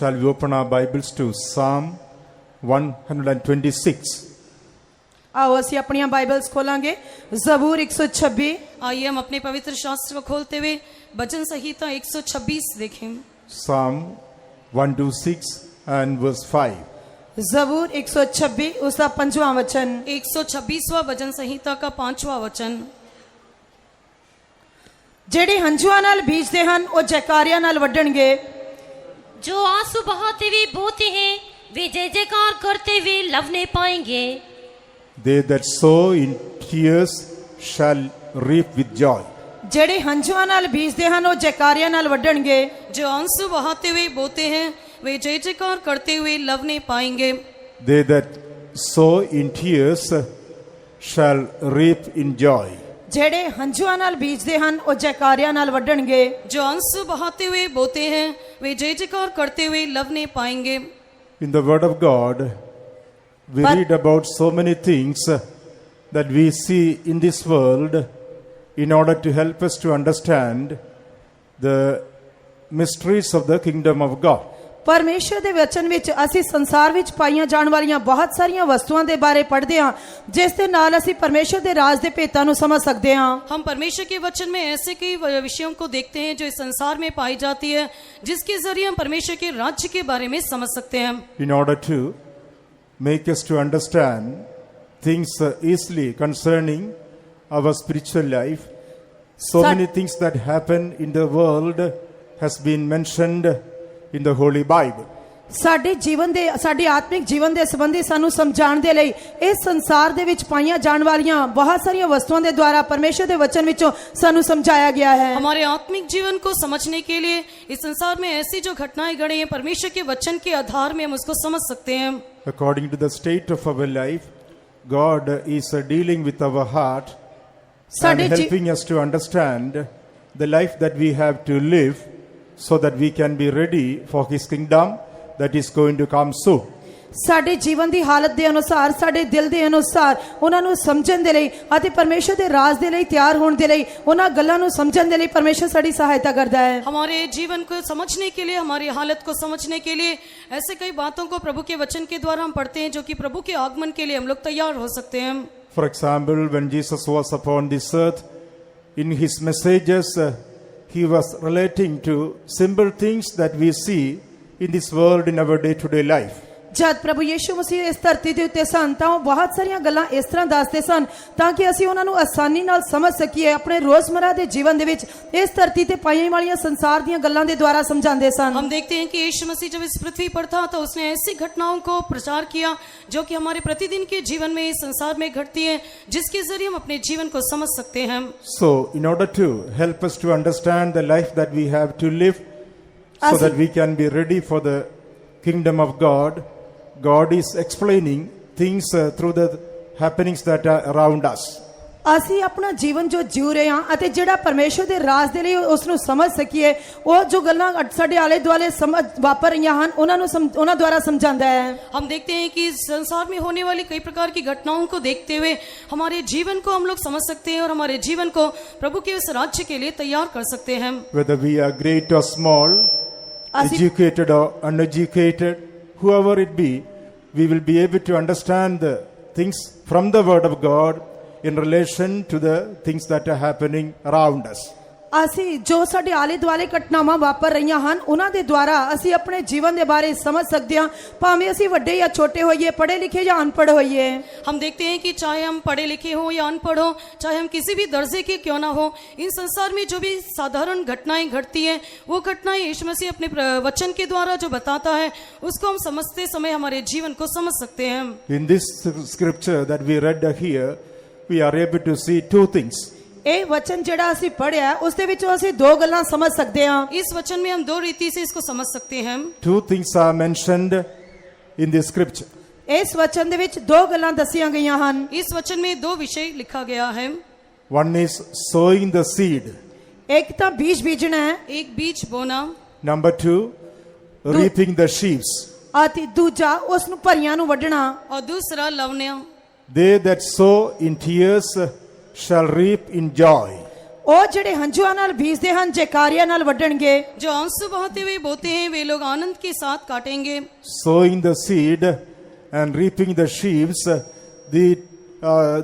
Shall we open our Bibles to Psalm 126? आओ ਅਸੀਂ ਆਪਣੀਆਂ ਬਾਈਬਲਸ ਖੋਲਾਂਗੇ ਜ਼ਬੂਰ 126। आइए हम अपने पवित्र शास्त्र को खोलते हुए भजन संहिता 126 देखें। Psalm 126 and verse 5. ਜ਼ਬੂਰ 126 ਉਸ ਦਾ 5ਵਾਂ ਵਚਨ। 126वां भजन संहिता का 5वां वचन। ਜਿਹੜੇ ਹੰਝੂਆਂ ਨਾਲ ਬੀਜਦੇ ਹਨ ਉਹ ਜੈਕਾਰਿਆਂ ਨਾਲ ਵੱਢਣਗੇ। जो आंसू बहाते हुए बोते हैं वे जय जयकार करते हुए लवने पाएंगे। They that sow in tears shall reap with joy. ਜਿਹੜੇ ਹੰਝੂਆਂ ਨਾਲ ਬੀਜਦੇ ਹਨ ਉਹ ਜੈਕਾਰਿਆਂ ਨਾਲ ਵੱਢਣਗੇ। जो आंसू बहाते हुए बोते हैं वे जय जयकार करते हुए लवने पाएंगे। They that sow in tears shall reap in joy. ਜਿਹੜੇ ਹੰਝੂਆਂ ਨਾਲ ਬੀਜਦੇ ਹਨ ਉਹ ਜੈਕਾਰਿਆਂ ਨਾਲ ਵੱਢਣਗੇ। जो आंसू बहाते हुए बोते हैं वे जय जयकार करते हुए लवने पाएंगे। In the Word of God, we read about so many things that we see in this world in order to help us to understand the mysteries of the kingdom of God. ਪਰਮੇਸ਼ਰ ਦੇ ਵਚਨ ਵਿੱਚ ਅਸੀਂ ਸੰਸਾਰ ਵਿੱਚ ਪਾਈਆਂ ਜਾਣ ਵਾਲੀਆਂ ਬਹੁਤ ਸਾਰੀਆਂ ਵਸਤੂਆਂ ਦੇ ਬਾਰੇ ਪੜ੍ਹਦੇ ਹਾਂ ਜਿਸ ਦੇ ਨਾਲ ਅਸੀਂ ਪਰਮੇਸ਼ਰ ਦੇ ਰਾਜ ਦੇ ਭੇਤਾਂ ਨੂੰ ਸਮਝ ਸਕਦੇ ਹਾਂ। हम परमेश्वर के वचन में ऐसे कई विषयों को देखते हैं जो इस संसार में पाई जाती है जिसके जरिए हम परमेश्वर के राज्य के बारे में समझ सकते हैं। In order to make us to understand things easily concerning our spiritual life, so many things that happen in the world has been mentioned in the Holy Bible. ਸਾਡੇ ਜੀਵਨ ਦੇ ਸਾਡੇ ਆਤਮਿਕ ਜੀਵਨ ਦੇ ਸੰਬੰਧੀ ਸਾਨੂੰ ਸਮਝਾਉਣ ਦੇ ਲਈ ਇਸ ਸੰਸਾਰ ਦੇ ਵਿੱਚ ਪਾਈਆਂ ਜਾਣ ਵਾਲੀਆਂ ਬਹੁਤ ਸਾਰੀਆਂ ਵਸਤੂਆਂ ਦੇ ਦੁਆਰਾ ਪਰਮੇਸ਼ਰ ਦੇ ਵਚਨ ਵਿੱਚੋਂ ਸਾਨੂੰ ਸਮਝਾਇਆ ਗਿਆ ਹੈ। हमारे आत्मिक जीवन को समझने के लिए इस संसार में ऐसी जो घटनाएं घड़ी हैं परमेश्वर के वचन के आधार में हम उसको समझ सकते हैं। According to the state of our life, God is dealing with our heart and helping us to understand the life that we have to live so that we can be ready for His kingdom that is going to come soon. ਸਾਡੇ ਜੀਵਨ ਦੀ ਹਾਲਤ ਦੇ ਅਨੁਸਾਰ ਸਾਡੇ ਦਿਲ ਦੇ ਅਨੁਸਾਰ ਉਹਨਾਂ ਨੂੰ ਸਮਝਣ ਦੇ ਲਈ ਅਤੇ ਪਰਮੇਸ਼ਰ ਦੇ ਰਾਜ ਦੇ ਲਈ ਤਿਆਰ ਹੋਣ ਦੇ ਲਈ ਉਹਨਾਂ ਗੱਲਾਂ ਨੂੰ ਸਮਝਣ ਦੇ ਲਈ ਪਰਮੇਸ਼ਰ ਸਾਡੀ ਸਹਾਇਤਾ ਕਰਦਾ ਹੈ। हमारे जीवन को समझने के लिए हमारी हालत को समझने के लिए ऐसे कई बातों को प्रभु के वचन के द्वारा हम पढ़ते हैं जो कि प्रभु के आगमन के लिए हम लोग तैयार हो सकते हैं। For example, when Jesus was upon this earth, in His messages, He was relating to simple things that we see in this world in our day-to-day life. ਜਦ ਪ੍ਰਭੂ ਯੀਸ਼ੂ ਮਸੀਹ ਇਸ ਧਰਤੀ ਦੇ ਉੱਤੇ ਸਨ ਤਾਂ ਉਹ ਬਹੁਤ ਸਾਰੀਆਂ ਗੱਲਾਂ ਇਸ ਤਰ੍ਹਾਂ ਦੱਸਦੇ ਸਨ ਤਾਂ ਕਿ ਅਸੀਂ ਉਹਨਾਂ ਨੂੰ ਆਸਾਨੀ ਨਾਲ ਸਮਝ ਸਕੀਏ। ਆਪਣੇ ਰੋਜ਼ਮਰਾ ਦੇ ਜੀਵਨ ਦੇ ਵਿੱਚ ਇਸ ਧਰਤੀ ਤੇ ਪਾਈਆਂ ਵਾਲੀਆਂ ਸੰਸਾਰ ਦੀਆਂ ਗੱਲਾਂ ਦੇ ਦੁਆਰਾ समझाते सन। हम देखते हैं कि यीशु मसीह जब इस पृथ्वी पर था तो उसने ऐसी घटनाओं को प्रचार किया जो कि हमारे प्रतिदिन के जीवन में इस संसार में घटती है जिसके जरिए हम अपने जीवन को समझ सकते हैं। So, in order to help us to understand the life that we have to live, so that we can be ready for the kingdom of God, God is explaining things through the happenings that are around us. ਅਸੀਂ ਆਪਣਾ ਜੀਵਨ ਜੋ ਜਿਉ ਰਹੇ ਹਾਂ ਅਤੇ ਜਿਹੜਾ ਪਰਮੇਸ਼ਰ ਦੇ ਰਾਜ ਦੇ ਲਈ ਉਸ ਨੂੰ ਸਮਝ ਸਕੀਏ ਉਹ ਜੋ ਗੱਲਾਂ ਸਾਡੇ ਆਲੇ ਦੁਆਲੇ ਵਾਪਰ ਰਹੀਆਂ ਹਨ ਉਹਨਾਂ ਦੁਆਰਾ ਸਮਝਾਉਂਦਾ ਹੈ। हम देखते हैं कि संसार में होने वाली कई प्रकार की घटनाओं को देखते हुए हमारे जीवन को हम लोग समझ सकते हैं और हमारे जीवन को प्रभु के उस राज्य के लिए तैयार कर सकते हैं। Whether we are great or small, educated or uneducated, whoever it be, we will be able to understand the things from the Word of God in relation to the things that are happening around us. ਅਸੀਂ ਜੋ ਸਾਡੇ ਆਲੇ ਦੁਆਲੇ ਘਟਨਾਵਾਂ ਵਾਪਰ ਰਹੀਆਂ ਹਨ ਉਹਨਾਂ ਦੇ ਦੁਆਰਾ ਅਸੀਂ ਆਪਣੇ ਜੀਵਨ ਦੇ ਬਾਰੇ ਸਮਝ ਸਕਦੇ ਹਾਂ ਭਾਵੇਂ ਅਸੀਂ ਵੱਡੇ ਜਾਂ ਛੋਟੇ ਹੋਈਏ ਪੜ੍ਹੇ ਲਿਖੇ ਜਾਂ ਅਨਪੜ੍ਹ ਹੋਈਏ। हम देखते हैं कि चाहे हम पढ़े लिखे हों या अनपढ़ हों, चाहे हम किसी भी दर्जे के क्यों ना हो, इन संसार में जो भी साधारण घटनाएं घटती हैं वो घटनाएं यीशु मसीह अपने वचन के द्वारा जो बताता है उसको हम समझते समय हमारे जीवन को समझ सकते हैं। In this scripture that we read here, we are able to see two things. ਇਹ ਵਚਨ ਜਿਹੜਾ ਅਸੀਂ ਪੜ੍ਹਿਆ ਉਸ ਦੇ ਵਿੱਚੋਂ ਅਸੀਂ ਦੋ ਗੱਲਾਂ ਸਮਝ ਸਕਦੇ ਹਾਂ। इस वचन में हम दो रीति से इसको समझ सकते हैं। Two things are mentioned in this scripture. ਇਸ ਵਚਨ ਦੇ ਵਿੱਚ ਦੋ ਗੱਲਾਂ ਦੱਸੀਆਂ ਗਈਆਂ ਹਨ। इस वचन में दो विषय लिखा गया है। One is sowing the seed. ਇੱਕ ਤਾਂ ਬੀਜ ਬੀਜਣਾ ਹੈ। एक बीज बोना। Number two, reaping the sheaves. ਅਤੇ ਦੂਜਾ ਉਸ ਨੂੰ ਭਰੀਆਂ ਨੂੰ ਵੱਢਣਾ। और दूसरा लवना। They that sow in tears shall reap in joy. ਉਹ ਜਿਹੜੇ ਹੰਝੂਆਂ ਨਾਲ ਬੀਜਦੇ ਹਨ ਜੈਕਾਰਿਆਂ ਨਾਲ ਵੱਢਣਗੇ। जो आंसू बहाते हुए बोते हैं वे लोग आनंद के साथ काटेंगे। Sowing the seed and reaping the sheaves,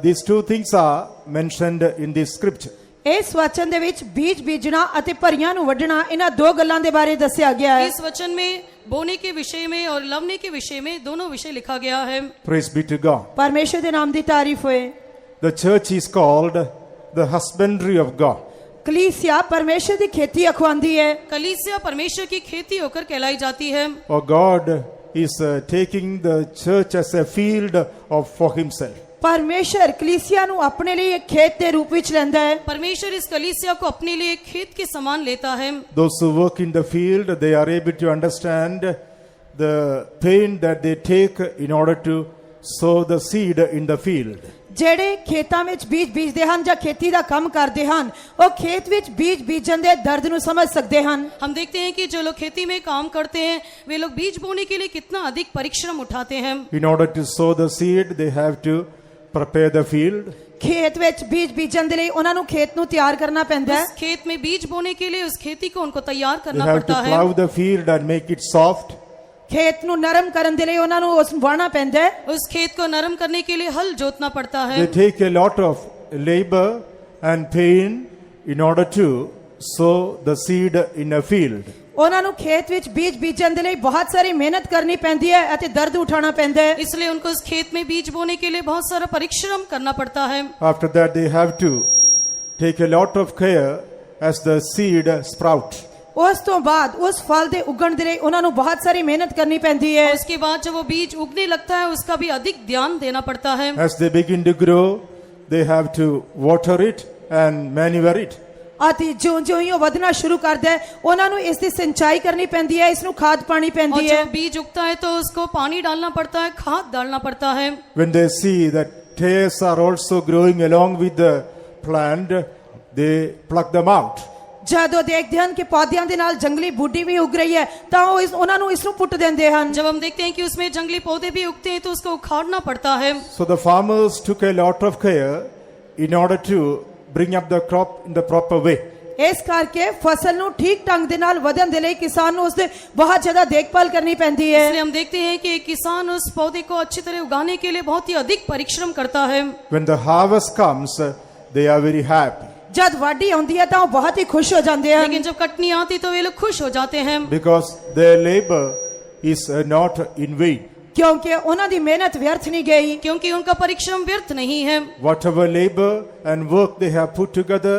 these two things are mentioned in this scripture. ਇਸ ਵਚਨ ਦੇ ਵਿੱਚ ਬੀਜ ਬੀਜਣਾ ਅਤੇ ਭਰੀਆਂ ਨੂੰ ਵੱਢਣਾ ਇਹਨਾਂ ਦੋ ਗੱਲਾਂ ਦੇ ਬਾਰੇ ਦੱਸਿਆ ਗਿਆ ਹੈ। इस वचन में बोने के विषय में और लवने के विषय में दोनों विषय लिखा गया है। Praise be to God. ਪਰਮੇਸ਼ਰ ਦੇ ਨਾਮ ਦੀ ਤਾਰੀਫ ਹੋਏ। The church is called the husbandry of God. ਕਲੀਸਿਆ ਪਰਮੇਸ਼ਰ ਦੀ ਖੇਤੀ ਅਖਵਾਉਂਦੀ ਹੈ। कलीसिया परमेश्वर की खेती होकर कहलाई जाती है। Or God is taking the church as a field for himself. ਪਰਮੇਸ਼ਰ ਕਲੀਸਿਆ ਨੂੰ ਆਪਣੇ ਲਈ ਇੱਕ ਖੇਤ ਦੇ ਰੂਪ ਵਿੱਚ ਲੈਂਦਾ ਹੈ। परमेश्वर इस कलीसिया को अपने लिए एक खेत के समान लेता है। Those who work in the field, they are able to understand the pain that they take in order to sow the seed in the field. ਜਿਹੜੇ ਖੇਤਾਂ ਵਿੱਚ ਬੀਜ ਬੀਜਦੇ ਹਨ ਜਾਂ ਖੇਤੀ ਦਾ ਕੰਮ ਕਰਦੇ ਹਨ ਉਹ ਖੇਤ ਵਿੱਚ ਬੀਜ ਬੀਜਣ ਦੇ ਦਰਦ ਨੂੰ ਸਮਝ ਸਕਦੇ ਹਨ। हम देखते हैं कि जो लोग खेती में काम करते हैं वे लोग बीज बोने के लिए कितना अधिक परिश्रम उठाते हैं। In order to sow the seed, they have to prepare the field. ਖੇਤ ਵਿੱਚ ਬੀਜ ਬੀਜਣ ਦੇ ਲਈ ਉਹਨਾਂ ਨੂੰ ਖੇਤ ਨੂੰ ਤਿਆਰ ਕਰਨਾ ਪੈਂਦਾ ਹੈ। उस खेत में बीज बोने के लिए उस खेती को उनको तैयार They करना have to पड़ता है। plow the field and make it soft. ਖੇਤ ਨੂੰ ਨਰਮ ਕਰਨ ਦੇ ਲਈ ਉਹਨਾਂ ਨੂੰ ਉਸ ਨੂੰ ਵਾਹਣਾ ਪੈਂਦਾ ਹੈ। उस खेत को नरम करने के लिए हल जोतना पड़ता है। They take a lot of labor and pain in order to sow the seed in a field. ਉਹਨਾਂ ਨੂੰ ਖੇਤ ਵਿੱਚ ਬੀਜ ਬੀਜਣ ਦੇ ਲਈ ਬਹੁਤ ਸਾਰੀ ਮਿਹਨਤ ਕਰਨੀ ਪੈਂਦੀ ਹੈ ਅਤੇ ਦਰਦ ਉਠਾਉਣਾ ਪੈਂਦਾ ਹੈ। इसलिए उनको उस खेत में बीज बोने के लिए बहुत सारा परिश्रम करना पड़ता है। After that, they have to take a lot of care as the seed sprout. ਉਸ ਤੋਂ ਬਾਅਦ ਉਸ ਫਲ ਦੇ ਉਗਣ ਦੇ ਲਈ ਉਹਨਾਂ ਨੂੰ ਬਹੁਤ ਸਾਰੀ ਮਿਹਨਤ ਕਰਨੀ ਪੈਂਦੀ ਹੈ। और उसके बाद जब वो बीज उगने लगता है उसका भी अधिक ध्यान देना पड़ता है। As they begin to grow, they have to water it and manure it. ਅਤੇ ਜਿਉਂ-ਜਿਉਂ ਹੀ ਉਹ ਵਧਣਾ ਸ਼ੁਰੂ ਕਰਦਾ ਹੈ ਉਹਨਾਂ ਨੂੰ ਇਸ ਦੀ ਸਿੰਚਾਈ ਕਰਨੀ ਪੈਂਦੀ ਹੈ, ਇਸ ਨੂੰ ਖਾਦ ਪਾਣੀ और ਪੈਂਦੀ ਹੈ। जब बीज उगता है तो उसको पानी डालना पड़ता है, खाद डालना पड़ता है। When they see that tares are also growing along with the plant, they pluck them out. ਜਦੋਂ ਦੇਖਦੇ ਹਨ ਕਿ ਪੌਦਿਆਂ ਦੇ ਨਾਲ ਜੰਗਲੀ ਬੂਟੀ ਵੀ ਉਗ ਰਹੀ ਹੈ ਤਾਂ ਉਹ ਉਹਨਾਂ ਨੂੰ ਇਸ ਨੂੰ ਪੁੱਟ ਦਿੰਦੇ ਹਨ। जब हम देखते हैं कि उसमें जंगली पौधे भी उगते हैं तो उसको उखाड़ना पड़ता है। So the farmers took a lot of care in order to bring up the crop in the proper way. ਇਸ ਕਰਕੇ ਫਸਲ ਨੂੰ ਠੀਕ ਢੰਗ ਦੇ ਨਾਲ ਵਧਣ ਦੇ ਲਈ ਕਿਸਾਨ ਨੂੰ ਉਸਦੇ ਬਹੁਤ ਜ਼ਿਆਦਾ ਦੇਖਭਾਲ ਕਰਨੀ ਪੈਂਦੀ ਹੈ। इसलिए हम देखते हैं कि एक किसान उस पौधे को अच्छी तरह उगाने के लिए बहुत ही अधिक परिश्रम करता है। When the harvest comes, they are very happy ਜਦ ਵਾਢੀ ਆਉਂਦੀ ਹੈ ਤਾਂ ਉਹ ਬਹੁਤ ਹੀ ਖੁਸ਼ ਹੋ ਜਾਂਦੇ ਹਨ लेकिन जब कटनी आती तो वे लोग खुश हो जाते हैं because their labor is not in vain. ਕਿਉਂਕਿ ਉਹਨਾਂ ਦੀ ਮਿਹਨਤ ਵਿਅਰਥ ਨਹੀਂ ਗਈ। क्योंकि उनका परिश्रम व्यर्थ नहीं है। Whatever labor and work they have put together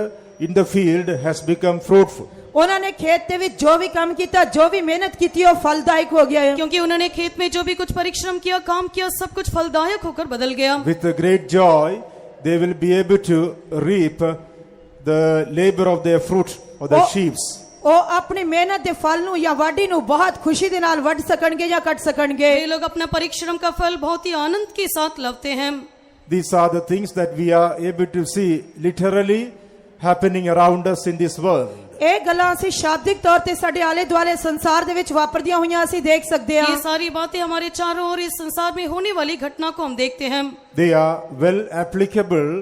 in the field has become fruitful. ਉਹਨਾਂ ਨੇ ਖੇਤ ਦੇ ਵਿੱਚ ਜੋ ਵੀ ਕੰਮ ਕੀਤਾ, ਜੋ ਵੀ ਮਿਹਨਤ ਕੀਤੀ ਉਹ ਫਲਦਾਇਕ ਹੋ ਗਿਆ ਹੈ। क्योंकि उन्होंने खेत में जो भी कुछ परिश्रम किया, काम किया, सब कुछ फलदायक होकर बदल गया। With a great joy, they will be able to reap the labor of their fruit or the sheaves. ਉਹ ਆਪਣੀ ਮਿਹਨਤ ਦੇ ਫਲ ਨੂੰ ਜਾਂ ਵਾਢੀ ਨੂੰ ਬਹੁਤ ਖੁਸ਼ੀ ਦੇ ਨਾਲ ਵੱਢ ਸਕਣਗੇ ਜਾਂ ਕੱਟ ਸਕਣਗੇ। वे लोग अपना परिश्रम का फल बहुत ही आनंद के साथ लवते हैं। These are the things that we are able to see literally happening around us in this world. ਇਹ ਗੱਲਾਂ ਅਸੀਂ ਸ਼ਾਬਦਿਕ ਤੌਰ ਤੇ ਸਾਡੇ ਆਲੇ ਦੁਆਲੇ ਸੰਸਾਰ ਦੇ ਵਿੱਚ ਵਾਪਰਦੀਆਂ ਹੋਈਆਂ ਅਸੀਂ ਦੇਖ ਸਕਦੇ ਹਾਂ। ये सारी बातें हमारे चारों ओर इस संसार में होने वाली घटना को हम देखते हैं। They are well applicable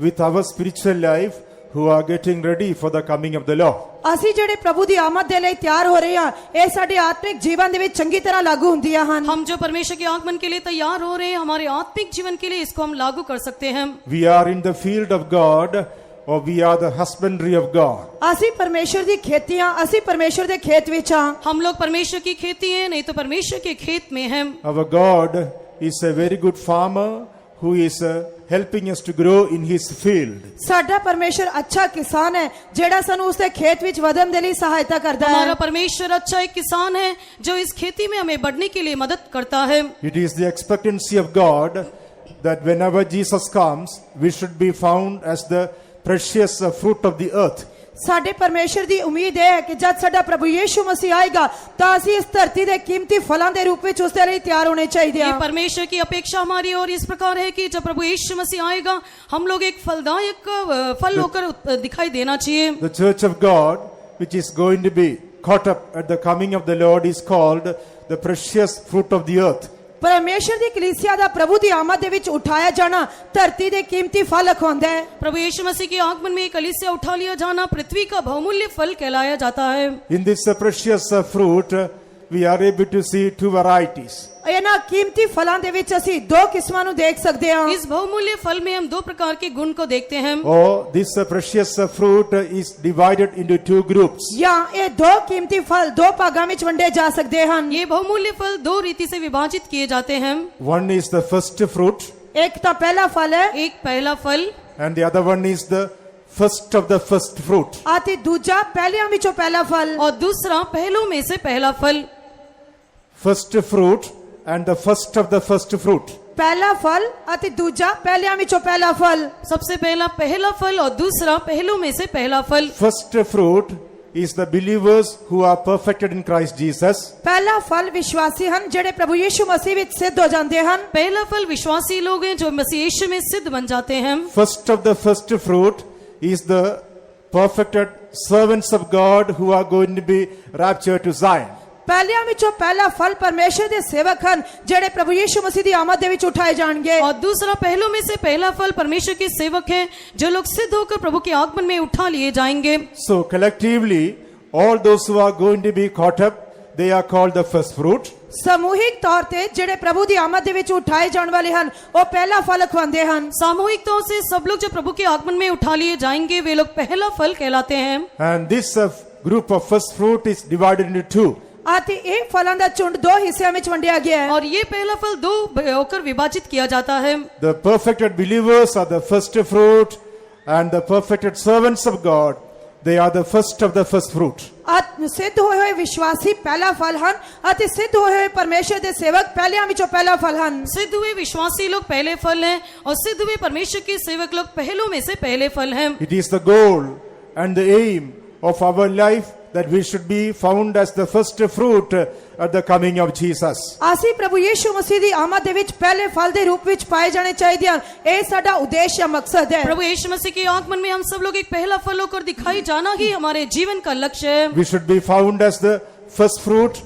with our spiritual life who are getting ready for the coming of the Lord. ਅਸੀਂ ਜਿਹੜੇ ਪ੍ਰਭੂ ਦੀ ਆਮਦ ਦੇ ਲਈ ਤਿਆਰ ਹੋ ਰਹੇ ਹਾਂ ਇਹ ਸਾਡੇ ਆਤਮਿਕ ਜੀਵਨ ਦੇ ਵਿੱਚ ਚੰਗੀ ਤਰ੍ਹਾਂ ਲਾਗੂ ਹੁੰਦੀਆਂ ਹਨ। हम जो परमेश्वर के आगमन के लिए तैयार हो रहे हैं हमारे आत्मिक जीवन के लिए इसको हम लागू कर सकते हैं। We are in the field of God or we are the husbandry of God. ਅਸੀਂ ਪਰਮੇਸ਼ਰ ਦੀ ਖੇਤੀ ਹਾਂ, ਅਸੀਂ ਪਰਮੇਸ਼ਰ ਦੇ ਖੇਤ ਵਿੱਚ ਹਾਂ। हम लोग परमेश्वर की खेती हैं, नहीं तो परमेश्वर के खेत में हैं। Our God is a very good farmer who is helping us to grow in his field. ਸਾਡਾ ਪਰਮੇਸ਼ਰ ਅੱਛਾ ਕਿਸਾਨ ਹੈ ਜਿਹੜਾ ਸਾਨੂੰ ਉਸਦੇ ਖੇਤ ਵਿੱਚ ਵਧਣ ਦੇ ਲਈ ਸਹਾਇਤਾ ਕਰਦਾ हमारा ਹੈ। परमेश्वर अच्छा एक किसान है जो इस खेती में हमें बढ़ने के लिए मदद करता है। It is the expectancy of God that whenever Jesus comes, we should be found as the precious fruit of the earth. ਸਾਡੇ ਪਰਮੇਸ਼ਰ ਦੀ ਉਮੀਦ ਹੈ ਕਿ ਜਦ ਸਾਡਾ ਪ੍ਰਭੂ ਯੀਸ਼ੂ ਮਸੀਹ ਆਏਗਾ ਤਾਂ ਅਸੀਂ ਇਸ ਧਰਤੀ ਦੇ ਕੀਮਤੀ ਫਲਾਂ ਦੇ ਰੂਪ ਵਿੱਚ ਉਸ ਦੇ ਲਈ ਤਿਆਰ ਹੋਣੇ ਚਾਹੀਦੇ ये ਹਾਂ। परमेश्वर की अपेक्षा हमारी और इस प्रकार है कि जब प्रभु यीशु मसीह आएगा हम लोग एक फलदायक फल होकर दिखाई देना चाहिए। The church of God, which is going to be caught up at the coming of the Lord, is called the precious fruit of the earth. ਪਰਮੇਸ਼ਰ ਦੀ ਕਲੀਸਿਆ ਦਾ ਪ੍ਰਭੂ ਦੀ ਆਮਦ ਦੇ ਵਿੱਚ ਉਠਾਇਆ ਜਾਣਾ ਧਰਤੀ ਦੇ ਕੀਮਤੀ ਫਲ ਅਖਵਾਉਂਦਾ ਹੈ। प्रभु यीशु मसीह के आगमन में कलीसिया उठा लिया जाना पृथ्वी का बहुमूल्य फल कहलाया जाता है। In this precious fruit, we are able to see two varieties. ਇਹਨਾਂ ਕੀਮਤੀ ਫਲਾਂ ਦੇ ਵਿੱਚ ਅਸੀਂ ਦੋ ਕਿਸਮਾਂ ਨੂੰ ਦੇਖ ਸਕਦੇ ਹਾਂ। इस बहुमूल्य फल में हम दो प्रकार के गुण को देखते हैं। Or this precious fruit is divided into two groups. ਜਾਂ ਇਹ ਦੋ ਕੀਮਤੀ ਫਲ ਦੋ ਭਾਗਾਂ ਵਿੱਚ ਵੰਡੇ ਜਾ ਸਕਦੇ ਹਨ। ये बहुमूल्य फल दो रीति से विभाजित किए जाते हैं। One is the first fruit, ਇੱਕ ਤਾਂ ਪਹਿਲਾ ਫਲ ਹੈ एक पहला फल and the other one is the first of the first fruit. ਅਤੇ ਦੂਜਾ ਪਹਿਲਿਆਂ ਵਿੱਚੋਂ ਪਹਿਲਾ ਫਲ। और दूसरा पहलों में से पहला फल। First fruit and the first of the first fruit. ਪਹਿਲਾ ਫਲ ਅਤੇ ਦੂਜਾ ਪਹਿਲਿਆਂ ਵਿੱਚੋਂ ਪਹਿਲਾ ਫਲ। सबसे पहला पहला फल और दूसरा पहलों में से पहला फल। First fruit is the believers who are perfected in Christ Jesus. ਪਹਿਲਾ ਫਲ ਵਿਸ਼ਵਾਸੀ ਹਨ ਜਿਹੜੇ ਪ੍ਰਭੂ ਯੀਸ਼ੂ ਮਸੀਹ ਵਿੱਚ ਸਿੱਧ ਹੋ ਜਾਂਦੇ ਹਨ। पहला फल विश्वासी लोग हैं जो मसीह यीशु में सिद्ध बन जाते हैं। First of the first fruit is the perfected servants of God who are going to be raptured to Zion. ਪਹਿਲਿਆਂ ਵਿੱਚੋਂ ਪਹਿਲਾ ਫਲ ਪਰਮੇਸ਼ਰ ਦੇ ਸੇਵਕ ਹਨ ਜਿਹੜੇ ਪ੍ਰਭੂ ਯੀਸ਼ੂ ਮਸੀਹ ਦੀ ਆਮਦ ਦੇ ਵਿੱਚ ਉਠਾਏ ਜਾਣਗੇ। और दूसरा पहलों में से पहला फल परमेश्वर के सेवक हैं जो लोग सिद्ध होकर प्रभु के आगमन में उठा लिए जाएंगे। So collectively, all those who are going to be caught up, they are called the first fruit. ਸਮੂਹਿਕ ਤੌਰ ਤੇ ਜਿਹੜੇ ਪ੍ਰਭੂ ਦੀ ਆਮਦ ਦੇ ਵਿੱਚ ਉਠਾਏ ਜਾਣ ਵਾਲੇ ਹਨ ਉਹ ਪਹਿਲਾ ਫਲ ਖਵਾਉਂਦੇ ਹਨ। सामूहिक तौर से सब लोग जो प्रभु के आगमन में उठा लिए जाएंगे वे लोग पहला फल कहलाते हैं। And this group of first fruit is divided into two. ਅਤੇ ਇਹ ਫਲਾਂ ਦਾ ਝੁੰਡ ਦੋ ਹਿੱਸਿਆਂ ਵਿੱਚ ਵੰਡਿਆ ਗਿਆ ਹੈ। और ये पहला फल दो होकर विभाजित किया जाता है। The perfected believers are the first fruit, and the perfected servants of God, they are the first of the first fruit. ਸਿੱਧ ਹੋਏ ਹੋਏ ਵਿਸ਼ਵਾਸੀ ਪਹਿਲਾ ਫਲ ਹਨ ਅਤੇ ਸਿੱਧ ਹੋਏ ਹੋਏ ਪਰਮੇਸ਼ਰ ਦੇ ਸੇਵਕ ਪਹਿਲਿਆਂ ਵਿੱਚੋਂ ਪਹਿਲਾ ਫਲ ਹਨ। सिद्ध हुए विश्वासी लोग पहले फल हैं और सिद्ध हुए परमेश्वर के सेवक लोग पहलों में से पहले फल हैं। It is the goal and the aim of our life that we should be found as the first fruit at the coming of Jesus. ਅਸੀਂ ਪ੍ਰਭੂ ਯੀਸ਼ੂ ਮਸੀਹ ਦੀ ਆਮਦ ਦੇ ਵਿੱਚ ਪਹਿਲੇ ਫਲ ਦੇ ਰੂਪ ਵਿੱਚ ਪਾਏ ਜਾਣੇ ਚਾਹੀਦੇ ਹਨ। ਇਹ ਸਾਡਾ ਉਦੇਸ਼ ਜਾਂ ਮਕਸਦ ਹੈ। प्रभु यीशु मसीह के आगमन में हम सब लोग एक पहला फल होकर दिखाई जाना ही हमारे जीवन का लक्ष्य है। We should be found as the first fruit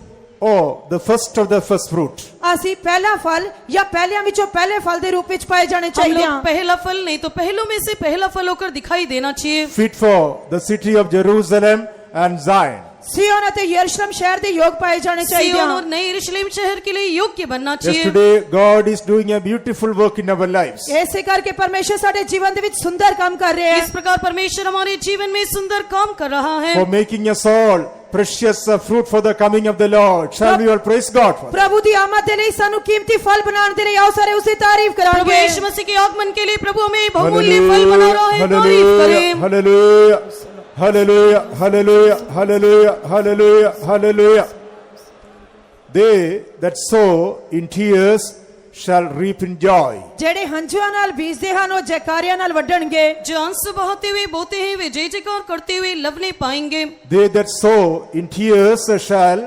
or the first of the first fruit. ਅਸੀਂ ਪਹਿਲਾ ਫਲ ਜਾਂ ਪਹਿਲਿਆਂ ਵਿੱਚੋਂ ਪਹਿਲੇ ਫਲ ਦੇ ਰੂਪ ਵਿੱਚ ਪਾਏ ਜਾਣੇ हम ਚਾਹੀਦੇ लोग ਹਨ। पहला फल नहीं तो पहलों में से पहला फल होकर दिखाई देना चाहिए। Fit for the city of Jerusalem and Zion. ਸਿਯੋਨ ਅਤੇ ਯਰੂਸ਼ਲਮ ਸ਼ਹਿਰ ਦੇ ਯੋਗ ਪਾਏ ਜਾਣੇ ਚਾਹੀਦੇ सिय्योन ਹਨ। और नए यरूशलेम शहर के लिए योग्य बनना Yes, चाहिए। today God is doing a beautiful work in our lives. ਇਸੇ ਕਰਕੇ ਪਰਮੇਸ਼ਰ ਸਾਡੇ ਜੀਵਨ ਦੇ ਵਿੱਚ ਸੁੰਦਰ ਕੰਮ ਕਰ ਰਿਹਾ ਹੈ। इस प्रकार परमेश्वर हमारे जीवन में सुंदर काम कर रहा है। For making us all precious fruit for the coming of the Lord. Shall we all praise God for that? ਪ੍ਰਭੂ ਦੀ ਆਮਦ ਦੇ ਲਈ ਸਾਨੂੰ ਕੀਮਤੀ ਫਲ ਬਣਾਉਣ ਦੇ ਲਈ ਆਓ ਸਾਰੇ ਉਸੇ ਤਾਰੀਫ प्रभु ਕਰਾਂਗੇ। यीशु मसीह के आगमन के लिए प्रभु हमें बहुमूल्य फल बना रहा है। तारीफ करें। Hallelujah. Hallelujah. Hallelujah. Hallelujah. Hallelujah. Hallelujah. They that sow in tears shall reap in joy. ਜਿਹੜੇ ਹੰਝੂਆਂ ਨਾਲ ਬੀਜਦੇ ਹਨ ਉਹ ਜੈਕਾਰਿਆਂ ਨਾਲ ਵੱਢਣਗੇ। जो आंसू बहाते हुए बोते हैं वे जय जयकार करते हुए लवने पाएंगे। They that sow in tears shall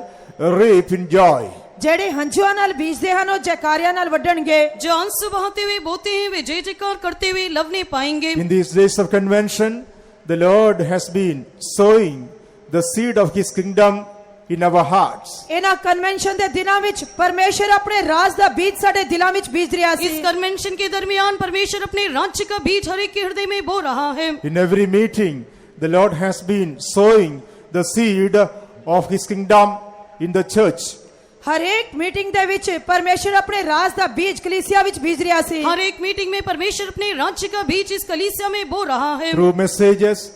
reap in joy. ਜਿਹੜੇ ਹੰਝੂਆਂ ਨਾਲ ਬੀਜਦੇ ਹਨ ਉਹ ਜੈਕਾਰਿਆਂ ਨਾਲ ਵੱਢਣਗੇ। जो आंसू बहाते हुए बोते हैं वे जय जयकार करते हुए लवने पाएंगे। In these days of convention, the Lord has been sowing the seed of His kingdom in our hearts. ਇਹਨਾਂ ਕਨਵੈਨਸ਼ਨ ਦੇ ਦਿਨਾਂ ਵਿੱਚ ਪਰਮੇਸ਼ਰ ਆਪਣੇ ਰਾਜ ਦਾ ਬੀਜ ਸਾਡੇ ਦਿਲਾਂ ਵਿੱਚ ਬੀਜ ਰਿਹਾ ਸੀ। इस कन्वेंशन के दरमियान परमेश्वर अपने राज्य का बीज हर एक के हृदय में बो रहा है। In every meeting, the Lord has been sowing the seed of His kingdom in the church. ਹਰ ਇੱਕ ਮੀਟਿੰਗ ਦੇ ਵਿੱਚ ਪਰਮੇਸ਼ਰ ਆਪਣੇ ਰਾਜ ਦਾ ਬੀਜ ਕਲੀਸਿਆ ਵਿੱਚ ਬੀਜ ਰਿਹਾ ਸੀ। हर एक मीटिंग में परमेश्वर अपने राज्य का बीज इस कलीसिया में बो रहा है। Through messages,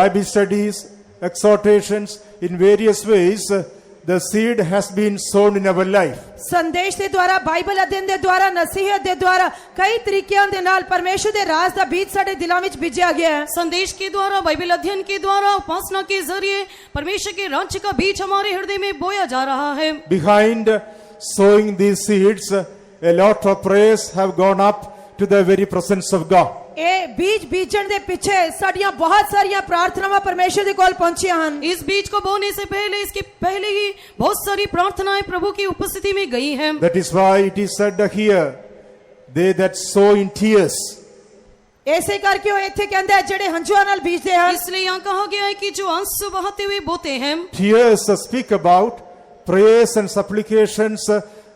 Bible studies, exhortations, in various ways, the seed has been sown in our life. ਸੰਦੇਸ਼ ਦੇ ਦੁਆਰਾ ਬਾਈਬਲ ਅਧਿਐਨ ਦੇ ਦੁਆਰਾ ਨਸੀਹਤ ਦੇ ਦੁਆਰਾ ਕਈ ਤਰੀਕਿਆਂ ਦੇ ਨਾਲ ਪਰਮੇਸ਼ਰ ਦੇ ਰਾਜ ਦਾ ਬੀਜ ਸਾਡੇ ਦਿਲਾਂ ਵਿੱਚ ਬੀਜਿਆ ਗਿਆ ਹੈ। संदेश के द्वारा बाइबल अध्ययन के द्वारा उपासना के जरिए परमेश्वर के राज्य का बीज हमारे हृदय में बोया जा रहा है। Behind sowing these seeds, a lot of prayers have gone up to the very presence of God. ਇਹ ਬੀਜ ਬੀਜਣ ਦੇ ਪਿੱਛੇ ਸਾਡੀਆਂ ਬਹੁਤ ਸਾਰੀਆਂ ਪ੍ਰਾਰਥਨਾਵਾਂ ਪਰਮੇਸ਼ਰ ਦੇ ਕੋਲ ਪਹੁੰਚੀਆਂ ਹਨ। इस बीज को बोने से पहले इसके पहले ही बहुत सारी प्रार्थनाएं प्रभु की उपस्थिति में गई हैं। That is why it is said here, they that sow in tears. ਇਸੇ ਕਰਕੇ ਉਹ ਇੱਥੇ ਕਹਿੰਦਾ ਹੈ ਜਿਹੜੇ ਹੰਝੂਆਂ ਨਾਲ ਬੀਜਦੇ ਹਨ। इसलिए यहाँ कहा गया है कि जो आंसू बहाते हुए बोते हैं। Tears speak about prayers and supplications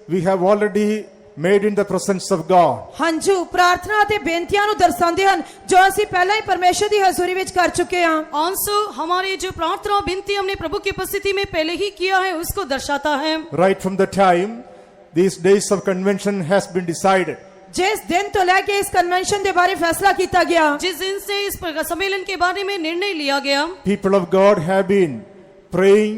we have already made in the presence of God. ਹੰਝੂ ਪ੍ਰਾਰਥਨਾ ਅਤੇ ਬੇਨਤੀਆਂ ਨੂੰ ਦਰਸਾਉਂਦੇ ਹਨ ਜੋ ਅਸੀਂ ਪਹਿਲਾਂ ਹੀ ਪਰਮੇਸ਼ਰ ਦੀ ਹਜ਼ੂਰੀ ਵਿੱਚ ਕਰ ਚੁੱਕੇ ਹਾਂ। आंसू हमारे जो प्रार्थना और विनती हमने प्रभु की उपस्थिति में पहले ही किया है उसको दर्शाता है। Right from the time these days of convention has been decided, ਜਿਸ ਦਿਨ ਤੋਂ ਲੈ ਕੇ ਇਸ ਕਨਵੈਨਸ਼ਨ ਦੇ ਬਾਰੇ ਫੈਸਲਾ ਕੀਤਾ ਗਿਆ, जिस दिन से इस सम्मेलन के बारे में निर्णय लिया गया, people of God have been praying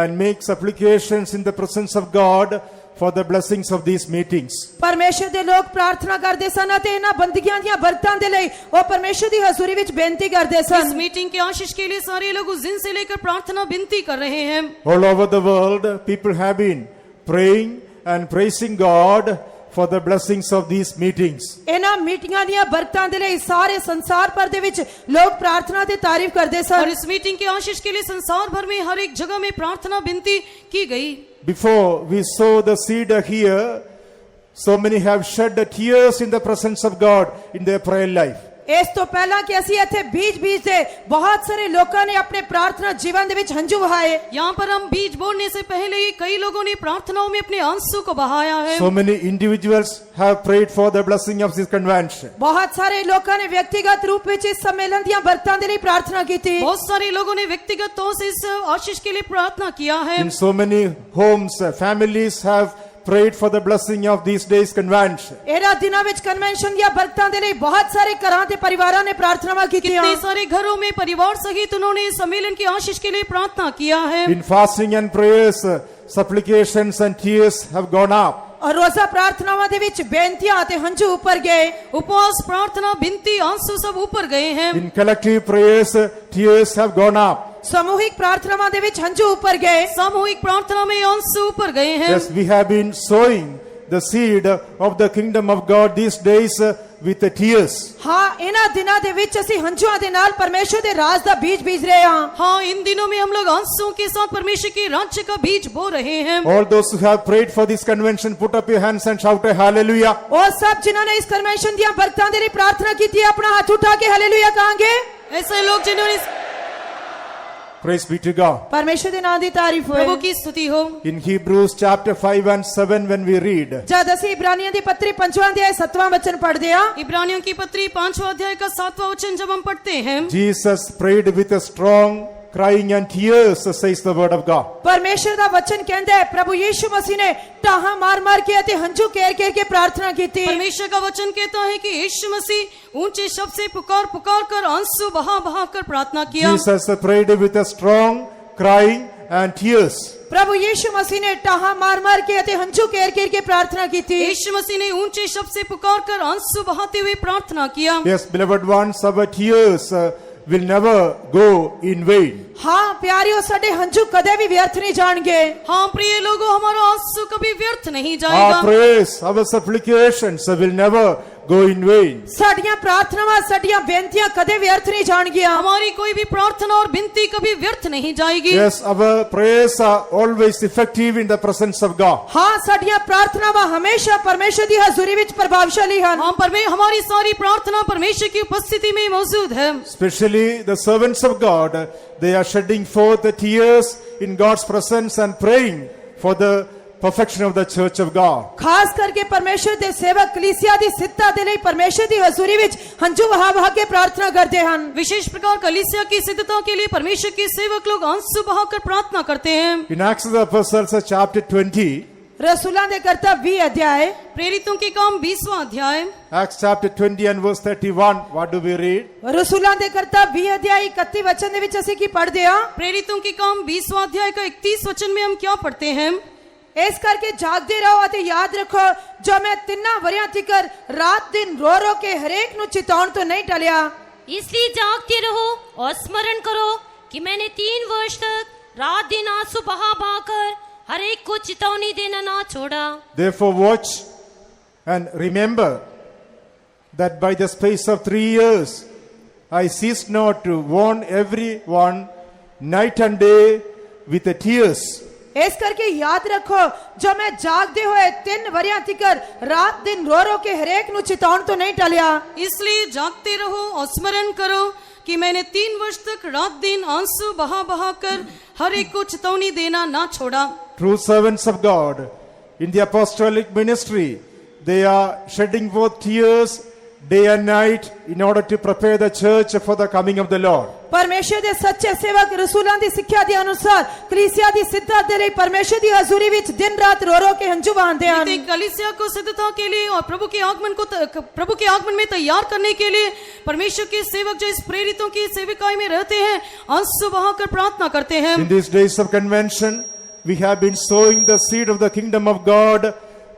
and make supplications in the presence of God for the blessings of these meetings. ਪਰਮੇਸ਼ਰ ਦੇ ਲੋਕ ਪ੍ਰਾਰਥਨਾ ਕਰਦੇ ਸਨ ਅਤੇ ਇਹਨਾਂ ਬੰਦਗੀਆਂ ਦੀਆਂ ਬਰਕਤਾਂ ਦੇ ਲਈ ਉਹ ਪਰਮੇਸ਼ਰ ਦੀ ਹਜ਼ੂਰੀ ਵਿੱਚ ਬੇਨਤੀ ਕਰਦੇ इस ਸਨ। मीटिंग के आशीष के लिए सारे लोग उस दिन से लेकर प्रार्थना विनती कर रहे हैं। All over the world, people have been praying and praising God for the blessings of these meetings. ਇਹਨਾਂ ਮੀਟਿੰਗਾਂ ਦੀਆਂ ਬਰਕਤਾਂ ਦੇ ਲਈ ਸਾਰੇ ਸੰਸਾਰ ਭਰ ਦੇ ਵਿੱਚ ਲੋਕ ਪ੍ਰਾਰਥਨਾ ਤੇ ਤਾਰੀਫ ਕਰਦੇ और ਸਨ। इस मीटिंग के आशीष के लिए संसार भर में हर एक जगह में प्रार्थना विनती की गई। Before we sow the seed here, so many have shed the tears in the presence of God in their prayer life. ਇਸ ਤੋਂ ਪਹਿਲਾਂ ਕਿ ਅਸੀਂ ਇੱਥੇ ਬੀਜ ਬੀਜਦੇ ਬਹੁਤ ਸਾਰੇ ਲੋਕਾਂ ਨੇ ਆਪਣੇ ਪ੍ਰਾਰਥਨਾ ਜੀਵਨ ਦੇ ਵਿੱਚ ਹੰਝੂ ਵਹਾਏ। यहाँ पर हम बीज बोने से पहले ही कई लोगों ने प्रार्थनाओं में अपने आंसू को बहाया है। So many individuals have prayed for the blessing of this convention. ਬਹੁਤ ਸਾਰੇ ਲੋਕਾਂ ਨੇ ਵਿਅਕਤੀਗਤ ਰੂਪ ਵਿੱਚ ਇਸ ਸੰਮੇਲਨ ਦੀਆਂ ਬਰਕਤਾਂ ਦੇ ਲਈ ਪ੍ਰਾਰਥਨਾ ਕੀਤੀ। बहुत सारे लोगों ने व्यक्तिगत तौर से इस आशीष के लिए प्रार्थना किया है। In so many homes, families have prayed for the blessing of these days convention. ਇਹਨਾਂ ਦਿਨਾਂ ਵਿੱਚ ਕਨਵੈਨਸ਼ਨ ਦੀਆਂ ਬਰਕਤਾਂ ਦੇ ਲਈ ਬਹੁਤ ਸਾਰੇ ਘਰਾਂ ਤੇ ਪਰਿਵਾਰਾਂ ਨੇ ਪ੍ਰਾਰਥਨਾਵਾਂ ਕੀਤੀਆਂ। कितने सारे घरों में परिवार सहित उन्होंने इस सम्मेलन के आशीष के लिए प्रार्थना किया है। In fasting and prayers, supplications and tears have gone up. और रोजा प्रार्थनावां ਦੇ ਵਿੱਚ ਬੇਨਤੀਆਂ ਅਤੇ ਹੰਝੂ ਉੱਪਰ ਗਏ। उपवास प्रार्थना विनती आंसू सब ऊपर गए हैं। In collective prayers, tears have gone up. ਸਮੂਹਿਕ ਪ੍ਰਾਰਥਨਾਵਾਂ ਦੇ ਵਿੱਚ ਹੰਝੂ ਉੱਪਰ ਗਏ। सामूहिक प्रार्थना में आंसू ऊपर गए हैं। Yes, we have been sowing the seed of the kingdom of God these days with the tears. ਹਾਂ, ਇਹਨਾਂ ਦਿਨਾਂ ਦੇ ਵਿੱਚ ਅਸੀਂ ਹੰਝੂਆਂ ਦੇ ਨਾਲ ਪਰਮੇਸ਼ਰ ਦੇ ਰਾਜ ਦਾ ਬੀਜ ਬੀਜ ਰਹੇ ਹਾਂ। हाँ, इन दिनों में हम लोग आंसुओं के साथ परमेश्वर के राज्य का बीज बो रहे हैं। All those who have prayed for this convention, put up your hands and shout a hallelujah. ਉਹ ਸਭ ਜਿਨ੍ਹਾਂ ਨੇ ਇਸ ਕਨਵੈਨਸ਼ਨ ਦੀਆਂ ਬਰਕਤਾਂ ਦੇ ਲਈ ਪ੍ਰਾਰਥਨਾ ਕੀਤੀ ਹੈ ਆਪਣਾ ਹੱਥ ਉਠਾ ਕੇ ਹਾਲੇਲੂਇਆ ਕਹਾਂਗੇ। ऐसे लोग जिन्होंने Praise be to God. ਪਰਮੇਸ਼ਰ ਦੇ ਨਾਮ ਦੀ ਤਾਰੀਫ ਹੋਏ। प्रभु की स्तुति हो। In Hebrews chapter 5 and 7 when we read, ਜਦ ਅਸੀਂ ਇਬਰਾਨੀਆਂ ਦੀ ਪੱਤਰੀ 5ਵਾਂ ਅਧਿਆਇ 7ਵਾਂ ਵਚਨ ਪੜ੍ਹਦੇ ਹਾਂ, इब्रानियों की पत्री 5वां अध्याय का 7वां वचन जब हम पढ़ते हैं, Jesus prayed with a strong crying and tears, says the word of God. ਪਰਮੇਸ਼ਰ ਦਾ ਵਚਨ ਕਹਿੰਦਾ ਹੈ ਪ੍ਰਭੂ ਯੀਸ਼ੂ ਮਸੀਹ ਨੇ ਟਾਹਾਂ ਮਾਰ ਮਾਰ ਕੇ ਅਤੇ ਹੰਝੂ ਕੇਰ ਕੇਰ ਕੇ ਪ੍ਰਾर्थना ਕੀਤੀ। परमेश्वर का वचन कहता है कि यीशु मसीह ऊंचे शब्द से पुकार पुकार कर आंसू बहा बहा कर प्रार्थना किया। Jesus prayed with a strong crying and tears. ਪ੍ਰਭੂ ਯੀਸ਼ੂ ਮਸੀਹ ਨੇ ਟਾਹਾਂ ਮਾਰ ਮਾਰ ਕੇ ਅਤੇ ਹੰਝੂ ਕੇਰ ਕੇਰ ਕੇ ਪ੍ਰਾर्थना ਕੀਤੀ। यीशु मसीह ने ऊंचे शब्द से पुकार कर आंसू बहाते हुए प्रार्थना किया। Yes, beloved ones, our tears will never go in vain. ਹਾਂ ਪਿਆਰਿਓ, ਸਾਡੇ ਹੰਝੂ ਕਦੇ ਵੀ ਵਿਅਰਥ ਨਹੀਂ ਜਾਣਗੇ। हाँ प्रिय लोगों, हमारा आंसू कभी व्यर्थ नहीं जाएगा। Our prayers, our supplications will never go in vain. ਸਾਡੀਆਂ ਪ੍ਰਾਰਥਨਾਵਾਂ ਸਾਡੀਆਂ ਬੇਨਤੀਆਂ ਕਦੇ ਵਿਅਰਥ ਨਹੀਂ ਜਾਣਗੀਆਂ। हमारी कोई भी प्रार्थना और विनती कभी व्यर्थ नहीं जाएगी। Yes, our prayers are always effective in the presence of God. ਹਾਂ, ਸਾਡੀਆਂ ਪ੍ਰਾਰਥਨਾਵਾਂ ਹਮੇਸ਼ਾ ਪਰਮੇਸ਼ਰ ਦੀ ਹਜ਼ੂਰੀ ਵਿੱਚ ਪ੍ਰਭਾਵਸ਼ਾਲੀ ਹਨ। हाँ, हमारी सारी प्रार्थना परमेश्वर की उपस्थिति में मौजूद है। Especially the servants of God, they are shedding forth the tears in God's presence and praying for the perfection of the church of God. ਖਾਸ ਕਰਕੇ ਪਰਮੇਸ਼ਰ ਦੇ ਸੇਵਕ ਕਲੀਸਿਆ ਦੀ ਸਿੱਧਤਾ ਦੇ ਲਈ ਪਰਮੇਸ਼ਰ ਦੀ ਹਜ਼ੂਰੀ ਵਿੱਚ ਹੰਝੂ ਵਹਾ ਵਹਾ ਕੇ ਪ੍ਰਾਰਥਨਾ ਕਰਦੇ ਹਨ। विशेष प्रकार कलीसिया की सिद्धता के लिए परमेश्वर के सेवक लोग आंसू बहाकर प्रार्थना करते हैं। In Acts of the Apostles chapter 20, रसूलां दे करतब 20 अध्याय, प्रेरितों के काम 20वां अध्याय, Acts chapter 20 and verse 31, what do we read? रसूलां दे करतब 20 अध्याय 31 वचन ਦੇ ਵਿੱਚ ਅਸੀਂ ਕੀ ਪੜ੍ਹਦੇ ਹਾਂ? प्रेरितों के काम 20वां अध्याय का 31 वचन में हम क्या पढ़ते हैं? ਇਸ ਕਰਕੇ ਜਾਗਦੇ ਰਹੋ ਅਤੇ ਯਾਦ ਰੱਖੋ ਜੋ ਮੈਂ 3 ਵਰਿਆਂ ਤੀਕਰ ਰਾਤ ਦਿਨ ਰੋ ਰੋ ਕੇ ਹਰੇਕ ਨੂੰ ਚਿਤਾਉਣ ਤੋਂ ਨਹੀਂ ਟਲਿਆ। इसलिए जागते रहो और स्मरण करो कि मैंने 3 वर्ष तक रात दिन आंसू बहा बहा कर हर एक को चेतावनी देना ना छोड़ा। Therefore watch and remember that by the space of 3 years I ceased not to warn everyone night and day with the tears. ਇਸ ਕਰਕੇ ਯਾਦ ਰੱਖੋ ਜੋ ਮੈਂ ਜਾਗਦੇ ਹੋਏ 3 ਵਰਿਆਂ ਤੀਕਰ ਰਾਤ ਦਿਨ ਰੋ ਰੋ ਕੇ ਹਰੇਕ ਨੂੰ ਚਿਤਾਉਣ ਤੋਂ ਨਹੀਂ ਟਲਿਆ। इसलिए जागते रहो और स्मरण करो कि मैंने 3 वर्ष तक रात दिन आंसू बहा बहा कर हर एक को चेतावनी देना ना छोड़ा। True servants of God, In the apostolic ministry, they are shedding forth tears day and night in order to prepare the church for the coming of the Lord. ਪਰਮੇਸ਼ਰ ਦੇ ਸੱਚੇ ਸੇਵਕ ਰਸੂਲਾਂ ਦੀ ਸਿੱਖਿਆ ਦੇ ਅਨੁਸਾਰ ਕਲੀਸਿਆ ਦੀ ਸਿੱਧਤਾ ਦੇ ਲਈ ਪਰਮੇਸ਼ਰ ਦੀ ਹਜ਼ੂਰੀ ਵਿੱਚ ਦਿਨ ਰਾਤ ਰੋ ਰੋ ਕੇ ਹੰਝੂ ਬਹਾਉਂਦੇ ਹਨ। कलीसिया को सिद्धता के लिए और प्रभु के आगमन में तैयार करने के लिए परमेश्वर के सेवक जो इस प्रेरितों की सेविकाई में रहते हैं आंसू बहाकर प्रार्थना करते हैं। In these days of convention, we have been sowing the seed of the kingdom of God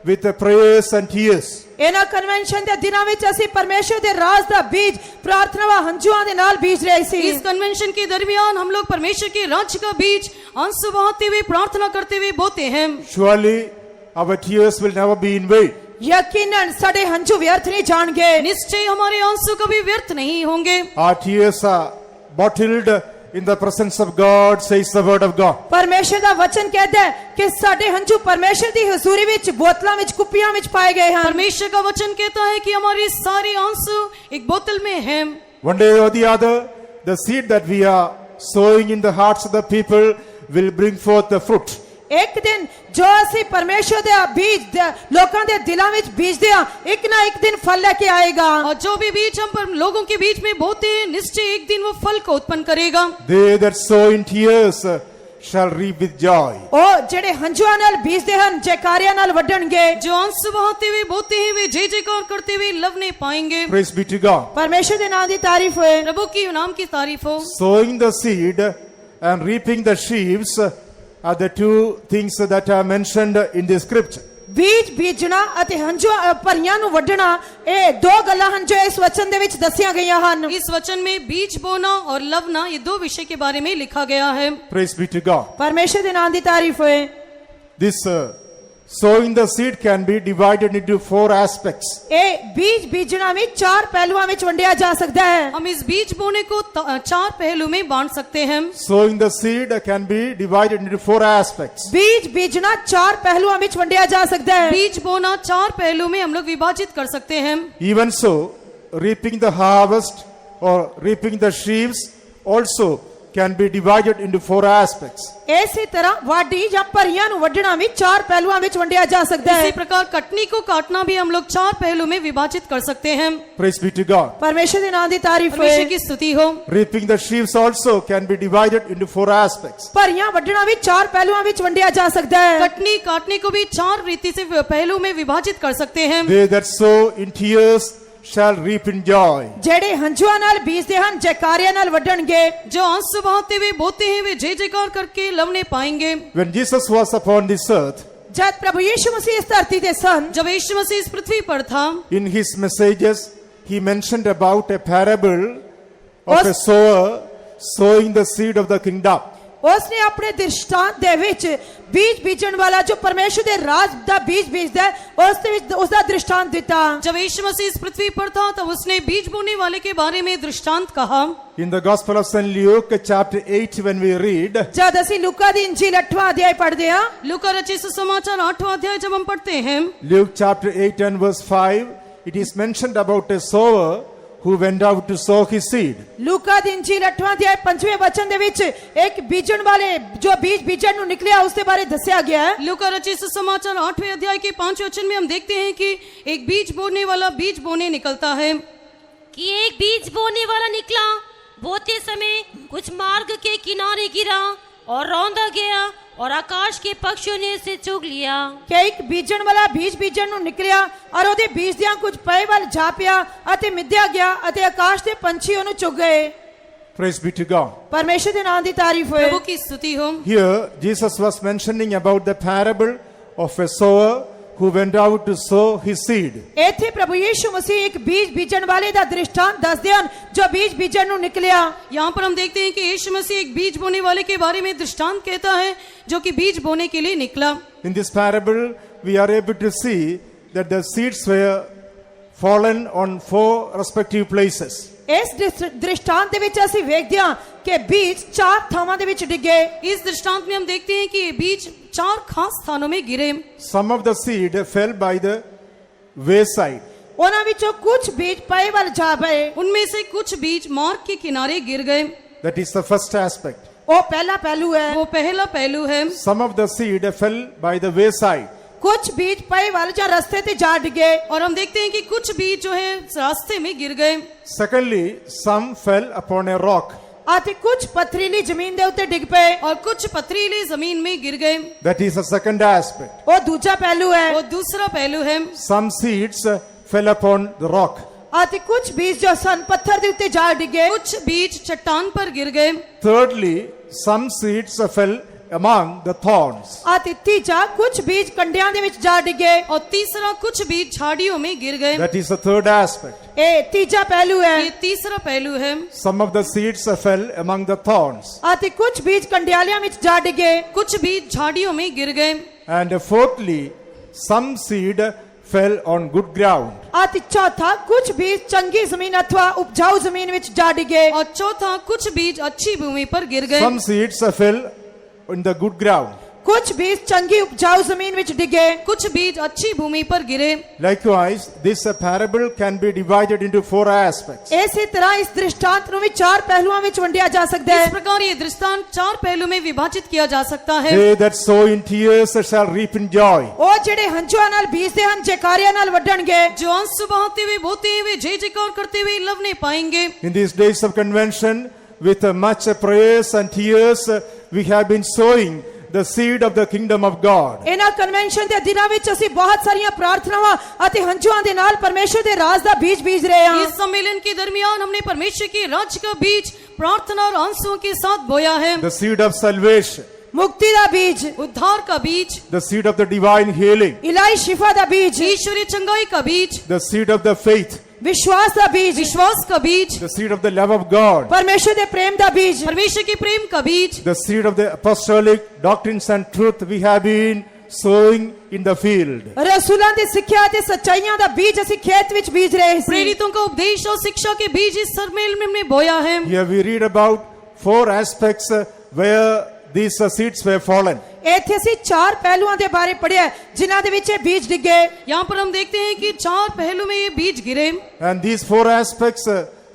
with the prayers and tears. ਇਹਨਾਂ ਕਨਵੈਨਸ਼ਨ ਦੇ ਦਿਨਾਂ ਵਿੱਚ ਅਸੀਂ ਪਰਮੇਸ਼ਰ ਦੇ ਰਾਜ ਦਾ ਬੀਜ ਪ੍ਰਾਰਥਨਾਵਾਂ ਹੰਝੂਆਂ ਦੇ ਨਾਲ ਬੀਜ ਰਹੇ ਸੀ। इस कन्वेंशन के दरमियान हम लोग परमेश्वर के राज्य का बीज आंसू बहाते हुए प्रार्थना करते हुए बोते हैं। Surely our tears will never be in vain. ਯਕੀਨਨ ਸਾਡੇ ਹੰਝੂ ਵਿਅਰਥ ਨਹੀਂ ਜਾਣਗੇ। निश्चय हमारे आंसू कभी व्यर्थ नहीं होंगे। Our tears are bottled in the presence of God, says the word of God. ਪਰਮੇਸ਼ਰ ਦਾ ਵਚਨ ਕਹਿੰਦਾ ਹੈ ਕਿ ਸਾਡੇ ਹੰਝੂ ਪਰਮੇਸ਼ਰ ਦੀ ਹਜ਼ੂਰੀ ਵਿੱਚ ਬੋਤਲਾਂ ਵਿੱਚ ਕੁੱਪੀਆਂ ਵਿੱਚ ਪਾਏ ਗਏ ਹਨ। परमेश्वर का वचन कहता है कि हमारे सारे आंसू एक बोतल में हैं। One day or the other, the seed that we are sowing in the hearts of the people will bring forth the fruit. ਇੱਕ ਦਿਨ ਜੋ ਅਸੀਂ ਪਰਮੇਸ਼ਰ ਦੇ ਬੀਜ ਲੋਕਾਂ ਦੇ ਦਿਲਾਂ ਵਿੱਚ ਬੀਜਦੇ ਹਾਂ ਇੱਕ ਨਾ ਇੱਕ ਦਿਨ ਫਲ ਲੈ ਕੇ ਆਏਗਾ। और जो भी बीज हम पर लोगों के बीच में बोते हैं निश्चय एक दिन वो फल को उत्पन्न करेगा। They that sow in tears shall reap with joy. ਉਹ ਜਿਹੜੇ ਹੰਝੂਆਂ ਨਾਲ ਬੀਜਦੇ ਹਨ ਜੈਕਾਰਿਆਂ ਨਾਲ ਵੱਢਣਗੇ। जो आंसू बहाते हुए बोते हैं वे जय जयकार करते हुए लवने पाएंगे। Praise be to God. ਪਰਮੇਸ਼ਰ ਦੇ ਨਾਮ ਦੀ ਤਾਰੀਫ ਹੋਏ। प्रभु की नाम की तारीफ हो। Sowing the seed and reaping the sheaves are the two things that are mentioned in the scripture. ਬੀਜ ਬੀਜਣਾ ਅਤੇ ਹੰਝੂ ਭਰੀਆਂ ਨੂੰ ਵੱਢਣਾ ਇਹ ਦੋ ਗੱਲਾਂ ਹਨ ਜੋ ਇਸ ਵਚਨ ਦੇ ਵਿੱਚ ਦੱਸੀਆਂ ਗਈਆਂ ਹਨ। इस वचन में बीज बोना और लवना ये दो विषय के बारे में लिखा गया है। Praise be to God. ਪਰਮੇਸ਼ਰ ਦੇ ਨਾਮ ਦੀ ਤਾਰੀਫ ਹੋਏ। This sowing the seed can be divided into four aspects. ਇਹ ਬੀਜ ਬੀਜਣਾ ਵੀ ਚਾਰ ਪਹਿਲੂਆਂ ਵਿੱਚ ਵੰਡਿਆ ਜਾ ਸਕਦਾ ਹੈ। हम इस बीज बोने को चार पहलू में बांट सकते हैं। Sowing the seed can be divided into four aspects. ਬੀਜ ਬੀਜਣਾ ਚਾਰ ਪਹਿਲੂਆਂ ਵਿੱਚ ਵੰਡਿਆ ਜਾ ਸਕਦਾ ਹੈ। बीज बोना चार पहलू में हम लोग विभाजित कर सकते हैं। Even so, reaping the harvest or reaping the sheaves also can be divided into four aspects. ਇਸੇ ਤਰ੍ਹਾਂ ਵਾਢੀ ਜਾਂ ਭਰੀਆਂ ਨੂੰ ਵੱਢਣਾ ਵੀ ਚਾਰ ਪਹਿਲੂਆਂ ਵਿੱਚ ਵੰਡਿਆ ਜਾ ਸਕਦਾ ਹੈ। इसी प्रकार कटनी को काटना भी हम लोग चार पहलू में विभाजित कर सकते हैं। Praise be to God. ਪਰਮੇਸ਼ਰ ਦੇ ਨਾਮ ਦੀ ਤਾਰੀਫ परमेश्वर ਹੋਏ। की स्तुति हो। Reaping the sheaves also can be divided into four aspects. ਭਰੀਆਂ ਵੱਢਣਾ ਵੀ ਚਾਰ ਪਹਿਲੂਆਂ ਵਿੱਚ ਵੰਡਿਆ ਜਾ ਸਕਦਾ ਹੈ। कटनी काटने को भी चार रीति से पहलू में विभाजित कर सकते हैं। They that sow in tears shall reap in joy. ਜਿਹੜੇ ਹੰਝੂਆਂ ਨਾਲ ਬੀਜਦੇ ਹਨ ਜੈਕਾਰਿਆਂ ਨਾਲ ਵੱਢਣਗੇ। जो आंसू बहाते हुए बोते हैं वे जय जयकार करके लवने पाएंगे। When Jesus was upon this earth, ਜਦ ਪ੍ਰਭੂ ਯੀਸ਼ੂ ਮਸੀਹ ਇਸ ਧਰਤੀ ਤੇ ਸਨ जब यीशु मसीह इस पृथ्वी पर था in his messages, he mentioned about a parable of a sower sowing the seed of the kingdom. ਉਸਨੇ ਆਪਣੇ ਦ੍ਰਿਸ਼ਟਾਂਤ ਦੇ ਵਿੱਚ ਬੀਜ ਬੀਜਣ ਵਾਲਾ ਜੋ ਪਰਮੇਸ਼ਰ ਦੇ ਰਾਜ ਦਾ ਬੀਜ ਬੀਜਦਾ ਹੈ ਉਸ ਦੇ ਵਿੱਚ ਉਸ ਦਾ ਦ੍ਰਿਸ਼ਟਾਂਤ ਦਿੱਤਾ। जब यीशु मसीह इस पृथ्वी पर था तब उसने बीज बोने वाले के बारे में दृष्टांत कहा। In the Gospel of St. Luke, chapter 8, when we read, ਜਦ ਅਸੀਂ ਲੂਕਾ ਦੀ ਇੰਜੀਲ 8ਵਾਂ ਅਧਿਆਇ ਪੜ੍ਹਦੇ ਹਾਂ लूका रचित सुसमाचार 8वां अध्याय जब हम पढ़ते हैं Luke chapter 8 and verse 5, it is mentioned about a sower who went out to sow his seed. ਲੂਕਾ ਦੀ ਇੰਜੀਲ 8ਵਾਂ ਅਧਿਆਇ 5ਵੇਂ ਵਚਨ ਦੇ ਵਿੱਚ ਇੱਕ ਬੀਜਣ ਵਾਲੇ ਜੋ ਬੀਜ ਬੀਜਣ ਨੂੰ ਨਿਕਲਿਆ ਉਸ ਦੇ ਬਾਰੇ ਦੱਸਿਆ ਗਿਆ ਹੈ। लूका रचित सुसमाचार 8वें अध्याय के 5वें वचन में हम देखते हैं कि एक बीज बोने वाला बीज बोने निकलता है। कि एक बीज बोने वाला निकला, बोते समय कुछ मार्ग के किनारे गिरा और रौंदा गया और आकाश के पक्षियों ने उसे चुग लिया। ਕਿ ਇੱਕ ਬੀਜਣ ਵਾਲਾ ਬੀਜ ਬੀਜਣ ਨੂੰ ਨਿਕਲਿਆ ਔਰ ਉਹਦੇ ਬੀਜਦਿਆਂ ਕੁਝ ਪਏ ਵੱਲ ਜਾ ਪਿਆ ਅਤੇ ਮਿੱਧਿਆ ਗਿਆ ਅਤੇ ਆਕਾਸ਼ ਦੇ ਪੰਛੀ ਉਹਨੂੰ ਚੁਗ ਗਏ। Praise be to God. ਪਰਮੇਸ਼ਰ ਦੇ ਨਾਮ ਦੀ ਤਾਰੀਫ ਹੋਏ। प्रभु की स्तुति हो। Here, Jesus was mentioning about the parable of a sower who went out to sow his seed. ਇੱਥੇ ਪ੍ਰਭੂ ਯੀਸ਼ੂ ਮਸੀਹ ਇੱਕ ਬੀਜ ਬੀਜਣ ਵਾਲੇ ਦਾ ਦ੍ਰਿਸ਼ਟਾਂਤ ਦੱਸਦੇ ਹਨ ਜੋ ਬੀਜ ਬੀਜਣ ਨੂੰ ਨਿਕਲਿਆ। यहाँ पर हम देखते हैं कि यीशु मसीह एक बीज बोने वाले के बारे में दृष्टांत कहता है जो कि बीज बोने के लिए निकला। In this parable, we are able to see that the seeds were fallen on four respective places. ਇਸ ਦ੍ਰਿਸ਼ਟਾਂਤ ਦੇ ਵਿੱਚ ਅਸੀਂ ਵੇਖਦੇ ਹਾਂ ਕਿ ਬੀਜ ਚਾਰ ਥਾਵਾਂ ਦੇ ਵਿੱਚ ਡਿੱਗੇ। इस दृष्टांत में हम देखते हैं कि ये बीज चार खास स्थानों में गिरे। Some of the seed fell by the wayside. ਉਹਨਾਂ ਵਿੱਚੋਂ ਕੁਝ ਬੀਜ ਪਏ ਵੱਲ ਜਾ ਪਏ। उनमें से कुछ बीज मार्ग के किनारे गिर गए। That is the first aspect. ਉਹ ਪਹਿਲਾ ਪਹਿਲੂ ਹੈ। वो पहला पहलू है। Some of the seed fell by the wayside. ਕੁਝ ਬੀਜ ਪਏ ਵੱਲ ਜਾਂ ਰਸਤੇ ਤੇ ਜਾ ਡਿੱਗੇ और हम देखते हैं कि कुछ बीज जो है रास्ते में गिर गए। Secondly, some fell upon a rock. ਅਤੇ ਕੁਝ ਪਥਰੀਲੀ ਜ਼ਮੀਨ ਦੇ ਉੱਤੇ ਡਿੱਗ ਪਏ और कुछ पथरीली जमीन में गिर गए। That is the second aspect. ਉਹ ਦੂਜਾ ਪਹਿਲੂ ਹੈ और दूसरा पहलू है Some seeds fell upon the rock. ਅਤੇ ਕੁਝ ਬੀਜ ਜੋ ਸਨ ਪੱਥਰ ਦੇ ਉੱਤੇ ਜਾ ਡਿੱਗੇ कुछ बीज चट्टान पर गिर गए। Thirdly, some seeds fell among the thorns. ਅਤੇ ਤੀਜਾ ਕੁਝ ਬੀਜ ਕੰਡਿਆਂ ਦੇ ਵਿੱਚ ਜਾ ਡਿੱਗੇ और तीसरा कुछ बीज झाड़ियों में गिर गए। That is the third aspect. ਇਹ ਤੀਜਾ ਪਹਿਲੂ ਹੈ ये तीसरा पहलू है। Some of the seeds fell among the thorns. ਅਤੇ ਕੁਝ ਬੀਜ ਕੰਡਿਆਲਿਆਂ ਵਿੱਚ ਜਾ ਡਿੱਗੇ कुछ बीज झाड़ियों में गिर गए। And fourthly, some seed fell on good ground. ਅਤੇ ਚੌਥਾ ਕੁਝ ਬੀਜ ਚੰਗੀ ਜ਼ਮੀਨ ਅਥਵਾ ਉਪਜਾਊ ਜ਼ਮੀਨ ਵਿੱਚ ਜਾ ਡਿੱਗੇ और चौथा कुछ बीज अच्छी भूमि पर गिर गए। Some seeds fell in the good ground. ਕੁਝ ਬੀਜ ਚੰਗੀ ਉਪਜਾਊ ਜ਼ਮੀਨ ਵਿੱਚ ਡਿੱਗੇ कुछ बीज अच्छी भूमि पर गिरे। Likewise, this parable can be divided into four aspects. ਇਸੇ ਤਰ੍ਹਾਂ ਇਸ ਦ੍ਰਿਸ਼ਟਾਂਤ ਨੂੰ ਵੀ ਚਾਰ ਪਹਿਲੂਆਂ ਵਿੱਚ ਵੰਡਿਆ ਜਾ ਸਕਦਾ इस ਹੈ प्रकार ये दृष्टांत चार पहलू में विभाजित किया जा सकता है। They that sow in tears shall reap in joy. ਉਹ ਜਿਹੜੇ ਹੰਝੂਆਂ ਨਾਲ ਬੀਜਦੇ ਹਨ ਜੈਕਾਰਿਆਂ ਨਾਲ ਵੱਢਣਗੇ जो आंसू बहाते हुए बोते हुए जय जयकार करते हुए लवने पाएंगे। In these days of convention, with much prayers and tears, we have been sowing the seed of the kingdom of God. ਇਹਨਾਂ ਕਨਵੈਨਸ਼ਨ ਦੇ ਦਿਨਾਂ ਵਿੱਚ ਅਸੀਂ ਬਹੁਤ ਸਾਰੀਆਂ ਪ੍ਰਾਰਥਨਾਵਾਂ ਅਤੇ ਹੰਝੂਆਂ ਦੇ ਨਾਲ ਪਰਮੇਸ਼ਰ ਦੇ ਰਾਜ ਦਾ ਬੀਜ ਬੀਜ ਰਹੇ ਹਾਂ इस सम्मेलन के दरमियान हमने परमेश्वर के राज्य का बीज प्रार्थना और आंसुओं के साथ बोया है। The seed of salvation, ਮੁਕਤੀ ਦਾ ਬੀਜ उद्धार का बीज, the seed of the divine healing, ਇਲਾਹੀ ਸ਼ਿਫਾ ਦਾ ਬੀਜ ईश्वरीय चंगाई का बीज, the seed of the faith, ਵਿਸ਼ਵਾਸ ਦਾ ਬੀਜ विश्वास का बीज, the seed of the love of God, ਪਰਮੇਸ਼ਰ ਦੇ ਪ੍ਰੇਮ ਦਾ ਬੀਜ परमेश्वर के प्रेम का बीज, the seed of the apostolic doctrines and truth we have been sowing in the field. ਰਸੂਲਾਂ ਦੀ ਸਿੱਖਿਆ ਅਤੇ ਸੱਚਾਈਆਂ ਦਾ ਬੀਜ ਅਸੀਂ ਖੇਤ ਵਿੱਚ ਬੀਜ ਰਹੇ ਸੀ प्रेरितों का उपदेश और शिक्षा के बीज इस सम्मेलन में हमने बोया है। Here we read about four aspects where these seeds were fallen. ਇੱਥੇ ਅਸੀਂ ਚਾਰ ਪਹਿਲੂਆਂ ਦੇ ਬਾਰੇ ਪੜ੍ਹਿਆ ਜਿਨ੍ਹਾਂ ਦੇ ਵਿੱਚ ਇਹ ਬੀਜ ਡਿੱਗੇ यहाँ पर हम देखते हैं कि चार पहलू में ये बीज गिरे। And these four aspects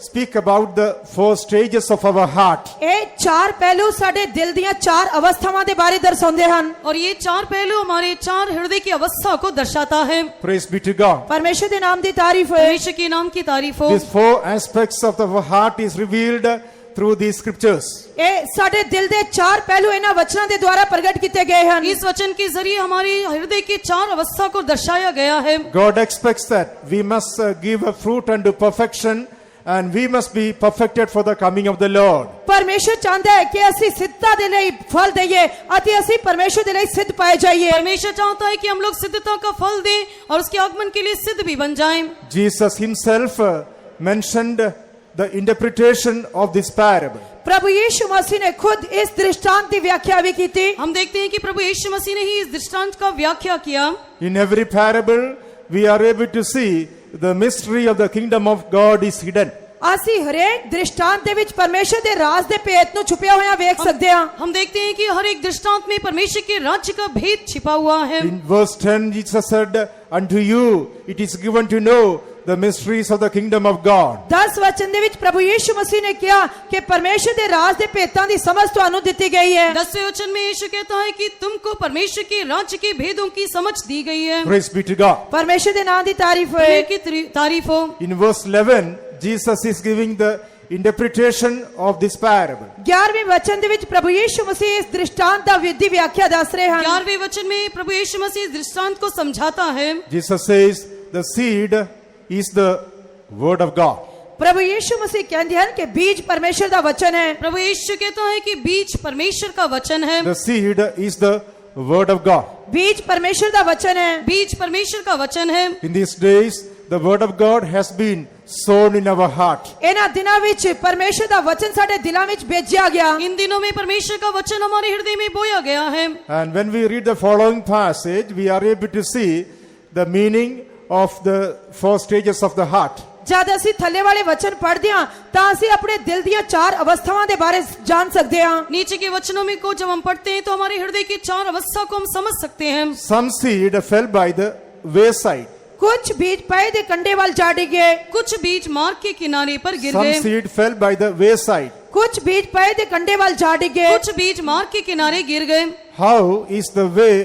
speak about the four stages of our heart. ਇਹ ਚਾਰ ਪਹਿਲੂ ਸਾਡੇ ਦਿਲ ਦੀਆਂ ਚਾਰ ਅਵਸਥਾਵਾਂ ਦੇ ਬਾਰੇ ਦਰਸਾਉਂਦੇ ਹਨ और ये चार पहलू हमारे चार हृदय की अवस्था को दर्शाता है। Praise be to God. ਪਰਮੇਸ਼ਰ ਦੇ ਨਾਮ ਦੀ ਤਾਰੀਫ ਹੋਏ परमेश्वर के नाम की तारीफ हो। These four aspects of our heart is revealed through these scriptures. ਇਹ ਸਾਡੇ ਦਿਲ ਦੇ ਚਾਰ ਪਹਿਲੂ ਇਹਨਾਂ ਵਚਨਾਂ ਦੇ ਦੁਆਰਾ ਪ੍ਰਗਟ ਕੀਤੇ ਗਏ ਹਨ इस वचन के जरिए हमारे हृदय की चार अवस्था को दर्शाया गया है। God expects that we must give a fruit unto perfection, and we must be perfected for the coming of the Lord. ਪਰਮੇਸ਼ਰ ਚਾਹੁੰਦਾ ਹੈ ਕਿ ਅਸੀਂ ਸਿੱਧਤਾ ਦੇ ਲਈ ਫਲ ਦਈਏ ਅਤੇ ਅਸੀਂ ਪਰਮੇਸ਼ਰ ਦੇ ਲਈ ਸਿੱਧ ਪਾਏ ਜਾਈਏ परमेश्वर चाहता है कि हम लोग सिद्धता का फल दें और उसके आगमन के लिए सिद्ध भी बन जाएं। Jesus himself mentioned the interpretation of this parable. ਪ੍ਰਭੂ ਯੀਸ਼ੂ ਮਸੀਹ ਨੇ ਖੁਦ ਇਸ ਦ੍ਰਿਸ਼ਟਾਂਤ ਦੀ ਵਿਆਖਿਆ ਵੀ ਕੀਤੀ हम देखते हैं कि प्रभु यीशु मसीह ने ही इस दृष्टांत का व्याख्या किया। In every parable, we are able to see the mystery of the kingdom of God is hidden. ਅਸੀਂ ਹਰੇਕ ਦ੍ਰਿਸ਼ਟਾਂਤ ਦੇ ਵਿੱਚ ਪਰਮੇਸ਼ਰ ਦੇ ਰਾਜ ਦੇ ਭੇਤ ਨੂੰ ਛੁਪਿਆ ਹੋਇਆ ਵੇਖ ਸਕਦੇ ਹਾਂ हम देखते हैं कि हर एक दृष्टांत में परमेश्वर के राज्य का भेद छिपा हुआ है। In verse 10, Jesus said, "Unto you it is given to know the mysteries of the kingdom of God." 10 ਵਚਨ ਦੇ ਵਿੱਚ ਪ੍ਰਭੂ ਯੀਸ਼ੂ ਮਸੀਹ ਨੇ ਕਿਹਾ ਕਿ ਪਰਮੇਸ਼ਰ ਦੇ ਰਾਜ ਦੇ ਭੇਤਾਂ ਦੀ ਸਮਝ ਤੁਹਾਨੂੰ ਦਿੱਤੀ ਗਈ ਹੈ 10वें वचन में यीशु कहता है कि तुमको परमेश्वर के राज्य के भेदों की समझ दी गई है। Praise be to God. ਪਰਮੇਸ਼ਰ ਦੇ ਨਾਮ ਦੀ ਤਾਰੀਫ ਹੋਏ परमेश्वर की तारीफ हो। In verse 11, Jesus is giving the interpretation of this parable. 11ਵੇਂ ਵਚਨ ਦੇ ਵਿੱਚ ਪ੍ਰਭੂ ਯੀਸ਼ੂ ਮਸੀਹ ਇਸ ਦ੍ਰਿਸ਼ਟਾਂਤ ਦਾ ਵਿਧੀ ਵਿਆਖਿਆ ਦੱਸ ਰਹੇ ਹਨ 11वें वचन में प्रभु यीशु मसीह इस दृष्टांत को समझाता है। Jesus says, "The seed is the word of God." ਪ੍ਰਭੂ ਯੀਸ਼ੂ ਮਸੀਹ ਕਹਿੰਦੇ ਹਨ ਕਿ ਬੀਜ ਪਰਮੇਸ਼ਰ ਦਾ ਵਚਨ ਹੈ प्रभु यीशु कहता है कि बीज परमेश्वर का वचन है। The seed is the word of God. ਬੀਜ ਪਰਮੇਸ਼ਰ ਦਾ ਵਚਨ ਹੈ बीज परमेश्वर का वचन है। In these days, the word of God has been sown in our heart. ਇਹਨਾਂ ਦਿਨਾਂ ਵਿੱਚ ਪਰਮੇਸ਼ਰ ਦਾ ਵਚਨ ਸਾਡੇ ਦਿਲਾਂ ਵਿੱਚ ਬੀਜਿਆ ਗਿਆ इन दिनों में परमेश्वर का वचन हमारे हृदय में बोया गया है। And when we read the following passage, we are able to see the meaning of the four stages of the heart. ਜਦ ਅਸੀਂ ਥੱਲੇ ਵਾਲੇ ਵਚਨ ਪੜ੍ਹਦੇ ਹਾਂ ਤਾਂ ਅਸੀਂ ਆਪਣੇ ਦਿਲ ਦੀਆਂ ਚਾਰ ਅਵਸਥਾਵਾਂ ਦੇ ਬਾਰੇ ਜਾਣ ਸਕਦੇ ਹਾਂ नीचे के वचनों में को जब हम पढ़ते हैं तो हमारे हृदय की चार अवस्था को हम समझ सकते हैं। Some seed fell by the wayside. ਕੁਝ ਬੀਜ ਪਏ ਦੇ ਕੰਡੇ ਵੱਲ ਜਾ ਡਿੱਗੇ कुछ बीज मार्ग के किनारे पर गिर Some गए। seed fell by the wayside. ਕੁਝ ਬੀਜ ਪਏ ਦੇ ਕੰਡੇ ਵੱਲ ਜਾ ਡਿੱਗੇ कुछ बीज मार्ग के किनारे गिर गए। How is the way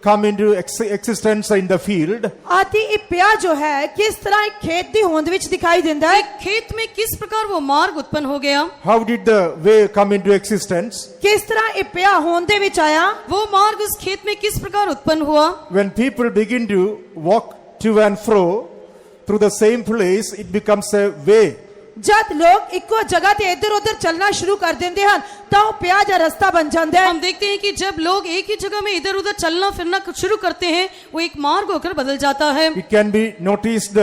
come into existence in the field, आदि ये पिया जो है किस तरह एक खेत दी होंद विच दिखाई देंदा है। एक खेत में किस प्रकार वो मार्ग उत्पन्न हो गया, how did the way come into existence? किस तरह ये पिया होंद दे विच आया। वो मार्ग उस खेत में किस प्रकार उत्पन्न हुआ। When people begin to walk to and fro through the same place, it becomes a way. जद लोग इको जगह ते इधर उधर चलना शुरू कर देंदे हन तां वो पिया जा रास्ता बन जांदा है। हम देखते हैं कि जब लोग एक ही जगह में इधर उधर चलना फिरना शुरू करते हैं, वो एक मार्ग होकर बदल जाता है। It can be noticed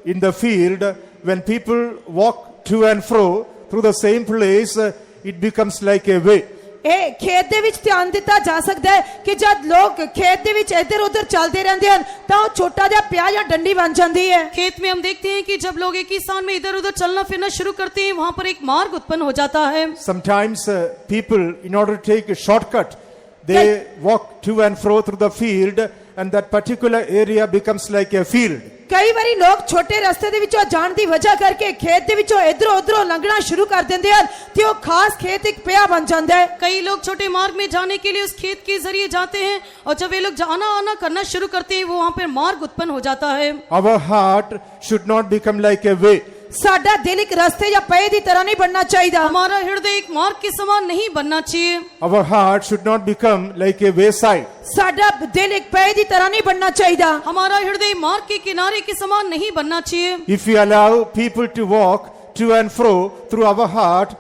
in the field when people walk to and fro through the same place, it becomes like a way. ਇਹ खेत दे विच ध्यान दिता जा सकता है कि जब लोग खेत दे विच इधर उधर चलते रहंदे हन तां वो छोटा जिहा पिया या डंडी बन जांदी है। खेत में हम देखते हैं कि जब लोग एक ही स्थान में इधर उधर चलना फिरना शुरू करते हैं, वहां पर एक मार्ग उत्पन्न हो जाता है। Sometimes people, in order to take a shortcut, they walk to and fro through the field, and that particular area becomes like a field. कई बारी लोग छोटे रास्ते दे विचों जाण दी वजह करके खेत दे विचों इधरों उधरों लंघना शुरू कर देंदे हन ते वो खास खेत एक पिया बन जांदा है। कई लोग छोटे मार्ग में जाने के लिए उस खेत के जरिए जाते हैं, और जब वे लोग जाना आना करना शुरू करते हैं, वो वहां पर मार्ग उत्पन्न हो जाता है। Our heart should not become like a way. साडा दिल एक रास्ते या पए दी तरह नहीं बनना चाहिए। हमारा हृदय एक मार्ग के समान नहीं बनना चाहिए। Our heart should not become like a wayside. साडा दिल एक पए दी तरह नहीं बनना चाहिए। हमारा हृदय मार्ग के किनारे के समान नहीं बनना चाहिए। If we allow people to walk to and fro through our heart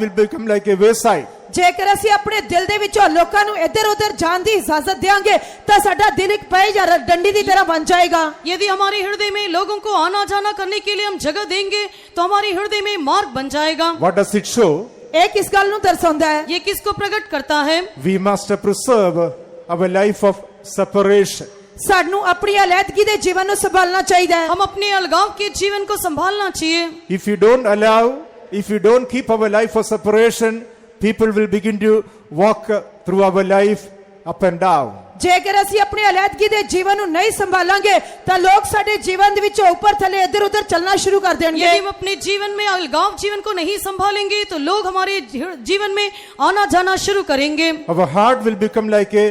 will become like a wayside. जेकर ਅਸੀਂ ਆਪਣੇ ਦਿਲ ਦੇ ਵਿੱਚੋਂ ਲੋਕਾਂ ਨੂੰ ਇੱਧਰ ਉੱਧਰ ਜਾਣ ਦੀ ਇਜਾਜ਼ਤ ਦੇਵਾਂਗੇ ਤਾਂ ਸਾਡਾ ਦਿਲ ਇੱਕ ਪਏ ਜਾਂ ਡੰਡੀ ਦੀ ਤਰ੍ਹਾਂ ਬਣ ਜਾਏਗਾ। यदि हमारे हृदय में लोगों को आना जाना करने के लिए हम जगह देंगे, तो हमारे हृदय में मार्ग बन जाएगा। What does it show? ਇਹ ਕਿਸ ਗੱਲ ਨੂੰ ਦਰਸਾਉਂਦਾ ਹੈ? ये किसको प्रकट करता है? We must preserve our life of separation. ਸਾਨੂੰ ਆਪਣੀ ਅਲੈਹਦਗੀ ਦੇ ਜੀਵਨ ਨੂੰ ਸੰਭਾਲਣਾ ਚਾਹੀਦਾ ਹੈ। हम अपने अलगाव के जीवन को संभालना चाहिए। If you don't keep our life of separation, people will begin to walk through our life up and down. ਜੇਕਰ ਅਸੀਂ ਆਪਣੀ ਅਲੈਹਦਗੀ ਦੇ ਜੀਵਨ ਨੂੰ ਨਹੀਂ ਸੰਭਾਲਾਂਗੇ ਤਾਂ ਲੋਕ ਸਾਡੇ ਜੀਵਨ ਦੇ ਵਿੱਚੋਂ ਉੱਪਰ ਥੱਲੇ ਇੱਧਰ ਉੱਧਰ ਚੱਲਣਾ ਸ਼ੁਰੂ ਕਰ ਦੇਣਗੇ। यदि हम अपने जीवन में अलगाव जीवन को नहीं संभालेंगे, तो लोग हमारे जीवन में आना जाना शुरू करेंगे। Our heart will become like a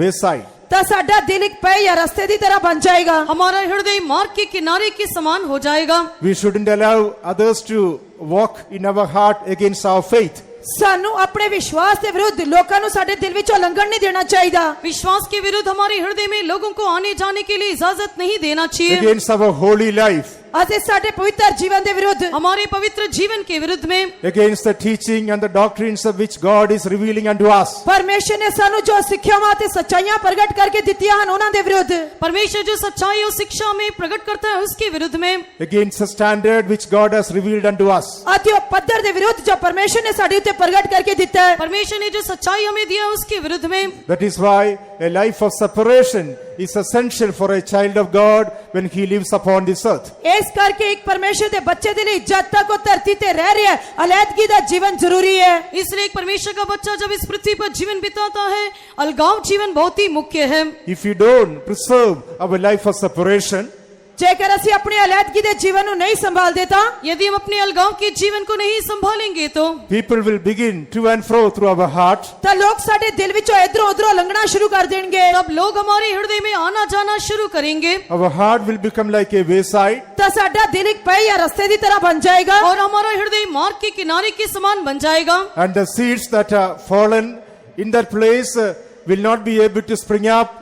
wayside. ਤਾਂ ਸਾਡਾ ਦਿਲ ਇੱਕ ਪਏ ਜਾਂ ਰਸਤੇ ਦੀ ਤਰ੍ਹਾਂ ਬਣ ਜਾਏਗਾ। हमारा हृदय मार्ग के किनारे के समान हो जाएगा। We shouldn't allow others to walk in our heart against our faith. ਸਾਨੂੰ ਆਪਣੇ ਵਿਸ਼ਵਾਸ ਦੇ ਵਿਰੁੱਧ ਲੋਕਾਂ ਨੂੰ ਸਾਡੇ ਦਿਲ ਵਿੱਚੋਂ ਲੰਘਣ ਨਹੀਂ ਦੇਣਾ ਚਾਹੀਦਾ। विश्वास के विरुद्ध हमारे हृदय में लोगों को आने जाने के लिए इजाजत नहीं देना चाहिए। Against our holy life. ਅਤੇ ਸਾਡੇ ਪਵਿੱਤਰ ਜੀਵਨ ਦੇ ਵਿਰੁੱਧ, हमारे पवित्र जीवन के विरुद्ध में, Against the teaching and the doctrines of which God is revealing unto us. ਪਰਮੇਸ਼ਰ ਨੇ ਸਾਨੂੰ ਜੋ ਸਿੱਖਿਆਵਾਂ ਤੇ ਸੱਚਾਈਆਂ ਪ੍ਰਗਟ ਕਰਕੇ ਦਿੱਤੀਆਂ ਹਨ ਉਹਨਾਂ ਦੇ ਵਿਰੁੱਧ, परमेश्वर जो सच्चाई और शिक्षा में प्रकट करता है उसके विरुद्ध में, Against the standard which God has revealed unto us. ਅਤੇ ਉਹ ਪੱਧਰ ਦੇ ਵਿਰੁੱਧ ਜੋ ਪਰਮੇਸ਼ਰ ਨੇ ਸਾਡੇ ਉੱਤੇ ਪ੍ਰਗਟ ਕਰਕੇ ਦਿੱਤਾ ਹੈ। परमेश्वर ने जो सच्चाई हमें दिया उसके विरुद्ध में। That is why a life of separation is essential for a child of God when he lives upon this earth. ਇਸ ਕਰਕੇ ਇੱਕ ਪਰਮੇਸ਼ਰ ਦੇ ਬੱਚੇ ਦੇ ਲਈ ਜਦ ਤੱਕ ਉਹ ਧਰਤੀ ਤੇ ਰਹਿ ਰਿਹਾ ਹੈ ਅਲੈਹਦਗੀ ਦਾ ਜੀਵਨ ਜ਼ਰੂਰੀ ਹੈ। इसलिए एक परमेश्वर का बच्चा जब इस पृथ्वी पर जीवन बिताता है, अलगाव जीवन बहुत ही मुख्य है। If you don't preserve our life of separation, ਜੇਕਰ ਅਸੀਂ ਆਪਣੇ ਅਲੈਹਦਗੀ ਦੇ ਜੀਵਨ ਨੂੰ ਨਹੀਂ ਸੰਭਾਲਦੇ ਤਾਂ, यदि हम अपने अलगाव के जीवन को नहीं संभालेंगे, तो people will begin to and fro through our heart. ਤਾਂ ਲੋਕ ਸਾਡੇ ਦਿਲ ਵਿੱਚੋਂ ਇਧਰੋਂ ਉਧਰੋਂ ਲੰਘਣਾ ਸ਼ੁਰੂ ਕਰ ਦੇਣਗੇ। तब लोग हमारे हृदय में आना जाना शुरू करेंगे, Our heart will become like a wayside. ਤਾਂ ਸਾਡਾ ਦਿਲ ਇੱਕ ਪਏ ਜਾਂ ਰਸਤੇ ਦੀ ਤਰ੍ਹਾਂ ਬਣ ਜਾਏਗਾ। और हमारा हृदय मार्ग के किनारे के समान बन जाएगा। And the seeds that are fallen in that place will not be able to spring up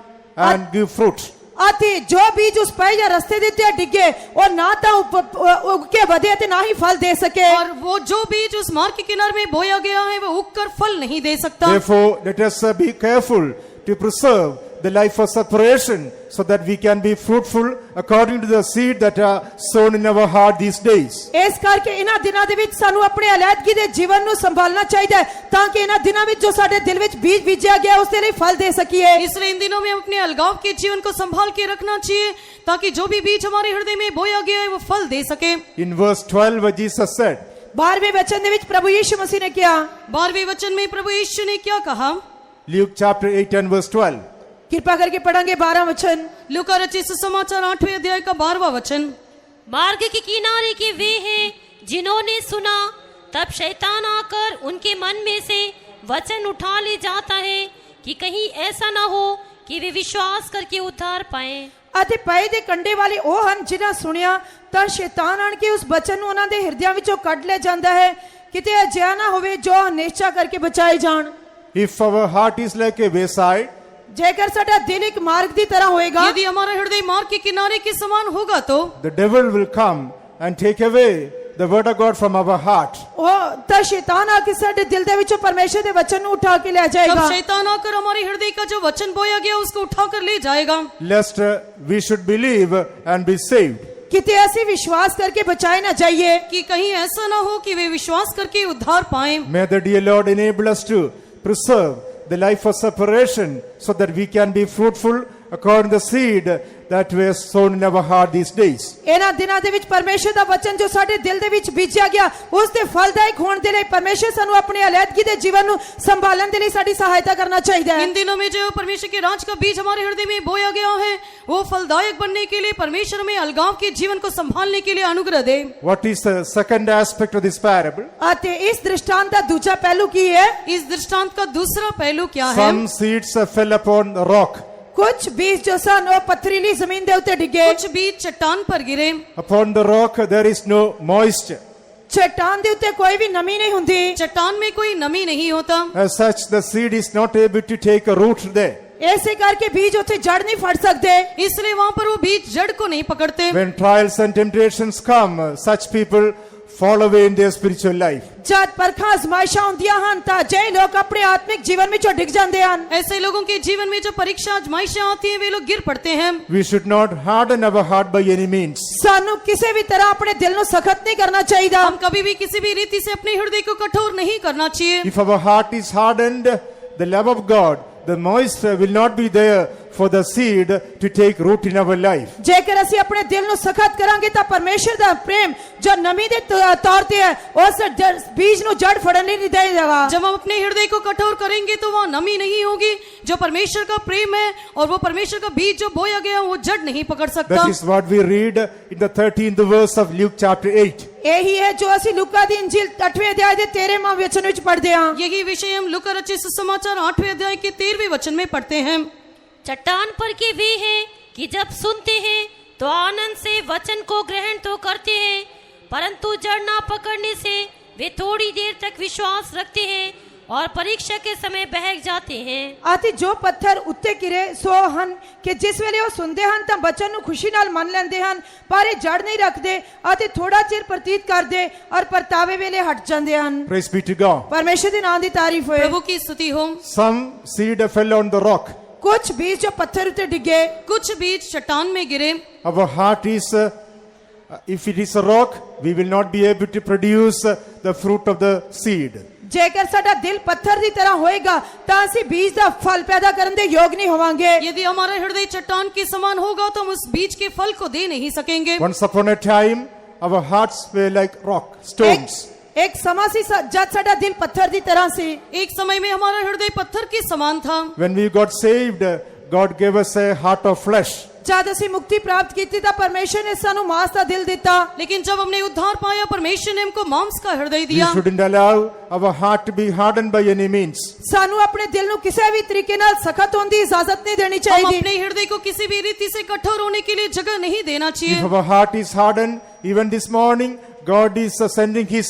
and give fruit. ਅਤੇ ਜੋ ਬੀਜ ਉਸ ਪਏ ਜਾਂ ਰਸਤੇ ਦੇ ਉੱਤੇ ਡਿੱਗੇ ਉਹ ਨਾ ਤਾਂ ਉੱਗ ਕੇ ਵਧੇ ਤੇ ਨਾ ਹੀ ਫਲ ਦੇ ਸਕੇ। और वो जो बीज उस मार्ग के किनारे में बोया गया है, वो उगकर फल नहीं दे सकता। Therefore, let us be careful to preserve the life of separation so that we can be fruitful according to the seed that are sown in our heart these days. ਇਸ ਕਰਕੇ ਇਹਨਾਂ ਦਿਨਾਂ ਦੇ ਵਿੱਚ ਸਾਨੂੰ ਆਪਣੇ ਅਲੈਹਦਗੀ ਦੇ ਜੀਵਨ ਨੂੰ ਸੰਭਾਲਣਾ ਚਾਹੀਦਾ ਹੈ ਤਾਂ ਕਿ ਇਹਨਾਂ ਦਿਨਾਂ ਵਿੱਚ ਜੋ ਸਾਡੇ ਦਿਲ ਵਿੱਚ ਬੀਜ ਬੀਜਿਆ ਗਿਆ ਉਸ ਦੇ ਲਈ ਫਲ ਦੇ ਸਕੀਏ। इसलिए इन दिनों में हम अपने अलगाव के जीवन को संभाल के रखना चाहिए, ताकि जो भी बीज हमारे हृदय में बोया गया है वो फल दे सके। In verse 12, Jesus said, 12वें वचन ਦੇ ਵਿੱਚ ਪ੍ਰਭੂ ਯीशु मसीह ने किया, 12वें वचन में प्रभु यीशु ने क्या कहा? Luke chapter 8 and verse 12. कृपा करके पढ़ेंगे 12 वचन। लूका रचित सुसमाचार 8वें अध्याय का 12वां वचन। मार्ग के किनारे के वे हैं जिन्होंने सुना, तब शैतान आकर उनके मन में से वचन उठा ले जाता है कि कहीं ऐसा ना हो कि वे विश्वास करके उद्धार पाएं। ਅਤੇ ਪਏ ਦੇ ਕੰਡੇ ਵਾਲੇ ਉਹ ਹਨ ਜਿਨ੍ਹਾਂ ਸੁਣਿਆ ਤਾਂ ਸ਼ੈਤਾਨ ਆਣ ਕੇ ਉਸ ਬਚਨ ਨੂੰ ਉਹਨਾਂ ਦੇ ਹਿਰਦਿਆਂ ਵਿੱਚੋਂ ਕੱਢ ਲਿਆ ਜਾਂਦਾ ਹੈ। ਕਿਤੇ ਅਜਿਹਾ ਨਾ ਹੋਵੇ ਜੋ ਹਨੇਸ਼ਾ ਕਰਕੇ ਬਚਾਏ ਜਾਣ। If our heart is like a wayside, ਜੇਕਰ ਸਾਡਾ ਦਿਲ ਇੱਕ ਮਾਰਗ ਦੀ ਤਰ੍ਹਾਂ ਹੋਏਗਾ, यदि हमारा हृदय मार्ग के किनारे के समान होगा तो the devil will come and take away the word of God from our heart. ਉਹ ਤਾਂ ਸ਼ੈਤਾਨ ਆ ਕੇ ਸਾਡੇ ਦਿਲ ਦੇ ਵਿੱਚੋਂ ਪਰਮੇਸ਼ਰ ਦੇ ਵਚਨ ਨੂੰ ਉਠਾ ਕੇ ਲੈ तब ਜਾਏਗਾ। शैतान आकर हमारे हृदय का जो वचन बोया गया उसको उठाकर ले जाएगा, Lest we should believe and be saved. ਕਿਤੇ ਅਸੀਂ ਵਿਸ਼ਵਾਸ ਕਰਕੇ ਬਚਾਏ ਨਾ ਜਾਈਏ। कि कहीं ऐसा ना हो कि वे विश्वास करके उद्धार पाएं। May the dear Lord enable us to preserve the life of separation so that we can be fruitful according to the seed that was sown in our heart these days. ਇਹਨਾਂ ਦਿਨਾਂ ਦੇ ਵਿੱਚ ਪਰਮੇਸ਼ਰ ਦਾ ਵਚਨ ਜੋ ਸਾਡੇ ਦਿਲ ਦੇ ਵਿੱਚ ਬੀਜਿਆ ਗਿਆ ਉਸ ਦੇ ਫਲਦਾਇਕ ਹੋਣ ਦੇ ਲਈ ਪਰਮੇਸ਼ਰ ਸਾਨੂੰ ਆਪਣੇ ਅਲੈਹਦਗੀ ਦੇ ਜੀਵਨ ਨੂੰ ਸੰਭਾਲਣ ਦੇ ਲਈ ਸਾਡੀ ਸਹਾਇਤਾ ਕਰਨਾ ਚਾਹੀਦਾ ਹੈ। इन दिनों में जो परमेश्वर के राज का बीज हमारे हृदय में बोया गया है वो फलदायक बनने के लिए परमेश्वर में अलगाव के जीवन को संभालने के लिए अनुग्रह दे। What is the second aspect of this parable? ਅਤੇ ਇਸ ਦ੍ਰਿਸ਼ਟਾਂਤ ਦਾ ਦੂਜਾ ਪਹਿਲੂ ਕੀ ਹੈ? इस दृष्टांत का दूसरा पहलू क्या है? Some seeds fell upon the rock. ਕੁਝ ਬੀਜ ਜੋ ਸਨ ਉਹ ਪਥਰੀਲੀ ਜ਼ਮੀਨ ਦੇ ਉੱਤੇ ਡਿੱਗੇ। कुछ बीज चट्टान पर गिरे। Upon the rock there is no moisture. ਚਟਾਨ ਦੇ ਉੱਤੇ ਕੋਈ ਵੀ ਨਮੀ ਨਹੀਂ ਹੁੰਦੀ। चट्टान में कोई नमी नहीं होता, As such, the seed is not able to take a root there. ਇਸੇ ਕਰਕੇ ਬੀਜ ਉੱਥੇ ਜੜ ਨਹੀਂ ਫੜ ਸਕਦੇ। इसलिए वहां पर वो बीज जड़ को नहीं पकड़ते। When trials and temptations come, such people fall away in their spiritual life. ਜਦ ਪਰਖਾਂ ਅਜ਼ਮਾਇਸ਼ਾਂ ਹੁੰਦੀਆਂ ਹਨ ਤਾਂ ਅਜਿਹੇ ਲੋਕ ਆਪਣੇ ਆਤਮਿਕ ਜੀਵਨ ਵਿੱਚੋਂ ਡਿੱਗ ਜਾਂਦੇ ਹਨ। ऐसे लोगों के जीवन में जो परीक्षा आजमाइशें आती हैं वे लोग गिर पड़ते हैं। We should not harden our heart by any means. ਸਾਨੂੰ ਕਿਸੇ ਵੀ ਤਰ੍ਹਾਂ ਆਪਣੇ ਦਿਲ ਨੂੰ ਸਖਤ ਨਹੀਂ ਕਰਨਾ ਚਾਹੀਦਾ। हम कभी भी किसी भी रीति से अपने हृदय को कठोर नहीं करना चाहिए। If our heart is hardened, the love of God, the moisture will not be there for the seed to take root in our life. ਜੇਕਰ ਅਸੀਂ ਆਪਣੇ ਦਿਲ ਨੂੰ ਸਖਤ ਕਰਾਂਗੇ ਤਾਂ ਪਰਮੇਸ਼ਰ ਦਾ ਪ੍ਰੇਮ ਜੋ ਨਮੀ ਦੇ ਤੌਰ ਤੇ ਹੈ ਉਸ ਬੀਜ ਨੂੰ ਜੜ ਫੜਨ ਲਈ ਨਹੀਂ ਦੇਗਾ। जब हम अपने हृदय को कठोर करेंगे तो वहाँ नमी नहीं होगी। जो परमेश्वर का प्रेम है और वो परमेश्वर का बीज जो बोया गया वो जड़ नहीं पकड़ सकता। That is what we read in the 13th verse of Luke chapter 8. ਇਹੀ ਹੈ ਜੋ ਅਸੀਂ ਲੂਕਾ ਦੀ ਇੰਜੀਲ 8ਵੇਂ ਅਧਿਆਇ ਦੇ 13ਵਾਂ ਵਚਨ ਵਿੱਚ ਪੜ੍ਹਦੇ ਹਾਂ। यही विषय हम लूका रचित सुसमाचार 8वें अध्याय के 13वें वचन में पढ़ते हैं। चट्टान पर के वे हैं कि जब सुनते हैं तो आनंद से वचन को ग्रहण तो करते हैं, परंतु जड़ ना पकड़ने से वे थोड़ी देर तक विश्वास रखते हैं और परीक्षा के समय बहक जाते हैं। ਅਤੇ ਜੋ ਪੱਥਰ ਉੱਤੇ ਗਿਰੇ ਸੋ ਹਨ ਕਿ ਜਿਸ ਵੇਲੇ ਉਹ ਸੁਣਦੇ ਹਨ ਤਾਂ ਬਚਨ ਨੂੰ ਖੁਸ਼ੀ ਨਾਲ ਮੰਨ ਲੈਂਦੇ ਹਨ, ਪਰ ਇਹ ਜੜ ਨਹੀਂ ਰੱਖਦੇ ਅਤੇ ਥੋੜਾ ਚਿਰ ਪ੍ਰਤੀਤ ਕਰਦੇ ਔਰ ਪਰਤਾਵੇ ਵੇਲੇ ਹਟ ਜਾਂਦੇ ਹਨ। Praise be to God. ਪਰਮੇਸ਼ਰ ਦੇ ਨਾਮ ਦੀ ਤਾਰੀਫ ਹੋਏ। प्रभु की स्तुति हो। Some seed fell on the rock. ਕੁਝ ਬੀਜ ਜੋ ਪੱਥਰ ਉੱਤੇ ਡਿੱਗੇ। कुछ बीज चट्टान में गिरे। Our heart is, if it is a rock, we will not be able to produce the fruit of the seed. ਜੇਕਰ ਸਾਡਾ ਦਿਲ ਪੱਥਰ ਦੀ ਤਰ੍ਹਾਂ ਹੋਏਗਾ ਤਾਂ ਅਸੀਂ ਬੀਜ ਦਾ ਫਲ ਪੈਦਾ ਕਰਨ ਦੇ ਯੋਗ ਨਹੀਂ ਹੋਵਾਂਗੇ। यदि हमारा हृदय चट्टान के समान होगा तो हम उस बीज के फल को दे नहीं सकेंगे। Once upon a time, our hearts were like rock, stones. ਇੱਕ ਸਮਾਂ ਸੀ ਜਦ ਸਾਡਾ ਦਿਲ ਪੱਥਰ ਦੀ ਤਰ੍ਹਾਂ ਸੀ। एक समय में हमारा हृदय पत्थर के समान था। When we got saved, God gave us a heart of flesh. ਜਦ ਅਸੀਂ ਮੁਕਤੀ ਪ੍ਰਾਪਤ ਕੀਤੀ ਤਾਂ ਪਰਮੇਸ਼ਰ ਨੇ ਸਾਨੂੰ ਮਾਂਸ ਦਾ ਦਿਲ ਦਿੱਤਾ। लेकिन जब हमने उद्धार पाया परमेश्वर ने हमको मांस का हृदय We दिया। shouldn't allow our heart to be hardened by any means. ਸਾਨੂੰ ਆਪਣੇ ਦਿਲ ਨੂੰ ਕਿਸੇ ਵੀ ਤਰੀਕੇ ਨਾਲ ਸਖਤ ਹੋਣ ਦੀ ਇਜਾਜ਼ਤ ਨਹੀਂ ਦੇਣੀ हम ਚਾਹੀਦੀ। अपने हृदय को किसी भी रीति से कठोर होने के लिए जगह नहीं देना If चाहिए। our heart is hardened, even this morning, God is sending His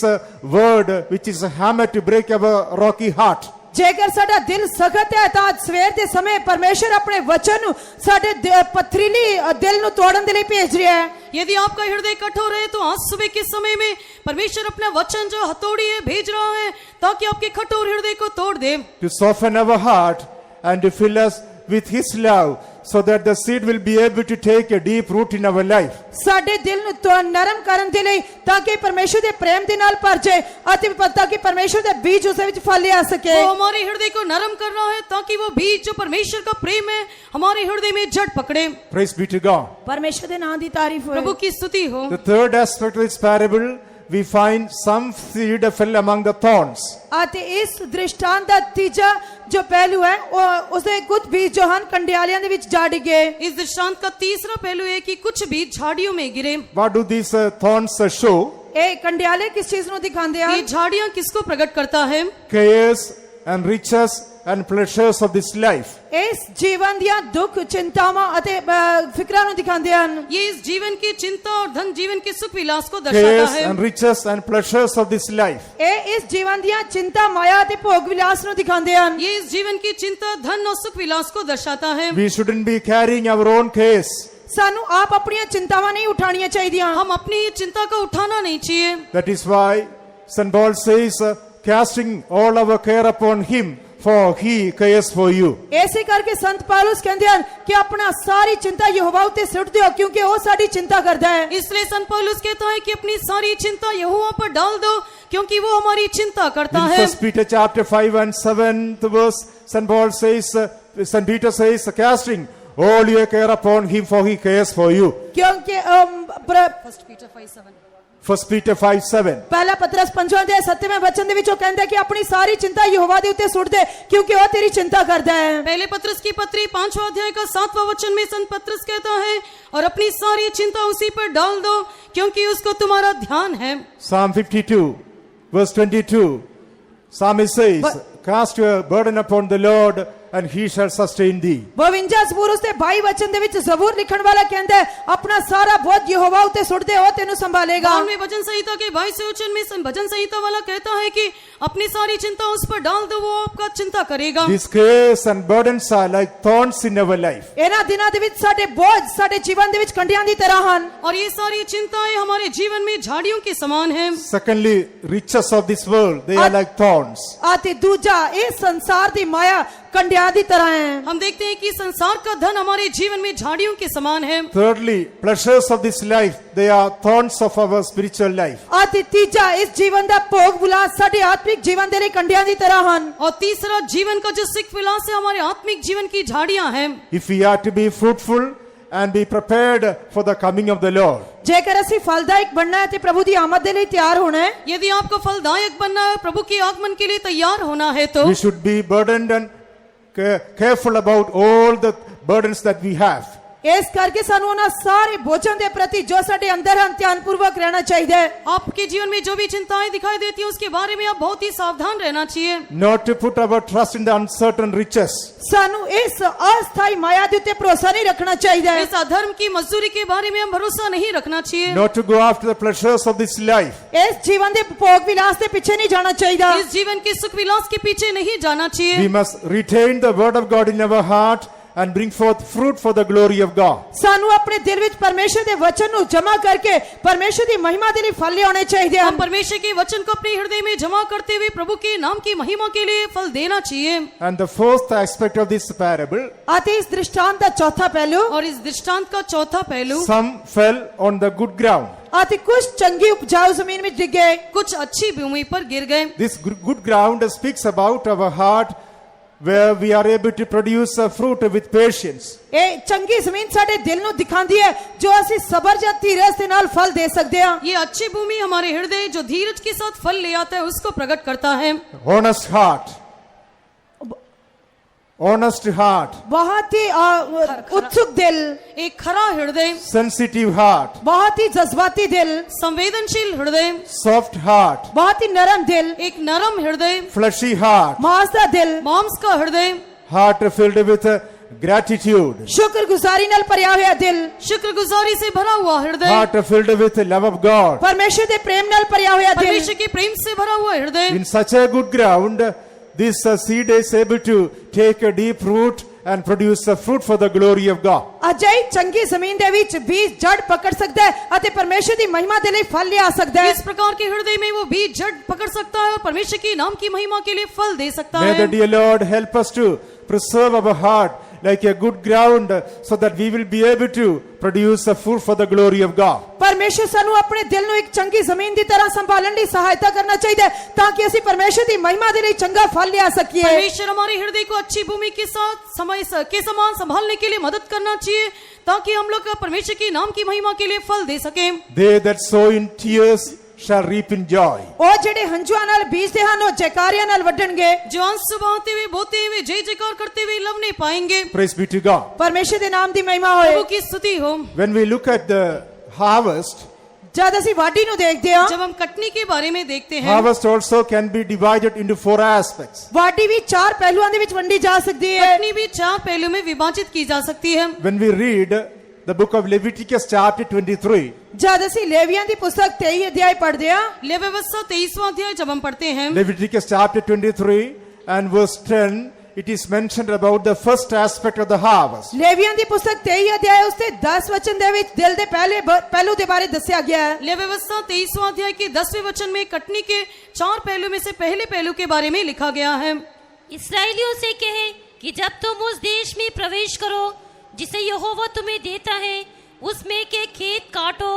word, which is a hammer to break our rocky heart. ਜੇਕਰ ਸਾਡਾ ਦਿਲ ਸਖਤ ਹੈ ਤਾਂ ਸਵੇਰ ਦੇ ਸਮੇਂ ਪਰਮੇਸ਼ਰ ਆਪਣੇ ਵਚਨ ਨੂੰ ਸਾਡੇ ਪਥਰੀਲੀ ਦਿਲ ਨੂੰ ਤੋੜਨ ਦੇ ਲਈ ਭੇਜ ਰਿਹਾ ਹੈ। यदि आपका हृदय कठोर है तो आज सुबह के समय में परमेश्वर अपना वचन जो हथौड़ी है भेज रहा है ताकि आपके कठोर हृदय को तोड़ दे। To soften our heart and to fill us with His love, so that the seed will be able to take a deep root in our life. ਸਾਡੇ ਦਿਲ ਨੂੰ ਨਰਮ ਕਰਨ ਦੇ ਲਈ ਤਾਂ ਕਿ ਪਰਮੇਸ਼ਰ ਦੇ ਪ੍ਰੇਮ ਦੇ ਨਾਲ ਭਰ ਜਾਏ ਅਤੇ ਪਤਾ ਕਿ ਪਰਮੇਸ਼ਰ ਦਾ ਬੀਜ ਉਸ ਵਿੱਚ ਫਲ ਲਿਆ ਸਕੇ। वो हमारे हृदय को नरम कर रहा है ताकि वो बीज जो परमेश्वर का प्रेम है हमारे हृदय में जड़ पकड़े। Praise be to God. ਪਰਮੇਸ਼ਰ ਦੇ ਨਾਮ ਦੀ ਤਾਰੀਫ ਹੋਏ। प्रभु की स्तुति हो। The third aspect of this parable, we find some seed fell among the thorns. ਅਤੇ ਇਸ ਦ੍ਰਿਸ਼ਟਾਂਤ ਦਾ ਤੀਜਾ ਜੋ ਪਹਿਲੂ ਹੈ ਉਹ ਉਸਦੇ ਕੁਝ ਬੀਜ ਜੋ ਹਨ ਕੰਡਿਆਲਿਆਂ ਦੇ ਵਿੱਚ ਜਾ ਡਿੱਗੇ। इस दृष्टांत का तीसरा पहलू है कि कुछ बीज झाड़ियों में गिरे। What do these thorns show? ਇਹ ਕੰਡਿਆਲੇ ਕਿਸ ਚੀਜ਼ ਨੂੰ ਦਿਖਾਉਂਦੇ ये ਹਨ? झाड़ियां किसको प्रकट करता है? Chaos and riches and pleasures of this life. ਇਸ ਜੀਵਨ ਦੀਆਂ ਦੁੱਖ ਚਿੰਤਾਵਾਂ ਅਤੇ ਫਿਕਰਾਂ ਨੂੰ ਦਿਖਾਉਂਦੇ ਹਨ। ये इस जीवन की चिंता और धन जीवन के सुख विलास को दर्शाता Cares है। and riches and pleasures of this life. ਇਹ ਇਸ ਜੀਵਨ ਦੀਆਂ ਚਿੰਤਾ ਮਾਇਆ ਅਤੇ ਭੋਗ ਵਿਲਾਸ ਨੂੰ ਦਿਖਾਉਂਦੇ ਹਨ। ये इस जीवन की चिंता धन और सुख विलास को दर्शाता है। We shouldn't be carrying our own case. ਸਾਨੂੰ ਆਪ ਆਪਣੀਆਂ ਚਿੰਤਾਵਾਂ ਨਹੀਂ ਉਠਾਣੀਆਂ ਚਾਹੀਦੀਆਂ। हम अपनी ही चिंता को उठाना नहीं चाहिए। That is why St. Paul says, casting all our care upon him, for he cares for you. ਇਸੇ ਕਰਕੇ ਸੰਤ ਪੌਲੁਸ ਕਹਿੰਦੇ ਹਨ ਕਿ ਆਪਣਾ ਸਾਰੀ ਚਿੰਤਾ ਯਹੋਵਾ ਉੱਤੇ ਸੁੱਟ ਦਿਓ ਕਿਉਂਕਿ ਉਹ ਸਾਡੀ ਚਿੰਤਾ ਕਰਦਾ ਹੈ। इसलिए संत पौलुस कहता है कि अपनी सारी चिंता यहोवा पर डाल दो क्योंकि वो हमारी चिंता करता In है। 1 Peter chapter 5 and 7th verse, St. Paul says, St. Peter says, casting all your care upon him, for he cares for you. क्योंकि 1 Peter 5:7. ਪਹਿਲਾ ਪਤਰਸ 5ਵਾਂ ਅਧਿਆਇ 7ਵੇਂ ਵਚਨ ਦੇ ਵਿੱਚ ਉਹ ਕਹਿੰਦਾ ਕਿ ਆਪਣੀ ਸਾਰੀ ਚਿੰਤਾ ਯਹੋਵਾ ਦੇ ਉੱਤੇ ਸੁੱਟ ਦੇ ਕਿਉਂਕਿ ਉਹ ਤੇਰੀ ਚਿੰਤਾ ਕਰਦਾ ਹੈ। पहले पत्रस की पत्री 5वां अध्याय का 7वां वचन में संत पत्रस कहता है और अपनी सारी चिंता उसी पर डाल दो क्योंकि उसको तुम्हारा ध्यान है। Psalm 52 verse 22. Psalmist says, cast your burden upon the Lord and he shall sustain thee. 52 ਜ਼ਬੂਰ ਉਸਦੇ 22 ਵਚਨ ਦੇ ਵਿੱਚ ਜ਼ਬੂਰ ਲਿਖਣ ਵਾਲਾ ਕਹਿੰਦਾ ਹੈ ਆਪਣਾ ਸਾਰਾ ਬੋਝ ਯਹੋਵਾ ਉੱਤੇ ਸੁੱਟ ਦੇ ਉਹ ਤੈਨੂੰ ਸੰਭਾਲੇਗਾ। में भजन संहिता के 22वें वचन में भजन संहिता वाला कहता है कि अपनी सारी चिंता उस पर डाल दो वो आपका चिंता करेगा। These cares and burdens are like thorns in our life. ਇਹਨਾਂ ਦਿਨਾਂ ਦੇ ਵਿੱਚ ਸਾਡੇ ਬੋਝ ਸਾਡੇ ਜੀਵਨ ਦੇ ਵਿੱਚ ਕੰਡਿਆਂ ਦੀ ਤਰ੍ਹਾਂ ਹਨ। और ये सारी चिंताएं हमारे जीवन में झाड़ियों के समान हैं। Secondly, riches of this world, they are like thorns. ਅਤੇ ਦੂਜਾ ਇਹ ਸੰਸਾਰ ਦੀ ਮਾਇਆ ਕੰਡਿਆਂ ਦੀ ਤਰ੍ਹਾਂ ਹੈ। हम देखते हैं कि संसार का धन हमारे जीवन में झाड़ियों के समान है। Thirdly, pleasures of this life, they are thorns of our spiritual life. ਅਤੇ ਤੀਜਾ ਇਸ ਜੀਵਨ ਦਾ ਭੋਗ ਵਿਲਾਸ ਸਾਡੇ ਆਤਮਿਕ ਜੀਵਨ ਦੇ ਲਈ ਕੰਡਿਆਂ ਦੀ ਤਰ੍ਹਾਂ ਹਨ। और तीसरा जीवन का जो सुख विलास है हमारे आत्मिक जीवन की झाड़ियां हैं। If we are to be fruitful and be prepared for the coming of the Lord, ਜੇਕਰ ਅਸੀਂ ਫਲਦਾਇਕ ਬਣਨਾ ਹੈ ਤੇ ਪ੍ਰਭੂ ਦੀ ਆਮਦ ਦੇ ਲਈ ਤਿਆਰ ਹੋਣਾ ਹੈ, यदि आपको फलदायक बनना है प्रभु के आगमन के लिए तैयार होना है तो we should be burdened and careful about all the burdens that we have. ਇਸ ਕਰਕੇ ਸਾਨੂੰ ਉਹਨਾਂ ਸਾਰੇ ਬੋਝਾਂ ਦੇ ਪ੍ਰਤੀ ਜੋ ਸਾਡੇ ਅੰਦਰ ਹਨ ਧਿਆਨਪੂਰਵਕ ਰਹਿਣਾ ਚਾਹੀਦਾ ਹੈ। आपके जीवन में जो भी चिंताएं दिखाई देती हैं उसके बारे में आप बहुत ही सावधान रहना चाहिए। Not to put our trust in the uncertain riches. ਸਾਨੂੰ ਇਸ ਅਸਥਾਈ ਮਾਇਆ ਦੇ ਉੱਤੇ ਭਰੋਸਾ ਨਹੀਂ ਰੱਖਣਾ ਚਾਹੀਦਾ ਹੈ। इस अधर्म की मजदूरी के बारे में हम भरोसा नहीं रखना चाहिए। Not to go after the pleasures of this life. ਇਸ ਜੀਵਨ ਦੇ ਭੋਗ ਵਿਲਾਸ ਦੇ ਪਿੱਛੇ ਨਹੀਂ ਜਾਣਾ ਚਾਹੀਦਾ। इस जीवन के सुख विलास के पीछे नहीं जाना We चाहिए। must retain the word of God in our heart and bring forth fruit for the glory of God. ਸਾਨੂੰ ਆਪਣੇ ਦਿਲ ਵਿੱਚ ਪਰਮੇਸ਼ਰ ਦੇ ਵਚਨ ਨੂੰ ਜਮਾ ਕਰਕੇ ਪਰਮੇਸ਼ਰ ਦੀ ਮਹਿਮਾ ਦੇ ਲਈ ਫਲ ਲਿਆਉਣੇ ਚਾਹੀਦੇ हम ਹਨ। परमेश्वर के वचन को अपने हृदय में जमा करते हुए प्रभु के नाम की महिमा के लिए फल देना चाहिए। And the fourth aspect of this parable, ਅਤੇ ਇਸ ਦ੍ਰਿਸ਼ਟਾਂਤ ਦਾ ਚੌਥਾ ਪਹਿਲੂ और इस दृष्टांत का चौथा पहलू, some fell on the good ground. ਅਤੇ ਕੁਝ ਚੰਗੀ ਉਪਜਾਊ ਜ਼ਮੀਨ ਵਿੱਚ ਡਿੱਗੇ। कुछ अच्छी भूमि पर गिर गए। This good ground speaks about our heart, where we are able to produce fruit with patience. ਇਹ ਚੰਗੀ ਜ਼ਮੀਨ ਸਾਡੇ ਦਿਲ ਨੂੰ ਦਿਖਾਉਂਦੀ ਹੈ ਜੋ ਅਸੀਂ ਸਬਰ ਜਾਂ ਧੀਰਜ ਦੇ ਨਾਲ ਫਲ ਦੇ ਸਕਦੇ ਹਾਂ। ये अच्छी भूमि हमारे हृदय जो धीरज के साथ फल ले आता है उसको प्रकट करता है। Honest heart. Honest heart. बहुत ही उत्सुक दिल, एक खरा हृदय, Sensitive heart. बहुत ही जज्बाती दिल, संवेदनशील हृदय, Soft heart. बहुत ही नरम दिल, एक नरम हृदय, Fleshy heart. मांसदा दिल, मांस का हृदय, Heart filled with gratitude. शुक्रगुजारी ਨਾਲ ਭਰਿਆ ਹੋਇਆ ਦਿਲ, शुक्रगुजारी से भरा हुआ हृदय, Heart filled with love of God. ਪਰਮੇਸ਼ਰ ਦੇ ਪ੍ਰੇਮ ਨਾਲ ਭਰਿਆ ਹੋਇਆ ਦਿਲ। परमेश्वर के प्रेम से भरा हुआ हृदय। In such a good ground, this seed is able to take a deep root and produce a fruit for the glory of God. ਅਜਿਹੀ ਚੰਗੀ ਜ਼ਮੀਨ ਦੇ ਵਿੱਚ ਬੀਜ ਜੜ ਪਕੜ ਸਕਦਾ ਹੈ ਅਤੇ ਪਰਮੇਸ਼ਰ ਦੀ ਮਹਿਮਾ ਦੇ ਲਈ ਫਲ ਲਿਆ ਸਕਦਾ ਹੈ। इस प्रकार के हृदय में वो बीज जड़ पकड़ सकता है और परमेश्वर के नाम की महिमा के लिए फल दे सकता May the है। dear Lord help us to preserve our heart like a good ground so that we will be able to produce a fruit for the glory of God. ਪਰਮੇਸ਼ਰ ਸਾਨੂੰ ਆਪਣੇ ਦਿਲ ਨੂੰ ਇੱਕ ਚੰਗੀ ਜ਼ਮੀਨ ਦੀ ਤਰ੍ਹਾਂ ਸੰਭਾਲਣ ਦੀ ਸਹਾਇਤਾ ਕਰਨਾ ਚਾਹੀਦਾ ਹੈ ਤਾਂ ਕਿ ਅਸੀਂ ਪਰਮੇਸ਼ਰ ਦੀ ਮਹਿਮਾ ਦੇ ਲਈ ਚੰਗਾ ਫਲ ਲਿਆ ਸਕੀਏ। परमेश्वर हमारे हृदय को अच्छी भूमि के साथ समय के समान संभालने के लिए मदद करना चाहिए ताकि हम लोग परमेश्वर के नाम की महिमा के लिए फल दे सकें। They that sow in tears shall reap in joy. ਉਹ ਜਿਹੜੇ ਹੰਝੂਆਂ ਨਾਲ ਬੀਜਦੇ ਹਨ ਉਹ ਜੈਕਾਰਿਆਂ ਨਾਲ ਵੱਢਣਗੇ। जो आंसू बहाते हुए बोते हुए जय जयकार करते हुए लवने पाएंगे। Praise be to God. ਪਰਮੇਸ਼ਰ ਦੇ ਨਾਮ ਦੀ ਮਹਿਮਾ ਹੋਏ। प्रभु की स्तुति हो। When we look at the harvest, ਜਦ ਅਸੀਂ ਵਾਢੀ ਨੂੰ ਦੇਖਦੇ ਹਾਂ जब हम कटनी के बारे में देखते हैं, harvest also can be divided into 4 aspects. ਵਾਢੀ ਵੀ 4 ਪਹਿਲੂਆਂ ਦੇ ਵਿੱਚ ਵੰਡੀ ਜਾ ਸਕਦੀ ਹੈ। कटनी भी 4 पहलू में विभाजित की जा सकती है। When we read the book of Leviticus chapter 23, ਜਦ ਅਸੀਂ ਲੇਵੀਆਂ ਦੀ ਪੁਸਤਕ 23 ਅਧਿਆਇ ਪੜ੍ਹਦੇ ਹਾਂ, लेवी व्यवस्था 23वां अध्याय जब हम पढ़ते हैं, Leviticus chapter 23 and verse 10, it is mentioned about the first aspect of the harvest. ਲੇਵੀਆਂ ਦੀ ਪੁਸਤਕ 23 ਅਧਿਆਇ ਉਸ ਦੇ 10 ਵਚਨ ਦੇ ਵਿੱਚ ਦਿਲ ਦੇ ਪਹਿਲੂ ਦੇ ਬਾਰੇ ਦੱਸਿਆ ਗਿਆ ਹੈ। लेवी व्यवस्था 23वां अध्याय के 10वें वचन में कटनी के 4 पहलू में से पहले पहलू के बारे में लिखा गया है। इसराइलियों से कहे कि जब तुम उस देश में प्रवेश करो जिसे यहोवा तुम्हें देता है, उसमें के खेत काटो,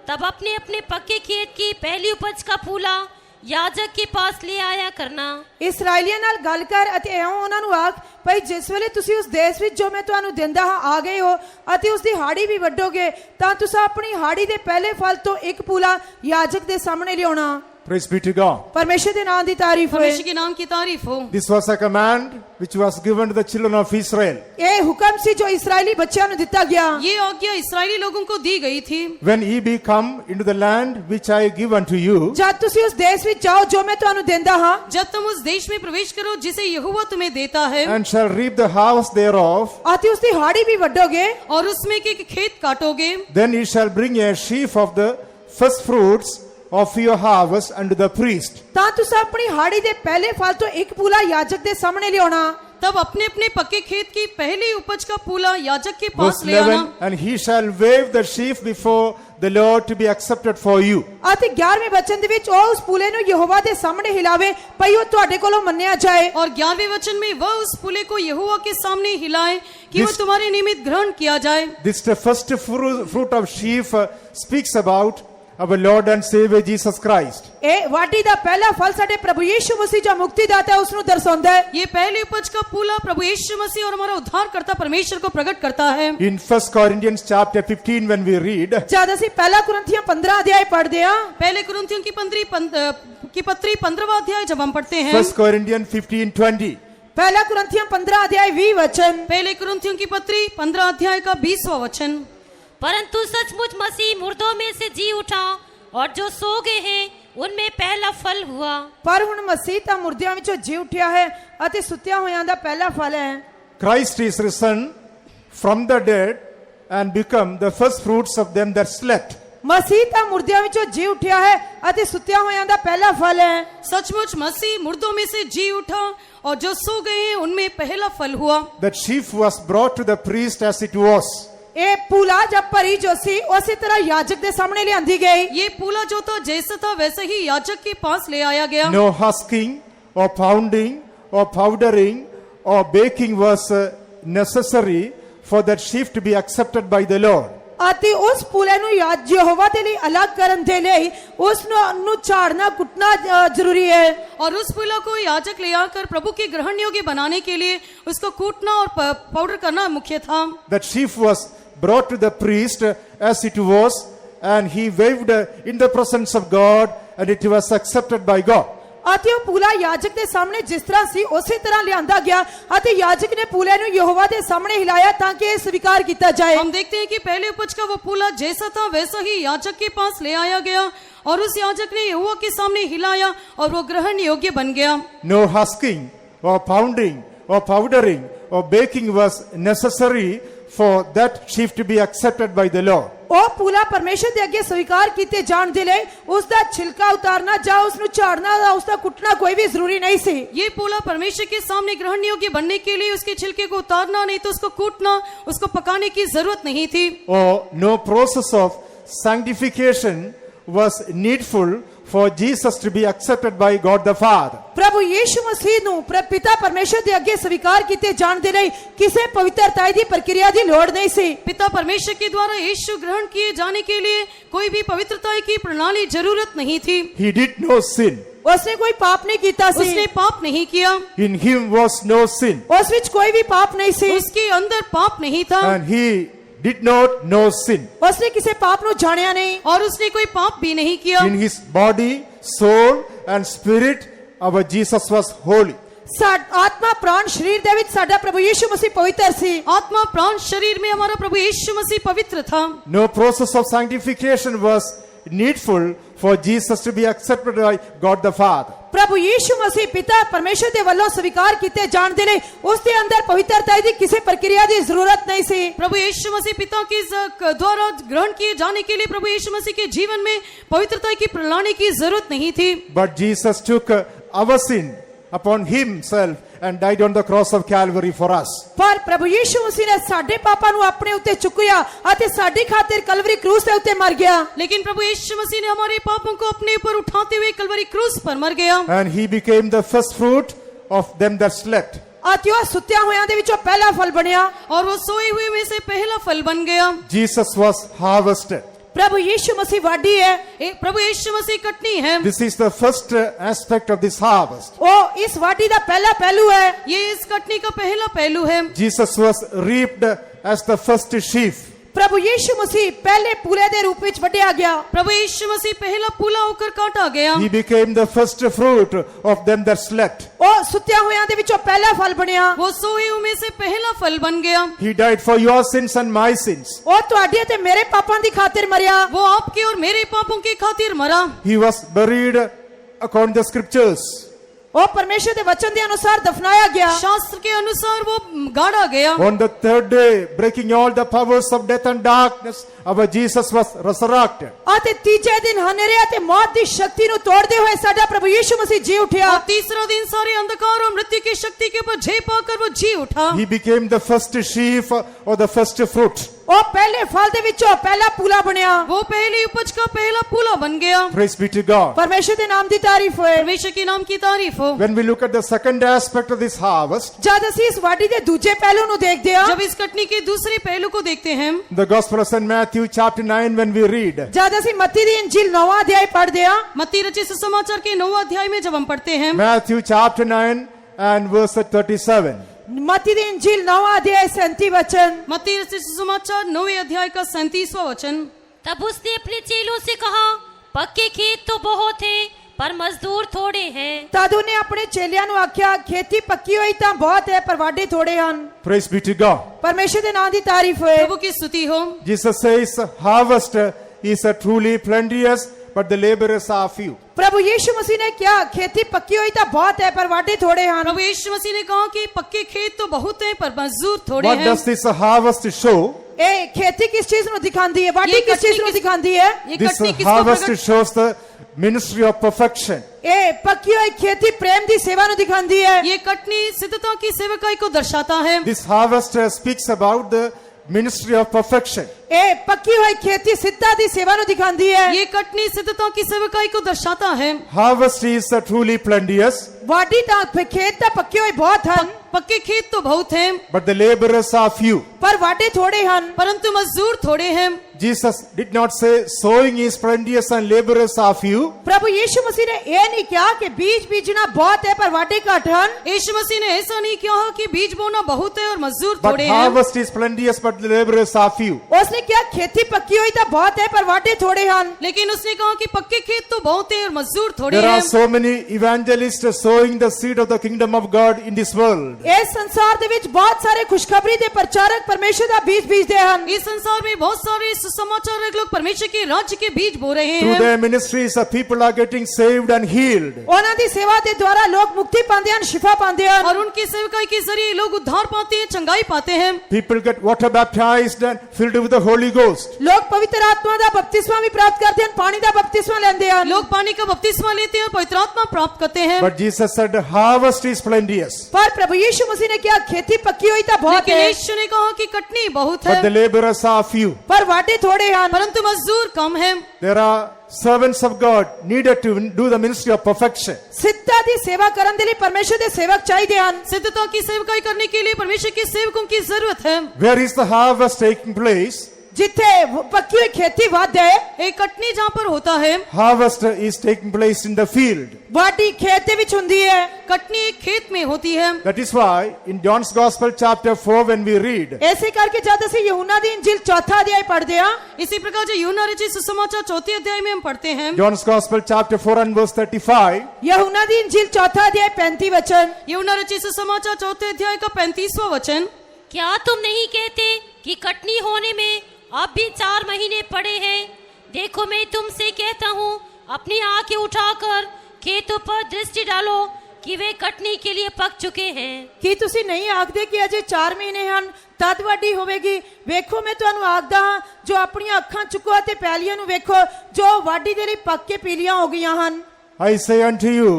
तब अपने अपने पक्के खेत की पहली उपज का फूला याजक के पास ले आया करना। ਇਸਰਾਈਲੀਆਂ ਨਾਲ ਗੱਲ ਕਰ ਅਤੇ ਇਉਂ ਉਹਨਾਂ ਨੂੰ ਆਖ, ਭਈ ਜਿਸ ਵੇਲੇ ਤੁਸੀਂ ਉਸ ਦੇਸ਼ ਵਿੱਚ ਜੋ ਮੈਂ ਤੁਹਾਨੂੰ ਦਿੰਦਾ ਹਾਂ ਆ ਗਏ ਹੋ ਅਤੇ ਉਸ ਦੀ ਹਾੜੀ ਵੀ ਵੱਢੋਗੇ, ਤਾਂ ਤੁਸੀਂ ਆਪਣੀ ਹਾੜੀ ਦੇ ਪਹਿਲੇ ਫਲ ਤੋਂ ਇੱਕ ਪੂਲਾ ਯਾਜਕ ਦੇ ਸਾਹਮਣੇ ਲਿਆਉਣਾ। Praise be to God. ਪਰਮੇਸ਼ਰ ਦੇ ਨਾਮ ਦੀ ਤਾਰੀਫ ਹੋਏ। परमेश्वर के नाम की तारीफ हो। This was a command which was given to the children of Israel. ਇਹ ਹੁਕਮ ਸੀ ਜੋ ਇਸਰਾਈਲੀ ਬੱਚਿਆਂ ਨੂੰ ਦਿੱਤਾ ਗਿਆ। ये आज्ञा इस्राएली लोगों को दी गई थी। When ye be come into the land which I give unto you, ਜਦ ਤੁਸੀਂ ਉਸ ਦੇਸ਼ ਵਿੱਚ ਜਾਓ ਜੋ ਮੈਂ ਤੁਹਾਨੂੰ ਦਿੰਦਾ ਹਾਂ, जब तुम उस देश में प्रवेश करो जिसे यहोवा तुम्हें देता है, and shall reap the harvest thereof, ਅਤੇ ਉਸ ਦੀ ਹਾੜੀ ਵੀ ਵੱਢੋਗੇ, और उसमें के खेत काटोगे, then ye shall bring a sheaf of the first fruits of your harvest unto the priest. ਤਾਂ ਤੁਸੀਂ ਆਪਣੀ ਹਾੜੀ ਦੇ ਪਹਿਲੇ ਫਲ ਤੋਂ ਇੱਕ ਪੂਲਾ ਯਾਜਕ ਦੇ ਸਾਹਮਣੇ ਲਿਆਉਣਾ। तब अपने अपने पक्के खेत की पहली उपज का फूला याजक के Verse पास ले आना। 11, and he shall wave the sheaf before the Lord to be accepted for you. ਅਤੇ 11ਵੇਂ ਵਚਨ ਦੇ ਵਿੱਚ ਉਹ ਉਸ ਪੂਲੇ ਨੂੰ ਯਹੋਵਾ ਦੇ ਸਾਹਮਣੇ ਹਿਲਾਵੇ, ਭਈ ਉਹ ਤੁਹਾਡੇ ਕੋਲੋਂ ਮੰਨਿਆ ਜਾਏ। और 11वें वचन में वह उस फूले को यहोवा के सामने हिलाए कि वह This- तुम्हारे निमित्त ग्रहण किया जाए। This the first fruit of sheaf speaks about our Lord and Savior Jesus Christ. ਇਹ ਵਾਢੀ ਦਾ ਪਹਿਲਾ ਫਲ ਸਾਡੇ ਪ੍ਰਭੂ ਯੀਸ਼ੂ ਮਸੀਹ ਜੋ ਮੁਕਤੀਦਾਤਾ ਹੈ ਉਸ ਨੂੰ ਦਰਸਾਉਂਦਾ ਹੈ। ये पहली उपज का फूला प्रभु यीशु मसीह और हमारा उद्धारकर्ता परमेश्वर को प्रकट करता है। In 1 Corinthians chapter 15 when we read, ਜਦ ਅਸੀਂ ਪਹਿਲਾ ਕੁਰਿੰਥੀਆਂ 15 ਅਧਿਆਇ ਪੜ੍ਹਦੇ ਹਾਂ, पहले कुरिन्थियों की पत्री 15वां अध्याय जब हम पढ़ते हैं, 1 Corinthians 15:20, ਪਹਿਲਾ ਕੁਰਿੰਥੀਆਂ 15 ਅਧਿਆਇ 20 वचन, पहले कुरिन्थियों की पत्री 15 अध्याय का 20वां वचन, परंतु सचमुच मसीह मुर्दों में से जी उठा और जो सो गए हैं उनमें पहला फल हुआ। ਪਰ ਹੁਣ ਮਸੀਹ ਤਾਂ ਮੁਰਦਿਆਂ ਵਿੱਚੋਂ ਜੀ ਉੱਠਿਆ ਹੈ ਅਤੇ ਸੁੱਤਿਆਂ ਹੋਇਆਂ ਦਾ ਪਹਿਲਾ ਫਲ ਹੈ। Christ is risen from the dead and become the first fruits of them that slept. ਮਸੀਹ ਤਾਂ ਮੁਰਦਿਆਂ ਵਿੱਚੋਂ ਜੀ ਉੱਠਿਆ ਹੈ ਅਤੇ ਸੁੱਤਿਆਂ ਹੋਇਆਂ ਦਾ ਪਹਿਲਾ ਫਲ ਹੈ। सचमुच मसीह मुर्दों में से जी उठा और जो सो गए हैं उनमें पहला फल हुआ। That sheaf was brought to the priest as it was. ਇਹ ਪੂਲਾ ਜਦ ਭਰੀ ਜੋ ਸੀ ਉਸੇ ਤਰ੍ਹਾਂ ਯਾਜਕ ਦੇ ਸਾਹਮਣੇ ਲਿਆਂਦੀ ਗਈ। ये फूला जो था जैसा था वैसे ही याजक के पास ले आया गया। No husking or pounding or powdering or baking was necessary for that sheaf to be accepted by the Lord. ਅਤੇ ਉਸ ਪੂਲੇ ਨੂੰ ਯਹੋਵਾ ਦੇ ਲਈ ਅਲੱਗ ਕਰਨ ਦੇ ਲਈ ਉਸ ਨੂੰ ਝਾੜਨਾ ਕੁੱਟਣਾ ਜ਼ਰੂਰੀ ਹੈ। और उस फूला को याजक ले आकर प्रभु के ग्रहण योग्य बनाने के लिए उसको कूटना और पाउडर करना मुख्य था। That sheaf was brought to the priest as it was, and he waved in the presence of God, and it was accepted by God. ਅਤੇ ਉਹ ਪੂਲਾ ਯਾਜਕ ਦੇ ਸਾਹਮਣੇ ਜਿਸ ਤਰ੍ਹਾਂ ਸੀ ਉਸੇ ਤਰ੍ਹਾਂ ਲਿਆਂਦਾ ਗਿਆ ਅਤੇ ਯਾਜਕ ਨੇ ਪੂਲੇ ਨੂੰ ਯਹੋਵਾ ਦੇ ਸਾਹਮਣੇ ਹਿਲਾਇਆ ਤਾਂ ਕਿ ਇਹ स्वीकार ਕੀਤਾ ਜਾਏ। हम देखते हैं कि पहले उपज का वो फूला जैसा था वैसा ही याजक के पास ले आया गया और उस याजक ने यहोवा के सामने हिलाया और वो ग्रहण योग्य बन गया। No husking or pounding or powdering or baking was necessary for that sheaf to be accepted by the Lord. ਉਹ ਪੂਲਾ ਪਰਮੇਸ਼ਰ ਦੇ ਅੱਗੇ स्वीकार ਕੀਤੇ ਜਾਣ ਦੇ ਲਈ ਉਸ ਦਾ ਛਿਲਕਾ ਉਤਾਰਨਾ ਜਾਂ ਉਸ ਨੂੰ ਝਾੜਨਾ ਜਾਂ ਉਸ ਦਾ ਕੁੱਟਣਾ ਕੋਈ ਵੀ ਜ਼ਰੂਰੀ ਨਹੀਂ ਸੀ। ये फूला परमेश्वर के सामने ग्रहण योग्य बनने के लिए उसके छिलके को उतारना नहीं तो उसको कूटना उसको पकाने की जरूरत नहीं थी। Or no process of sanctification was needful for Jesus to be accepted by God the Father. ਪ੍ਰਭੂ ਯੀਸ਼ੂ ਮਸੀਹ ਨੂੰ ਪਿਤਾ ਪਰਮੇਸ਼ਰ ਦੇ ਅੱਗੇ स्वीकार ਕੀਤੇ ਜਾਣ ਦੇ ਲਈ ਕਿਸੇ ਪਵਿੱਤਰਤਾ ਦੀ ਪ੍ਰਕਿਰਿਆ ਦੀ ਲੋੜ ਨਹੀਂ ਸੀ। पिता परमेश्वर के द्वारा यीशु ग्रहण किए जाने के लिए कोई भी पवित्रता की प्रणाली जरूरत नहीं थी। He did no sin. ਉਸਨੇ ਕੋਈ ਪਾਪ ਨਹੀਂ ਕੀਤਾ ਸੀ। उसने पाप नहीं किया, In him was no sin. ਉਸ ਵਿੱਚ ਕੋਈ ਵੀ ਪਾਪ ਨਹੀਂ ਸੀ। उसके अंदर पाप नहीं था And he did not know sin. ਉਸਨੇ ਕਿਸੇ ਪਾਪ ਨੂੰ ਜਾਣਿਆ ਨਹੀਂ। और उसने कोई पाप भी नहीं किया। In his body, soul and spirit, our Jesus was holy. आत्मा प्राण शरीर ਦੇ ਵਿੱਚ ਸਾਡਾ ਪ੍ਰਭੂ ਯੀਸ਼ੂ ਮਸੀਹ ਪਵਿੱਤਰ ਸੀ। आत्मा प्राण शरीर में हमारा प्रभु यीशु मसीह पवित्र था। No process of sanctification was needful for Jesus to be accepted by God the Father. ਪ੍ਰਭੂ ਯੀਸ਼ੂ ਮਸੀਹ ਪਿਤਾ ਪਰਮੇਸ਼ਰ ਦੇ ਵੱਲੋਂ ਸਵੀਕਾਰ ਕੀਤੇ ਜਾਣ ਦੇ ਲਈ ਉਸ ਦੇ ਅੰਦਰ ਪਵਿੱਤਰਤਾ ਦੀ ਕਿਸੇ ਪ੍ਰਕਿਰਿਆ ਦੀ ਜ਼ਰੂਰਤ नहीं सी। प्रभु यीशु मसीह पिता के द्वारा ग्रहण किए जाने के लिए प्रभु यीशु मसीह के जीवन में पवित्रता की प्रणाली की जरूरत नहीं थी। But Jesus took our sin upon himself and died on the cross of Calvary for us. ਪਰ ਪ੍ਰਭੂ ਯੀਸ਼ੂ ਮਸੀਹ ਨੇ ਸਾਡੇ ਪਾਪਾਂ ਨੂੰ ਆਪਣੇ ਉੱਤੇ ਚੁੱਕਿਆ ਅਤੇ ਸਾਡੀ ਖਾਤਰ ਕਲਵਰੀ क्रूस ਦੇ ਉੱਤੇ ਮਰ ਗਿਆ। लेकिन प्रभु यीशु मसीह ने हमारे पापों को अपने ऊपर उठाते हुए कलवरी क्रूस पर मर गया। And he became the first fruit of them that slept. ਅਤੇ ਉਹ ਸੁੱਤਿਆਂ ਹੋਇਆਂ ਦੇ ਵਿੱਚੋਂ ਪਹਿਲਾ ਫਲ ਬਣਿਆ। और वो सोए हुए में से पहला फल बन गया। Jesus was harvested. प्रभु यीशु मसीह वाडी है। प्रभु यीशु मसीह कटनी है। This is the first aspect of this harvest. वो इस वाडी का पहला पहलू है। ये इस कटनी का पहला पहलू है। Jesus was reaped as the first sheaf. प्रभु यीशु मसीह पहले पूले दे रूप विच वड्या गया। प्रभु यीशु मसीह पहला पूला होकर काटा गया। He became the first fruit of them that slept. वो सुत्या होया दे विचों पहला फल बनया। वो सोए हुए में से पहला फल बन गया। He died for your sins and my sins. वो तुहाडे ते मेरे पापां दी खातिर मरया। वो आपके और मेरे पापों की खातिर मरा। He was buried according to the scriptures. वो परमेश्वर के वचन के अनुसार दफनाया गया। शास्त्र के अनुसार वो गाड़ा गया। On the third day, breaking all the powers of death and darkness, our Jesus was resurrected. आते तीजे दिन हनेरे ते मौत दी शक्ति नु तोड़दे हुए साडा प्रभु यीशु मसीह जी उठया। और तीसरा दिन सारे अंधकार और मृत्यु की शक्ति के ऊपर जय पाकर वो जी उठा। He became the first sheaf or the first fruit. वो पहले फल दे विचों पहला पूला बनया। वो पहली उपज का पहला पूला बन गया। Praise be to God. परमेश्वर के नाम दी तारीफ होए। परमेश्वर के नाम की तारीफ हो। When we look at the second aspect of this harvest, जद ਅਸੀਂ इस वाडी दे दूजे पहलू नु देखदे हां, जब इस कटनी के दूसरे पहलू को देखते हैं, the Gospel of St. Matthew chapter 9, when we read, जद ਅਸੀਂ मत्ती दी इंजील 9वां अध्याय पढ़दे हां, मत्ती रचित सुसमाचार के 9वें अध्याय में जब हम पढ़ते हैं, Matthew chapter 9 and verse 37. मत्ती दी इंजील 9वां अध्याय 37 वचन। मत्ती रचित सुसमाचार 9वें अध्याय का 37वां वचन। तब उसने अपने चेलों से कहा, पक्के खेत तो बहुत हैं, पर मजदूर थोड़े हैं। तद उन्हें अपने चेलियां नु आख्या, खेती पक्की होई तां बहुत है पर वाडे थोड़े हन। Praise be to God. परमेश्वर दे नाम दी तारीफ होए। प्रभु की स्तुति हो। Jesus says, harvest is truly plenteous, but the laborers are few. प्रभु यीशु मसीह ने क्या खेती पक्की हुई तो बहुत है पर वाडे थोड़े हैं। प्रभु यीशु मसीह ने कहा कि पक्के खेत तो बहुत हैं पर मजदूर थोड़े What हैं। does this harvest show? ए खेती किस चीज नु दिखांदी है? वाडी ये किस चीज कटनी नु किस- दिखांदी है? ये This कटनी किसको harvest प्रकट- shows the ministry of perfection. ए पक्की हुई खेती प्रेम दी सेवा नु दिखांदी है। ये कटनी सिद्धता की सेवकाई को दर्शाता है। This harvest speaks about the ministry of perfection. ए पक्की हुई खेती सिद्धा दी सेवा नु दिखांदी है। ये कटनी सिद्धता की सेवकाई को दर्शाता है। Harvest is truly plenteous, वाडी ता खेत ता पक्की हुई बहुत हन, पक्के खेत तो बहुत हैं, but the laborers are few. पर वाडे थोड़े हन। परंतु मजदूर थोड़े हैं। Jesus did not say sowing is plenteous and laborers are few. प्रभु यीशु मसीह ने ये नहीं कहा कि बीज बीजना बहुत है पर वाडे घट हन। यीशु मसीह ने ऐसा नहीं कहा कि बीज बोना बहुत है और मजदूर But थोड़े हैं। harvest is plenteous, but the laborers are few. उसने क्या खेती पक्की हुई तो बहुत है पर वाडे थोड़े हन। लेकिन उसने कहा कि पक्के खेत तो बहुत हैं और मजदूर थोड़े There हैं। are so many evangelists sowing the seed of the kingdom of God in this world. इस संसार दे विच बहुत सारे खुशखबरी दे प्रचारक परमेश्वर दा बीज बीजदे हन। इस संसार में बहुत सारे सुसमाचारक लोग परमेश्वर के राज्य के बीज बो रहे Through हैं। their ministries, people are getting saved and healed. उन्हां दी सेवा दे द्वारा लोग मुक्ति पांदे हन, शिफा पांदे हन। और उनकी सेवकाई के जरिए लोग उद्धार पाते हैं, चंगाई पाते हैं। People get water baptized and filled with the Holy Ghost. लोग पवित्र आत्मा दा बपतिस्मा भी प्राप्त करते हैं, पानी दा बपतिस्मा लेंदे हन। लोग पानी का बपतिस्मा लेते हैं और पवित्र आत्मा प्राप्त करते हैं। But Jesus said, harvest is plenteous, पर प्रभु यीशु मसीह ने क्या खेती पक्की हुई तो बहुत लेकिन है यीशु ने कहा कि कटनी बहुत but the है laborers are few. पर वाटे थोड़े हन। परंतु मजदूर कम है। There are servants of God needed to do the ministry of perfection. सिद्धा दी सेवा करन दे लई परमेश्वर दे सेवक चाहिए हन। सिद्धता की सेवकाई करने के लिए परमेश्वर के सेवकों की जरूरत है। Where is the harvest taking place? जिथे पक्की हुई खेती वाद है, एक कटनी जहाँ पर होता है, Harvest is taking place in the field. वाटी खेत दे विच हुंदी है। कटनी एक खेत में होती है। That is why in John's Gospel chapter 4 when we read, ऐसे करके जद ਅਸੀਂ यूहन्ना दी इंजील चौथा अध्याय पढ़दे हां, इसी प्रकार जो यूहन्ना रचित सुसमाचार 4 अध्याय में हम पढ़ते हैं, John's Gospel chapter 4 and verse 35, यूहन्ना दी इंजील चौथा अध्याय 35 वचन। यूहन्ना रचित सुसमाचार 4 अध्याय का 35वां वचन। क्या तुम नहीं कहते कि कटनी होने में अब भी 4 महीने पड़े हैं? देखो मैं तुमसे कहता हूँ, अपनी आंखें उठाकर खेतों पर दृष्टि डालो कि वे कटनी के लिए पक चुके हैं। ਕੀ ਤੁਸੀਂ ਨਹੀਂ ਆਖਦੇ ਕਿ ਅਜੇ 4 ਮਹੀਨੇ ਹਨ ਤਦ ਵਾਢੀ ਹੋਵੇਗੀ? ਵੇਖੋ ਮੈਂ ਤੁਹਾਨੂੰ ਆਖਦਾ ਹਾਂ, ਜੋ ਆਪਣੀਆਂ ਅੱਖਾਂ ਚੁੱਕੋ ਅਤੇ ਪੈਲੀਆਂ ਨੂੰ ਵੇਖੋ ਜੋ ਵਾਢੀ ਦੇ ਲਈ ਪੱਕ ਕੇ ਪੀਲੀਆਂ ਹੋ ਗਈਆਂ ਹਨ। I say unto you,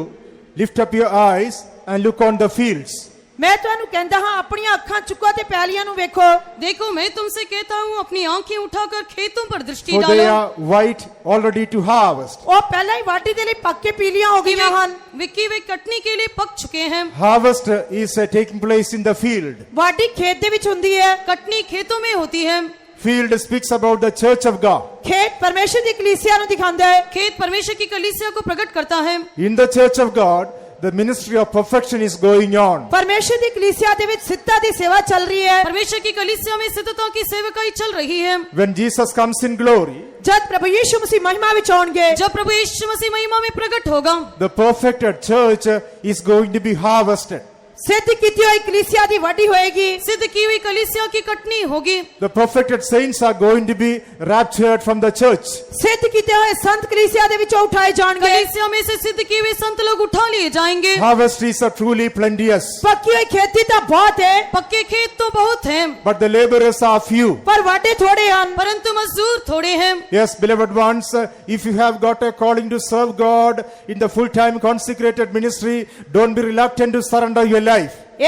lift up your eyes and look on the fields. ਮੈਂ ਤੁਹਾਨੂੰ ਕਹਿੰਦਾ ਹਾਂ, ਆਪਣੀਆਂ ਅੱਖਾਂ ਚੁੱਕੋ ਤੇ ਪੈਲੀਆਂ ਨੂੰ ਵੇਖੋ। देखो मैं तुमसे कहता हूँ, अपनी आंखें उठाकर खेतों पर दृष्टि For they डालो। are white, already to harvest. ਉਹ ਪਹਿਲਾਂ ਹੀ ਵਾਢੀ ਦੇ ਲਈ ਪੱਕ ਕੇ ਪੀਲੀਆਂ ਹੋ कि ਗਈਆਂ ਹਨ। वे कटनी के लिए पक चुके हैं। Harvest is taking place in the field. ਵਾਢੀ ਖੇਤ ਦੇ ਵਿੱਚ ਹੁੰਦੀ ਹੈ। कटनी खेतों में होती है। Field speaks about the church of God. ਖੇਤ ਪਰਮੇਸ਼ਰ ਦੀ ਕਲੀਸਿਆ ਨੂੰ ਦਿਖਾਉਂਦਾ ਹੈ। खेत परमेश्वर की कलीसिया को प्रकट करता है। In the church of God, the ministry of perfection is going on. ਪਰਮੇਸ਼ਰ ਦੀ ਕਲੀਸਿਆ ਦੇ ਵਿੱਚ ਸਿੱਧਤਾ ਦੀ ਸੇਵਾ ਚੱਲ ਰਹੀ ਹੈ। परमेश्वर की कलीसिया में सिद्धता की सेवकाई चल रही है। When Jesus comes in glory, ਜਦ ਪ੍ਰਭੂ ਯੀਸ਼ੂ ਮਸੀਹ ਮਹਿਮਾ ਵਿੱਚ ਆਉਣਗੇ, जब प्रभु यीशु मसीह महिमा में प्रकट होगा, the perfected church is going to be harvested. ਸਿੱਧ ਕੀਤੀ ਹੋਈ ਕਲੀਸਿਆ ਦੀ ਵਾਢੀ ਹੋਏਗੀ। सिद्ध की हुई कलीसिया की कटनी होगी। The perfected saints are going to be raptured from the church. ਸਿੱਧ ਕੀਤੇ ਹੋਏ ਸੰਤ ਕਲੀਸਿਆ ਦੇ ਵਿੱਚੋਂ ਉਠਾਏ ਜਾਣਗੇ। कलीसिया में से सिद्ध किए हुए संत लोग उठा लिए जाएंगे। Harvest is truly plenteous, ਪੱਕੀ ਹੋਈ ਖੇਤੀ ਤਾਂ ਬਹੁਤ ਹੈ, पक्के खेत तो बहुत हैं, but the laborers are few. ਪਰ ਵਾਢੇ ਥੋੜੇ ਹਨ। परंतु मजदूर थोड़े हैं। Yes, beloved ones, if you have got a calling to serve God in the full-time consecrated ministry, don't be reluctant to surrender your life.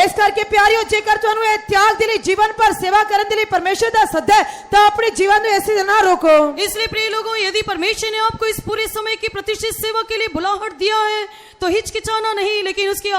ਇਸ ਕਰਕੇ ਪਿਆਰਿਓ, ਜੇਕਰ ਤੁਹਾਨੂੰ ਇਹ ਤਿਆਗ ਦੇ ਲਈ ਜੀਵਨ ਭਰ ਸੇਵਾ ਕਰਨ ਦੇ ਲਈ ਪਰਮੇਸ਼ਰ ਦਾ ਸੱਦਾ ਹੈ ਤਾਂ ਆਪਣੇ ਜੀਵਨ ਨੂੰ ਐਸੇ ਨਾ ਰੋਕੋ। इसलिए प्रिय लोगों, यदि परमेश्वर ने आपको इस पूरे समय की प्रतिष्ठित सेवा के लिए बुलाहट दिया है तो हिचकिचाना नहीं, लेकिन उसकी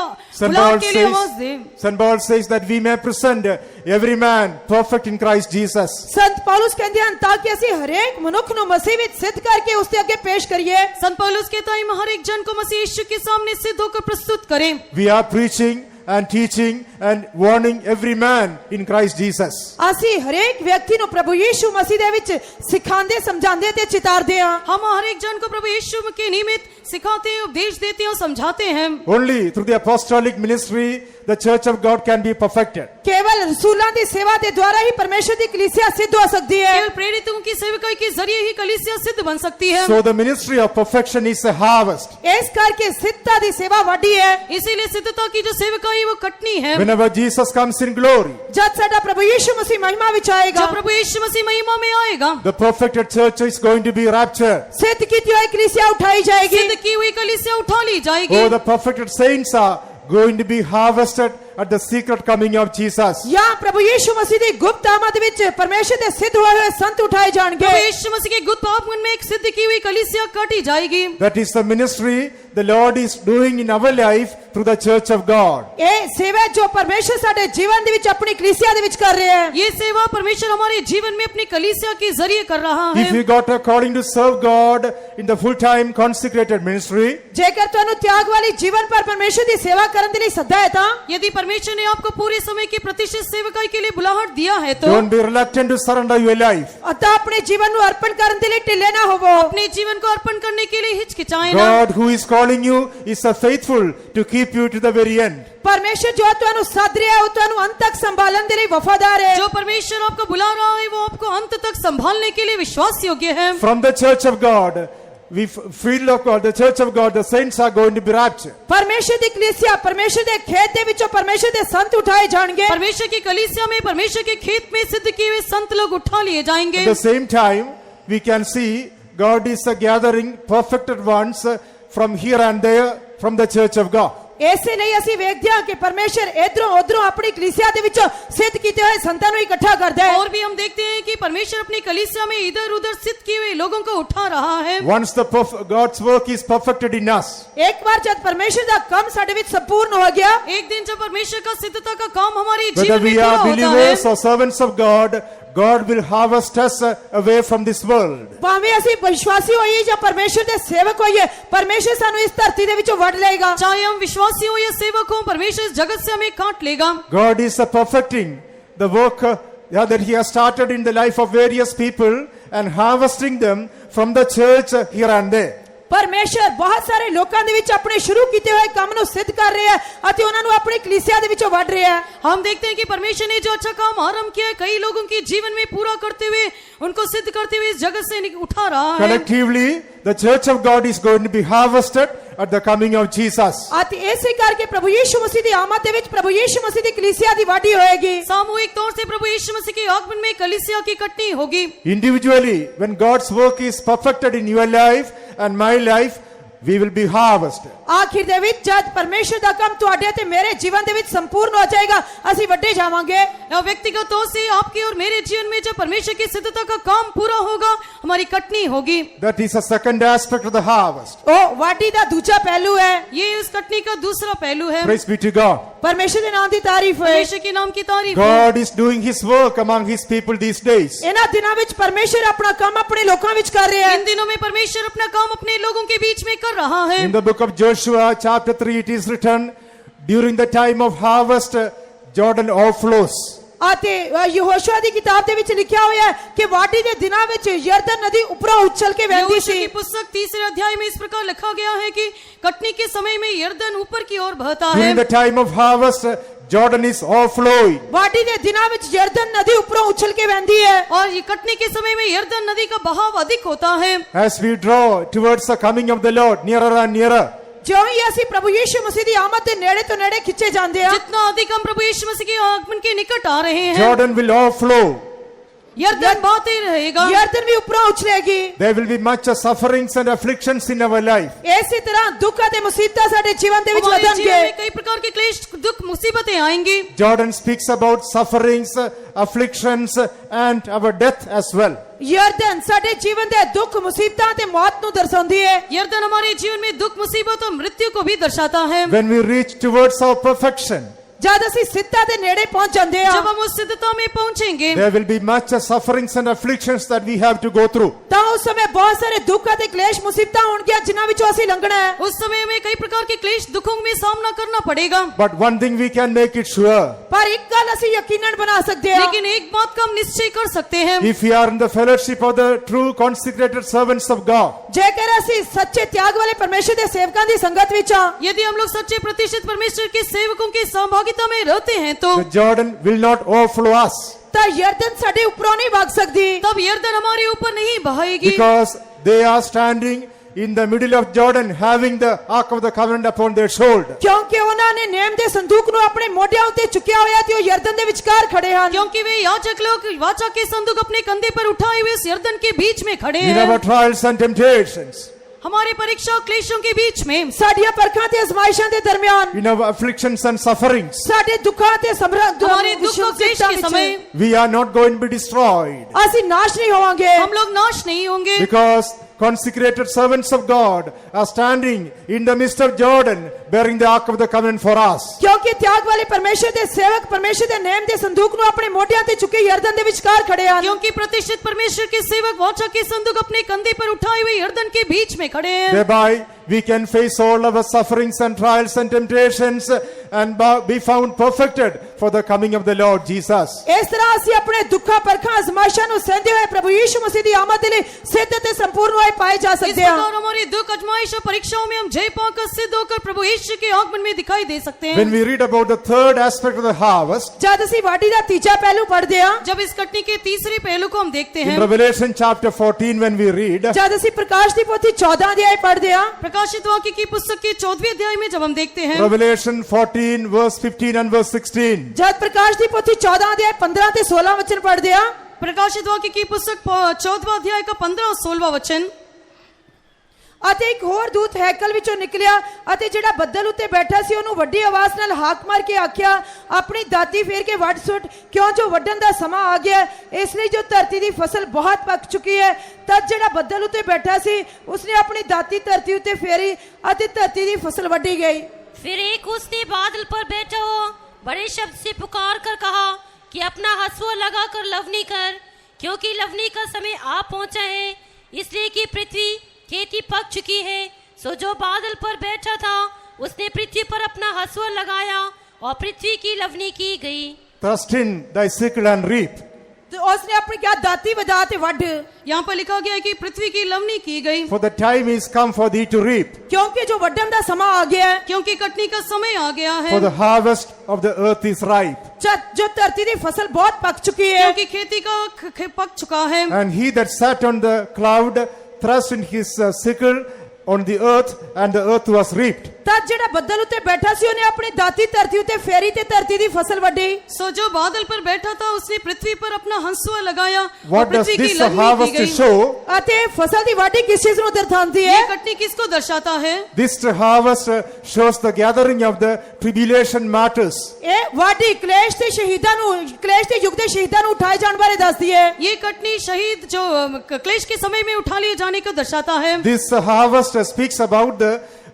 बुलाहट के लिए आवाज दे। St. Paul says that we may present every man perfect in Christ Jesus. ਸੰਤ ਪੌਲਸ ਕਹਿੰਦੇ ਹਨ ਤਾਂ ਕਿ ਅਸੀਂ ਹਰੇਕ ਮਨੁੱਖ ਨੂੰ ਮਸੀਹ ਵਿੱਚ ਸਿੱਧ ਕਰਕੇ ਉਸ ਦੇ ਅੱਗੇ ਪੇਸ਼ ਕਰੀਏ। संत पौलुस कहता है, हम हर एक जन को मसीह यीशु के सामने सिद्ध होकर प्रस्तुत करें। We are preaching and teaching and warning every man in Christ Jesus. ਅਸੀਂ ਹਰੇਕ ਵਿਅਕਤੀ ਨੂੰ ਪ੍ਰਭੂ ਯੀਸ਼ੂ ਮਸੀਹ ਦੇ ਵਿੱਚ ਸਿਖਾਉਂਦੇ, ਸਮਝਾਉਂਦੇ ਤੇ ਚਿਤਾਰਦੇ ਹਾਂ। हम हर एक जन को प्रभु यीशु के निमित्त सिखाते हैं, उपदेश देते हैं और समझाते हैं। Only through the apostolic ministry the church of God can be perfected. केवल रसूलां ਦੀ ਸੇਵਾ ਦੇ ਦੁਆਰਾ ਹੀ ਪਰਮੇਸ਼ਰ ਦੀ ਕਲੀਸਿਆ ਸਿੱਧ ਹੋ ਸਕਦੀ ਹੈ। केवल प्रेरितों की सेवकाई के जरिए ही कलीसिया सिद्ध बन सकती है। So the ministry of perfection is a harvest. ਇਸ ਕਰਕੇ ਸਿੱਧਤਾ ਦੀ ਸੇਵਾ ਵੱਡੀ ਹੈ। इसीलिए सिद्धता की जो सेवकाई है वो कटनी है। Whenever Jesus comes in glory, ਜਦ ਸਾਡਾ ਪ੍ਰਭੂ ਯੀਸ਼ੂ ਮਸੀਹ ਮਹਿਮਾ ਵਿੱਚ ਆਏਗਾ, जब प्रभु यीशु मसीह महिमा में आएगा, the perfected church is going to be raptured. ਸਿੱਧ ਕੀਤੀ ਹੋਈ ਕਲੀਸਿਆ ਉਠਾਈ ਜਾਏਗੀ। सिद्ध की हुई कलीसिया उठा ली जाएगी। Oh, the perfected saints are going to be harvested at the secret coming of Jesus. ਜਾਂ ਪ੍ਰਭੂ ਯੀਸ਼ੂ ਮਸੀਹ ਦੀ ਗੁਪਤ ਆਮਦ ਵਿੱਚ ਪਰਮੇਸ਼ਰ ਦੇ ਸਿੱਧ ਹੋਏ ਹੋਏ ਸੰਤ ਉਠਾਏ ਜਾਣਗੇ। प्रभु यीशु मसीह के गुप्त आगमन में एक सिद्ध की हुई कलीसिया काटी जाएगी। That is the ministry the Lord is doing in our life through the church of God. ਇਹ ਸੇਵਾ ਜੋ ਪਰਮੇਸ਼ਰ ਸਾਡੇ ਜੀਵਨ ਦੇ ਵਿੱਚ ਆਪਣੀ ਕਲੀਸਿਆ ਦੇ ਵਿੱਚ ਕਰ ਰਿਹਾ ਹੈ। ये सेवा परमेश्वर हमारे जीवन में अपनी कलीसिया के जरिए कर रहा If है। you got a calling to serve God in the full-time consecrated ministry, ਜੇਕਰ ਤੁਹਾਨੂੰ ਤਿਆਗ ਵਾਲੀ ਜੀਵਨ ਪਰ ਪਰਮੇਸ਼ਰ ਦੀ ਸੇਵਾ ਕਰਨ ਦੇ ਲਈ ਸੱਦਾ ਹੈ ਤਾਂ यदि परमेश्वर ने आपको पूरे समय की प्रतिष्ठित सेवकाई के लिए बुलाहट दिया है तो don't be reluctant to surrender your life. ਤਾਂ ਆਪਣੇ ਜੀਵਨ ਨੂੰ ਅਰਪਣ ਕਰਨ ਦੇ ਲਈ ਢਿੱਲੇ ਨਾ ਹੋਵੋ। अपने जीवन को अर्पण करने के लिए हिचकिचाए ना। God who is calling you is faithful to keep you to the very end. ਪਰਮੇਸ਼ਰ ਜੋ ਤੁਹਾਨੂੰ ਸੱਦ ਰਿਹਾ ਹੈ ਉਹ ਤੁਹਾਨੂੰ ਅੰਤ ਤੱਕ ਸੰਭਾਲਣ ਦੇ ਲਈ ਵਫਾਦਾਰ ਹੈ। जो परमेश्वर आपको बुला रहा है वो आपको अंत तक संभालने के लिए विश्वास योग्य है। From the church of God, we feel of God, the church of God, the saints are going to be raptured. ਪਰਮੇਸ਼ਰ ਦੀ ਕਲੀਸਿਆ, ਪਰਮੇਸ਼ਰ ਦੇ ਖੇਤ ਦੇ ਵਿੱਚੋਂ ਪਰਮੇਸ਼ਰ ਦੇ ਸੰਤ ਉਠਾਏ ਜਾਣਗੇ। परमेश्वर की कलीसिया में परमेश्वर के खेत में सिद्ध किए हुए संत लोग उठा लिए जाएंगे। At the same time, we can see God is gathering perfected ones from here and there from the church of God. ਇਸੇ ਲਈ ਅਸੀਂ ਵੇਖਦੇ ਹਾਂ ਕਿ ਪਰਮੇਸ਼ਰ ਇਧਰੋਂ ਉਧਰੋਂ ਆਪਣੀ ਕਲੀਸਿਆ ਦੇ ਵਿੱਚੋਂ ਸਿੱਧ ਕੀਤੇ ਹੋਏ ਸੰਤਾਂ ਨੂੰ ਇਕੱਠਾ ਕਰਦਾ ਹੈ। और भी हम देखते हैं कि परमेश्वर अपनी कलीसिया में इधर उधर सिद्ध किए हुए लोगों को उठा रहा है। Once God's work is perfected in us, ਇੱਕ ਵਾਰ ਜਦ ਪਰਮੇਸ਼ਰ ਦਾ ਕੰਮ ਸਾਡੇ ਵਿੱਚ ਸੰਪੂਰਨ ਹੋ ਗਿਆ, एक दिन जब परमेश्वर का सिद्धता का काम हमारे whether जीवन में we पूरा are होता है, believers or servants of God, God will harvest us away from this world. ਭਾਵੇਂ ਅਸੀਂ ਵਿਸ਼ਵਾਸੀ ਹੋਈਏ ਜਾਂ ਪਰਮੇਸ਼ਰ ਦੇ ਸੇਵਕ ਹੋਈਏ, ਪਰਮੇਸ਼ਰ ਸਾਨੂੰ ਇਸ ਧਰਤੀ ਦੇ ਵਿੱਚੋਂ ਵੱਢ ਲਏਗਾ। चाहे हम विश्वासी हो या सेवक हो, परमेश्वर इस जगत से हमें काट लेगा। God is perfecting the work that He has started in the life of various people and harvesting them from the church here and there. ਪਰਮੇਸ਼ਰ ਬਹੁਤ ਸਾਰੇ ਲੋਕਾਂ ਦੇ ਵਿੱਚ ਆਪਣੇ ਸ਼ੁਰੂ ਕੀਤੇ ਹੋਏ ਕੰਮ ਨੂੰ ਸਿੱਧ ਕਰ ਰਿਹਾ ਹੈ ਅਤੇ ਉਹਨਾਂ ਨੂੰ ਆਪਣੀ ਕਲੀਸਿਆ ਦੇ ਵਿੱਚੋਂ ਵੱਢ ਰਿਹਾ ਹੈ। हम देखते हैं कि परमेश्वर ने जो अच्छा काम आरंभ किया है कई लोगों के जीवन में पूरा करते हुए उनको सिद्ध करते हुए इस जगत से उठा रहा है। Collectively, the church of God is going to be harvested at the coming of Jesus. ਅਤੇ ਇਸੇ ਕਰਕੇ ਪ੍ਰਭੂ ਯੀਸ਼ੂ ਮਸੀਹ ਦੀ ਆਮਦ ਦੇ ਵਿੱਚ ਪ੍ਰਭੂ ਯੀਸ਼ੂ ਮਸੀਹ ਦੀ ਕਲੀਸਿਆ ਦੀ ਵਾਢੀ ਹੋਏਗੀ। सामूहिक तौर से प्रभु यीशु मसीह के आगमन में कलीसिया की कटनी होगी। Individually, when God's work is perfected in your life and my life, we will be harvested. ਆਖਿਰ ਦੇ ਵਿੱਚ ਜਦ ਪਰਮੇਸ਼ਰ ਦਾ ਕੰਮ ਤੁਹਾਡੇ ਤੇ ਮੇਰੇ ਜੀਵਨ ਦੇ ਵਿੱਚ ਸੰਪੂਰਨ ਹੋ ਜਾਏਗਾ ਅਸੀਂ ਵੱਡੇ ਜਾਵਾਂਗੇ। या व्यक्तिगत तौर से आपके और मेरे जीवन में जब परमेश्वर की सिद्धता का काम पूरा होगा हमारी कटनी होगी। That is a second aspect of the harvest. ਉਹ ਵਾਢੀ ਦਾ ਦੂਜਾ ਪਹਿਲੂ ਹੈ। ये उस कटनी का दूसरा पहलू है। Praise be to God. ਪਰਮੇਸ਼ਰ ਦੇ ਨਾਮ ਦੀ ਤਾਰੀਫ ਹੋਏ। परमेश्वर के नाम की तारीफ हो। God is doing His work among His people these days. ਇਹਨਾਂ ਦਿਨਾਂ ਵਿੱਚ ਪਰਮੇਸ਼ਰ ਆਪਣਾ ਕੰਮ ਆਪਣੇ ਲੋਕਾਂ ਵਿੱਚ ਕਰ ਰਿਹਾ ਹੈ। इन दिनों में परमेश्वर अपना काम अपने लोगों के बीच में कर रहा है। In the book of Joshua, chapter 3, it is written, during the time of harvest, Jordan overflows. ਅਤੇ ਯਹੋਸ਼ੂਆ ਦੀ ਕਿਤਾਬ ਦੇ ਵਿੱਚ ਲਿਖਿਆ ਹੋਇਆ ਹੈ ਕਿ ਵਾਢੀ ਦੇ ਦਿਨਾਂ ਵਿੱਚ ਯਰਦਨ ਨਦੀ ਉੱਪਰੋਂ ਉਛਲ ਕੇ ਵਹਿੰਦੀ यहोशू ਸੀ। की पुस्तक 3 अध्याय में इस प्रकार लिखा गया है कि कटनी के समय में यरदन ऊपर की ओर बहता है। During the time of harvest, Jordan is overflowing. ਵਾਢੀ ਦੇ ਦਿਨਾਂ ਵਿੱਚ ਯਰਦਨ ਨਦੀ ਉੱਪਰੋਂ ਉਛਲ ਕੇ ਵਹਿੰਦੀ ਹੈ। और ये कटनी के समय में यरदन नदी का बहाव अधिक होता है। As we draw towards the coming of the Lord, nearer and nearer, ਜਿਉਂ ਹੀ ਅਸੀਂ ਪ੍ਰਭੂ ਯੀਸ਼ੂ ਮਸੀਹ ਦੀ ਆਮਦ ਦੇ ਨੇੜੇ ਤੋਂ ਨੇੜੇ ਖਿੱਚੇ ਜਾਂਦੇ ਹਾਂ जितना अधिक हम प्रभु यीशु मसीह के आगमन के निकट आ रहे हैं Jordan will overflow. यरदन बहते रहेगा। ਯਰਦਨ ਵੀ ਉੱਪਰੋਂ ਉਛਲੇਗੀ। There will be much sufferings and afflictions in our life. ਇਸੇ ਤਰ੍ਹਾਂ ਦੁੱਖ ਅਤੇ ਮੁਸੀਬਤਾਂ ਸਾਡੇ ਜੀਵਨ ਦੇ ਵਿੱਚ हमारे जीवन ਵਧਣਗੇ। में कई प्रकार के क्लेश दुख मुसीबतें आएंगी। Jordan speaks about sufferings, afflictions, and our death as well. ਯਰਦਨ ਸਾਡੇ ਜੀਵਨ ਦੇ ਦੁੱਖ ਮੁਸੀਬਤਾਂ ਤੇ ਮੌਤ ਨੂੰ ਦਰਸਾਉਂਦੀ ਹੈ। यरदन हमारे जीवन में दुख मुसीबत और मृत्यु को भी दर्शाता है। When we reach towards our perfection, ਜਦ ਅਸੀਂ ਸਿੱਧਤਾ ਦੇ ਨੇੜੇ ਪਹੁੰਚ ਜਾਂਦੇ ਹਾਂ जब हम उस सिद्धता में पहुंचेंगे there will be much sufferings and afflictions that we have to go through. ਤਾਂ ਉਸ ਸਮੇਂ ਬਹੁਤ ਸਾਰੇ ਦੁੱਖ ਅਤੇ ਕਲੇਸ਼ ਮੁਸੀਬਤਾਂ ਹੋਣਗੀਆਂ ਜਿਨ੍ਹਾਂ ਵਿੱਚੋਂ ਅਸੀਂ ਲੰਘਣਾ ਹੈ। उस समय में कई प्रकार के क्लेश दुखों में सामना करना पड़ेगा। But one thing we can make it sure. ਪਰ ਇੱਕ ਗੱਲ ਅਸੀਂ ਯਕੀਨਨ ਬਣਾ ਸਕਦੇ ਹਾਂ लेकिन एक बात का हम निश्चय कर सकते हैं If we are in the fellowship of the true consecrated servants of God, ਜੇਕਰ ਅਸੀਂ ਸੱਚੇ ਤਿਆਗ ਵਾਲੇ ਪਰਮੇਸ਼ਰ ਦੇ ਸੇਵਕਾਂ ਦੀ ਸੰਗਤ ਵਿੱਚ ਹਾਂ यदि हम लोग सच्चे प्रतिष्ठित परमेश्वर के सेवकों की सहभागिता में रहते हैं तो the Jordan will not overflow us ਤਾਂ ਯਰਦਨ ਸਾਡੇ ਉੱਪਰੋਂ ਨਹੀਂ ਵਗ ਸਕਦੀ तब यरदन हमारे ऊपर नहीं बहाएगी because they are standing in the middle of Jordan having the Ark of the Covenant upon their shoulder. ਕਿਉਂਕਿ ਉਹਨਾਂ ਨੇ ਨੇਮ ਦੇ ਸੰਦੂਕ ਨੂੰ ਆਪਣੇ ਮੋਢਿਆਂ ਉੱਤੇ ਚੁੱਕਿਆ ਹੋਇਆ ਤੇ ਉਹ ਯਰਦਨ ਦੇ ਵਿਚਕਾਰ ਖੜੇ ਹਨ। क्योंकि वे याजक लोग वाचा के संदूक अपने कंधे पर उठाए हुए इस यरदन के बीच में खड़े In हैं। our trials and temptations, हमारे परीक्षा और क्लेशों के बीच में ਸਾਡੀਆਂ ਪਰਖਾਂ ਤੇ ਅਜ਼ਮਾਇਸ਼ਾਂ ਦੇ ਦਰਮਿਆਨ in our afflictions and sufferings, ਸਾਡੇ ਦੁੱਖਾਂ ਤੇ हमारे दुख और क्लेश के समय we are not going to be destroyed ਅਸੀਂ ਨਾਸ਼ ਨਹੀਂ ਹੋਵਾਂਗੇ हम लोग नाश नहीं होंगे because consecrated servants of God are standing in the midst of Jordan bearing the Ark of the Covenant for us. ਕਿਉਂਕਿ ਤਿਆਗ ਵਾਲੇ ਪਰਮੇਸ਼ਰ ਦੇ ਸੇਵਕ ਪਰਮੇਸ਼ਰ ਦੇ ਨੇਮ ਦੇ ਸੰਦੂਕ ਨੂੰ ਆਪਣੇ ਮੋਢਿਆਂ ਤੇ ਚੁੱਕੇ ਯਰਦਨ ਦੇ ਵਿਚਕਾਰ ਖੜੇ ਹਨ। क्योंकि प्रतिष्ठित परमेश्वर के सेवक वाचा के संदूक अपने कंधे पर उठाए हुए यरदन के बीच में खड़े हैं। Thereby we can face all our sufferings and trials and temptations and be found perfected for the coming of the Lord Jesus. ਇਸ ਤਰ੍ਹਾਂ ਅਸੀਂ ਆਪਣੇ ਦੁੱਖਾਂ ਪਰਖਾਂ ਅਜ਼ਮਾਇਸ਼ਾਂ ਨੂੰ ਸਹਿੰਦੇ ਹੋਏ ਪ੍ਰਭੂ ਯੀਸ਼ੂ ਮਸੀਹ ਦੀ ਆਮਦ ਦੇ ਲਈ ਸਿੱਧ ਤੇ ਸੰਪੂਰਨ ਹੋਏ ਪਾਏ ਜਾ इस ਸਕਦੇ ਹਾਂ। प्रकार हमारी दुख आजमाइश और परीक्षाओं में हम जय पाकर सिद्ध होकर प्रभु यीशु के आगमन में दिखाई दे सकते हैं। When we read about the third aspect of the harvest, ਜਦ ਅਸੀਂ ਵਾਢੀ ਦਾ ਤੀਜਾ ਪਹਿਲੂ ਪੜ੍ਹਦੇ ਹਾਂ जब इस कटनी के तीसरे पहलू को हम देखते in हैं Revelation chapter 14 when we read, ਜਦ ਅਸੀਂ ਪ੍ਰਕਾਸ਼ ਦੀ ਪੋਥੀ 14 ਅਧਿਆਇ ਪੜ੍ਹਦੇ ਹਾਂ प्रकाशित वाक्य की पुस्तक के 14वें अध्याय में जब हम देखते हैं Revelation 14 verse 15 and verse 16. ਜਦ ਪ੍ਰਕਾਸ਼ ਦੀ ਪੋਥੀ 14 ਅਧਿਆਇ 15 ਤੇ 16 ਵਚਨ ਪੜ੍ਹਦੇ ਹਾਂ प्रकाशित वाक्य की पुस्तक 14वां अध्याय का 15 और 16वां वचन। ਅਤੇ ਇੱਕ ਹੋਰ ਦੂਤ ਹੈਕਲ ਵਿੱਚੋਂ ਨਿਕਲਿਆ ਅਤੇ ਜਿਹੜਾ ਬੱਦਲ ਉੱਤੇ ਬੈਠਾ ਸੀ ਉਹਨੂੰ ਵੱਡੀ ਆਵਾਜ਼ ਨਾਲ ਹਾਕ ਮਾਰ ਕੇ ਆਖਿਆ ਆਪਣੀ ਦਾਤੀ ਫੇਰ ਕੇ ਵੱਢ ਸੁੱਟ ਕਿਉਂ ਜੋ ਵੱਢਣ ਦਾ ਸਮਾਂ ਆ ਗਿਆ ਇਸ ਲਈ ਜੋ ਧਰਤੀ ਦੀ ਫਸਲ ਬਹੁਤ ਪੱਕ ਚੁੱਕੀ ਹੈ। ਤਦ ਜਿਹੜਾ ਬੱਦਲ ਉੱਤੇ ਬੈਠਾ ਸੀ ਉਸਨੇ ਆਪਣੀ ਦਾਤੀ ਧਰਤੀ ਉੱਤੇ ਫੇਰੀ ਅਤੇ ਧਰਤੀ ਦੀ ਫਸਲ ਵੱਢੀ ਗਈ। फिर एक उसने बादल पर बैठा हुआ बड़े शब्द से पुकार कर कहा कि अपना हंसुआ लगाकर लवनी कर, क्योंकि लवनी का समय आ पहुंचा है, इसलिए कि पृथ्वी खेती पक चुकी है। सो जो बादल पर बैठा था उसने पृथ्वी पर अपना हंसुआ लगाया और पृथ्वी की लवनी की गई। Thrust in thy sickle and reap, ਤੇ ਉਸਨੇ ਆਪਣੀ ਕਿਹਾ ਦਾਤੀ ਵਜਾ ਤੇ ਵੱਢ, यहाँ पर लिखा गया है कि पृथ्वी की लवनी की गई, for the time is come for thee to reap, ਕਿਉਂਕਿ ਜੋ ਵੱਢਣ ਦਾ ਸਮਾਂ ਆ ਗਿਆ ਹੈ, क्योंकि कटनी का समय आ गया है, for the harvest of the earth is ripe. जो धरती ਦੀ ਫਸਲ ਬਹੁਤ ਪੱਕ ਚੁੱਕੀ ਹੈ। क्योंकि खेती का पक चुका है। And he that sat on the cloud thrust in his sickle on the earth, and the earth was reaped. ਤਾਂ ਜਿਹੜਾ ਬੱਦਲ ਉੱਤੇ ਬੈਠਾ ਸੀ ਉਹਨੇ ਆਪਣੀ ਦਾਤੀ ਧਰਤੀ ਉੱਤੇ ਫੇਰੀ ਤੇ ਧਰਤੀ ਦੀ ਫਸਲ ਵੱਢੀ। सो जो बादल पर बैठा था उसने पृथ्वी पर अपना हंसुआ लगाया और What does पृथ्वी की this लवनी की harvest गई। show? ਅਤੇ ਫਸਲ ਦੀ ਵਾਢੀ ਕਿਸ ਚੀਜ਼ ਨੂੰ ਦਰਸਾਉਂਦੀ ਹੈ? ये कटनी किसको दर्शाता है? This harvest shows the gathering of the tribulation martyrs. ਇਹ ਵਾਢੀ ਕਲੇਸ਼ ਦੇ ਸ਼ਹੀਦਾਂ ਨੂੰ, ਕਲੇਸ਼ ਦੇ ਯੁੱਗ ਦੇ ਸ਼ਹੀਦਾਂ ਨੂੰ ਉਠਾਏ ਜਾਣ ਬਾਰੇ ਦੱਸਦੀ ਹੈ। ये कटनी शहीद जो क्लेश के समय में उठा लिए जाने को दर्शाता है। This harvest speaks about the